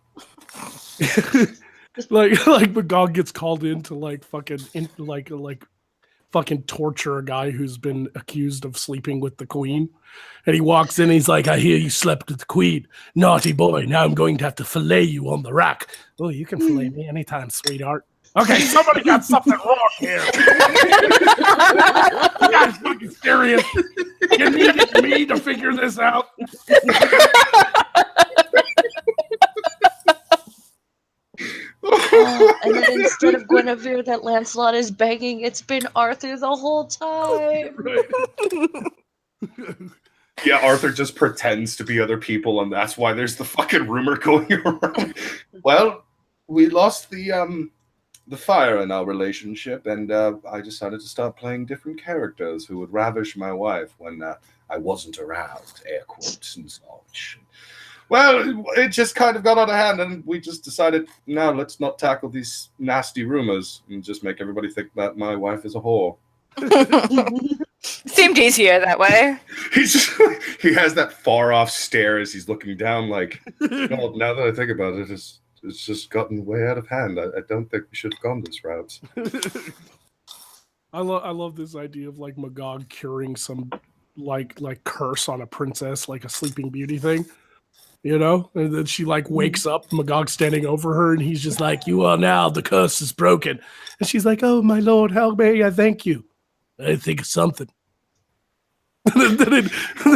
like Magog gets called in to like fucking fucking torture a guy who's been accused of sleeping with the queen. And he walks in and he's like, I hear you slept with the queen. Naughty boy. Now I'm going to have to fillet you on the rack. Oh, you can fillet me anytime, sweetheart. Okay, somebody got something wrong here. You guys fucking serious? You needed me to figure this out? And then instead of Guinevere that Lancelot is banging, it's been Arthur the whole time. Yeah, Arthur just pretends to be other people, and that's why there's the fucking rumor going around. Well, we lost the fire in our relationship, and I decided to start playing different characters who would ravish my wife when I wasn't around, air quotes and such. Well, it just kind of got out of hand, and we just decided, no, let's not tackle these nasty rumors and just make everybody think that my wife is a whore. Seemed easier that way. He has that far off stare as he's looking down, like, well, now that I think about it, it's just gotten way out of hand. I don't think we should have gone this route. I love this idea of like Magog curing some like curse on a princess, like a Sleeping Beauty thing, you know? And then she like wakes up, Magog standing over her, and he's just like, "You are now, the curse is broken." And she's like, "Oh my lord, how may I thank you?" "I think of something." And then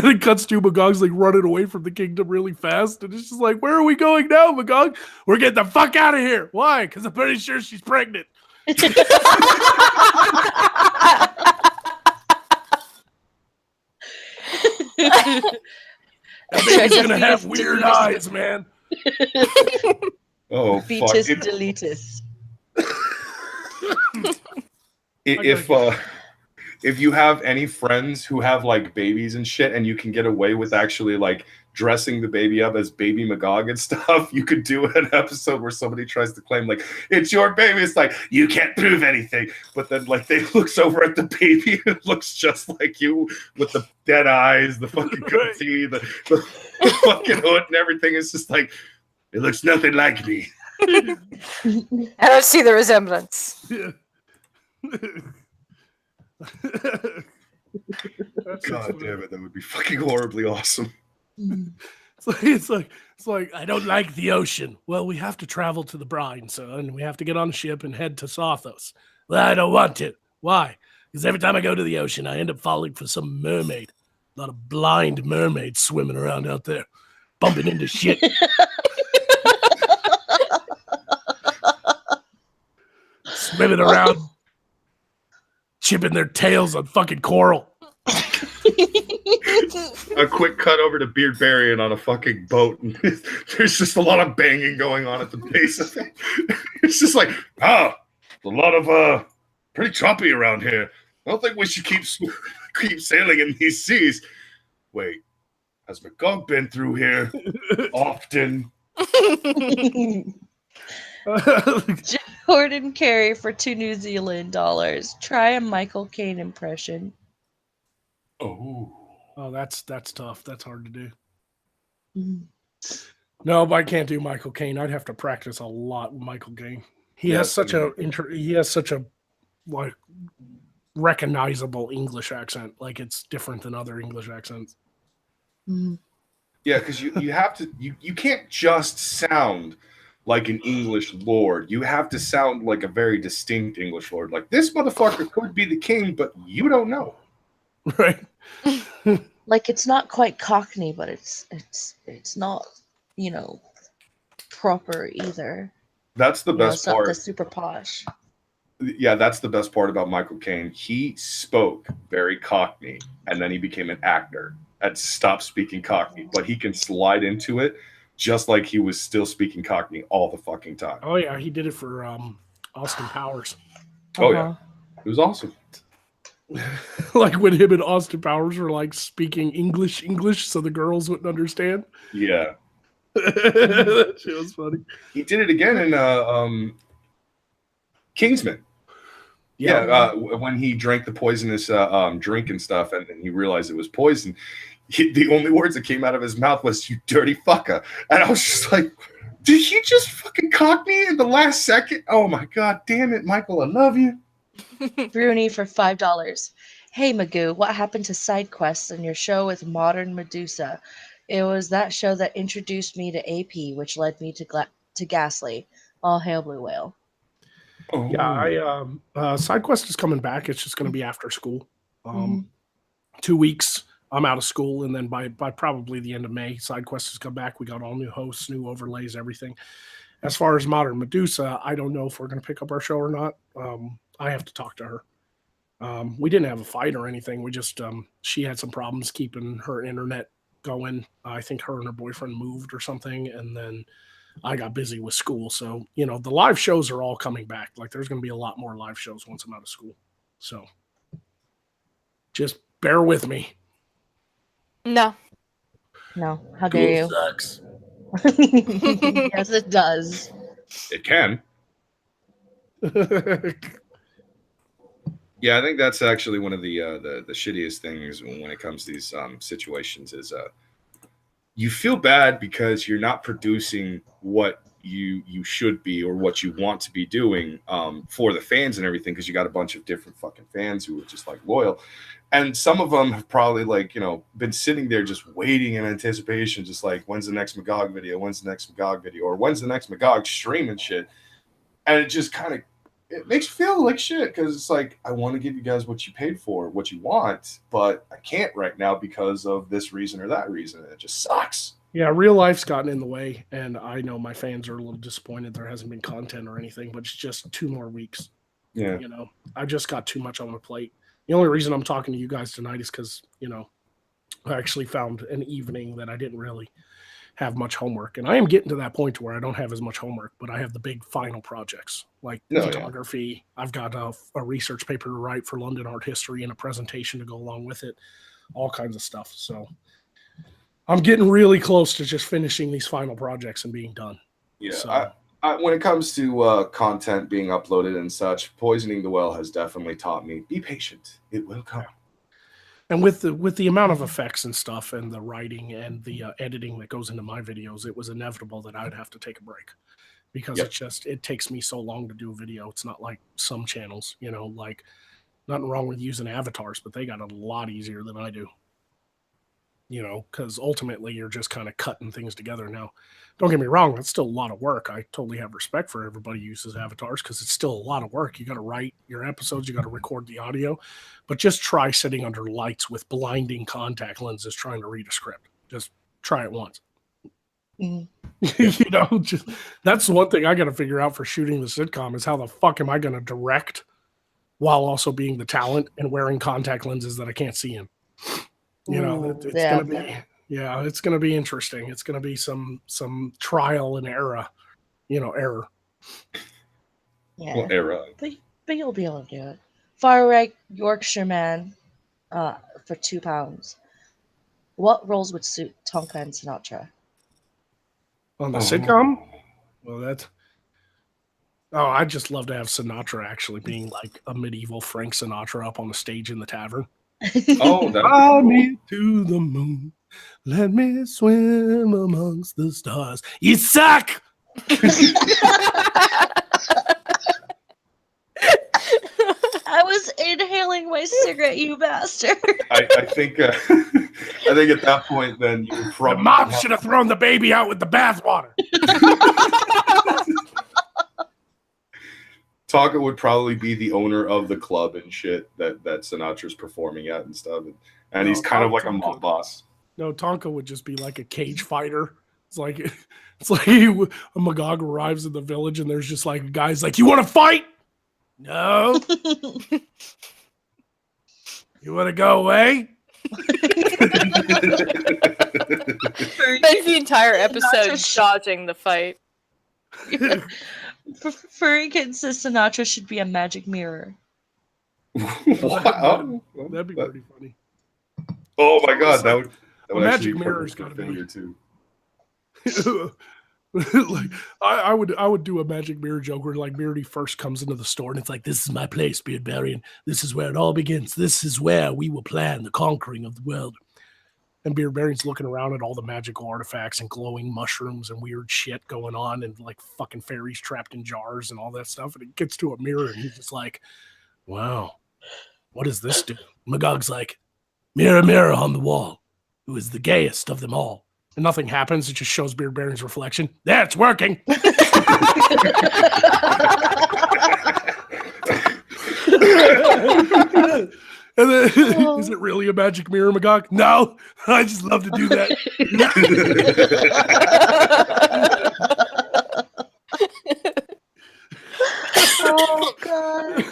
it cuts to Magog's like running away from the kingdom really fast, and it's just like, "Where are we going now, Magog? We're getting the fuck out of here." "Why?" "Because I'm pretty sure she's pregnant." That baby's gonna have weird eyes, man. Oh, Fetus fuck. deletus. If you have any friends who have like babies and shit, and you can get away with actually like dressing the baby up as baby Magog and stuff, you could do an episode where somebody tries to claim like it's your baby. It's like, you can't prove anything, but then like they looks over at the baby and it looks just like you with the dead eyes, the fucking goatee, the fucking hood and everything. It's just like, it looks nothing like me. I don't see the resemblance. Yeah. God damn it, that would be fucking horribly awesome. It's like I don't like the ocean. Well, we have to travel to the brine, and we have to get on a ship and head to Sothos. Well, I don't want to. Why? Because every time I go to the ocean, I end up falling for some mermaid. A lot of blind mermaids swimming around out there, bumping into shit. Swimming around, chipping their tails on fucking coral. A quick cut over to Beard Berrien on a fucking boat, and there's just a lot of banging going on at the base of it. It's just like, a lot of pretty choppy around here. I don't think we should keep sailing in these seas. Wait, has Magog been through here often? Jordan Carey for $2 New Zealand. Try a Michael Caine impression. Oh, that's tough. That's hard to do. Mm. No, but I can't do Michael Caine. I'd have to practice a lot with Michael Caine. He has such a like recognizable English accent. Like it's different than other English accents. Mm. Yeah, because you have to you can't just sound like an English lord. You have to sound like a very distinct English lord. Like, this motherfucker could be the king, but you don't know. Right. Like, it's not quite Cockney, but it's not, proper either. That's the best It's not part. the super posh. Yeah, that's the best part about Michael Caine. He spoke very Cockney, and then he became an actor and stopped speaking Cockney, but he can slide into it just like he was still speaking Cockney all the fucking time. Oh yeah, he did it for Austin Powers. Oh yeah, it was awesome. Like when him and Austin Powers were like speaking English, so the girls wouldn't understand. Yeah, that shit was funny. he did it again in Kingsman. Yeah, when he drank the poisonous drink and stuff, and he realized it was poison. The only words that came out of his mouth was, "You dirty fucker," and I was just like, "Did he just fucking cock me in the last second?" Oh my god, damn it, Michael, I love you. Bruni for $5. Hey Magoo, what happened to side quests in your show with Modern Medusa? It was that show that introduced me to AP, which led me to Ghastly. All hail Blue Whale. Oh. Yeah, SideQuest is coming back. It's just going to be after school. 2 weeks. I'm out of school, and then by probably the end of May, SideQuest has come back. We got all new hosts, new overlays, everything. As far as Modern Medusa, I don't know if we're going to pick up our show or not. I have to talk to her. We didn't have a fight or anything. We just, she had some problems keeping her internet going. I think her and her boyfriend moved or something. And then I got busy with school. So, you know, the live shows are all coming back. Like there's going to be a lot more live shows once I'm out of school. So just bear with me. No. No, how dare you? Sucks. Yes, it does. It can. Yeah, I think that's actually one of the shittiest things when it comes to these situations is you feel bad because you're not producing what you should be or what you want to be doing for the fans and everything, because you got a bunch of different fucking fans who are just like loyal, and some of them have probably like, you know, been sitting there just waiting in anticipation, just like, when's the next Magog video, or when's the next Magog stream and shit. And it just kind of, it makes you feel like shit, because it's like, I want to give you guys what you paid for, what you want, but I can't right now because of this reason or that reason. It just sucks. Yeah, real life's gotten in the way, and I know my fans are a little disappointed there hasn't been content or anything, but it's just 2 more weeks. Yeah. You know, I just got too much on my plate. The only reason I'm talking to you guys tonight is because, you know, I actually found an evening that I didn't really have much homework. And I am getting to that point where I don't have as much homework, but I have the big final projects like photography. Yeah. I've got a research paper to write for London Art History and a presentation to go along with it, all kinds of stuff. So I'm getting really close to just finishing these final projects and being done. Yeah. So, when it comes to content being uploaded and such, Poisoning the Well has definitely taught me, be patient. It will come. And with the amount of effects and stuff and the writing and the editing that goes into my videos, it was inevitable that I'd have to take a break, because it takes me so long to do a video. It's not like some channels, you know, like nothing wrong with using avatars, but they got it a lot easier than I do. You know, because ultimately you're just kind of cutting things together. Now, don't get me wrong, that's still a lot of work. I totally have respect for everybody who uses avatars, because it's still a lot of work. You got to write your episodes, you got to record the audio, but just try sitting under lights with blinding contact lenses trying to read a script. Just try it once. You know, just that's one thing I got to figure out for shooting the sitcom is how the fuck am I going to direct while also being the talent and wearing contact lenses that I can't see in. You know, it's going to be, it's going to be interesting. It's going to be some trial and error, error. Yeah. Well, error. But you'll be able to do it. Far right Yorkshireman for £2. What roles would suit Tonka and Sinatra? On the sitcom? Well, I'd just love to have Sinatra actually being like a medieval Frank Sinatra up on the stage in the tavern. Oh, fly me to the moon, let me swim amongst the stars. You suck. I was inhaling my cigarette, you bastard. I think at that point, then you The probably mom should have thrown the baby out with the bathwater. Tonka would probably be the owner of the club and shit that Sinatra's performing at and stuff, and he's kind of like a mob boss. No, Tonka would just be like a cage fighter. It's like a Magog arrives in the village and there's just like guys like, you want to fight? No. You want to go away? Spends the entire episode dodging the fight. Furry Kid says Sinatra should be a magic mirror. Wow. That'd be pretty funny. Oh my god, that would magic actually mirror's got gotta be too. Like I would do a magic mirror joke where like Beardy first comes into the store and it's like, this is my place, Beardbarian. This is where it all begins. This is where we will plan the conquering of the world. And Beardbarian's looking around at all the magical artifacts and glowing mushrooms and weird shit going on and like fucking fairies trapped in jars and all that stuff. And it gets to a mirror and he's just like, wow, what does this do? Magog's like, mirror, mirror on the wall, who is the gayest of them all? And nothing happens. It just shows Beardbarian's reflection. There, it's working. And then, is it really a magic mirror, Magog? No, I just love to do that. Oh god.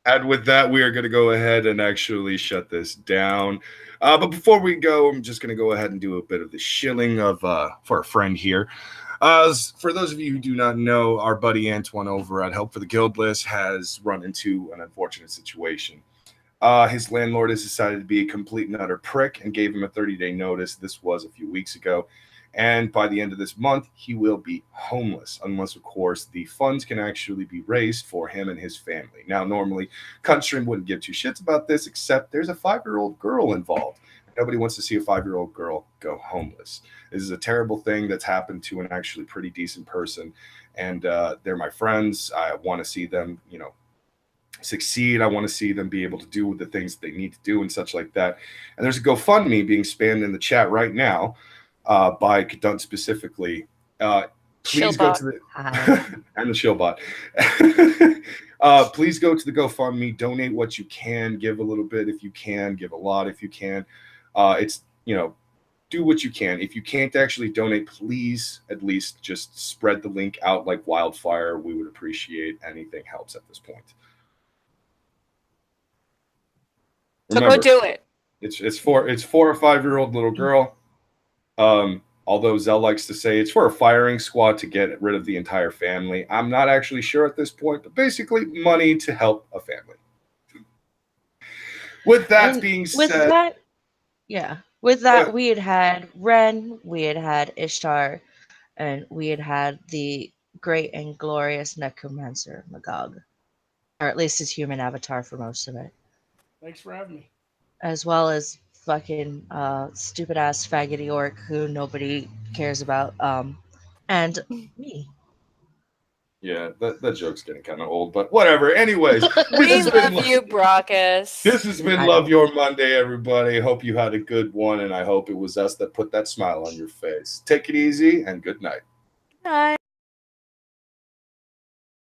And with that, we are going to go ahead and actually shut this down. But before we go, I'm just going to go ahead and do a bit of the shilling of for a friend here. For those of you who do not know, our buddy Antoine over at Help for the Guildless has run into an unfortunate situation. His landlord has decided to be a complete and utter prick and gave him a 30-day notice. This was a few weeks ago. And by the end of this month, he will be homeless, unless, of course, the funds can actually be raised for him and his family. Now, normally, Cutstream wouldn't give two shits about this, except there's a 5-year-old girl involved. Nobody wants to see a 5-year-old girl go homeless. This is a terrible thing that's happened to an actually pretty decent person. And they're my friends. I want to see them, succeed. I want to see them be able to do the things they need to do and such like that. And there's a GoFundMe being spammed in the chat right now. By Kadun specifically, please go to the and the Shillbot. Please go to the GoFundMe, donate what you can, give a little bit if you can, give a lot if you can. It's do what you can. If you can't actually donate, please at least just spread the link out like wildfire. We would appreciate anything helps at this point. Remember, So go do it. It's for a 5-year-old little girl. Although Zell likes to say it's for a firing squad to get rid of the entire family. I'm not actually sure at this point, but basically money to help a family. With that being said, with that, we had Ren, we had Ishtar, and we had the great and glorious necromancer Magog, or at least his human avatar for most of it. Thanks for having me. As well as fucking stupid ass faggoty orc who nobody cares about, and me. Yeah, that joke's getting kind of old, but whatever. Anyways, We love you, Brockus. This has been Love Your Monday, everybody. Hope you had a good one, and I hope it was us that put that smile on your face. Take it easy, and good night. Bye.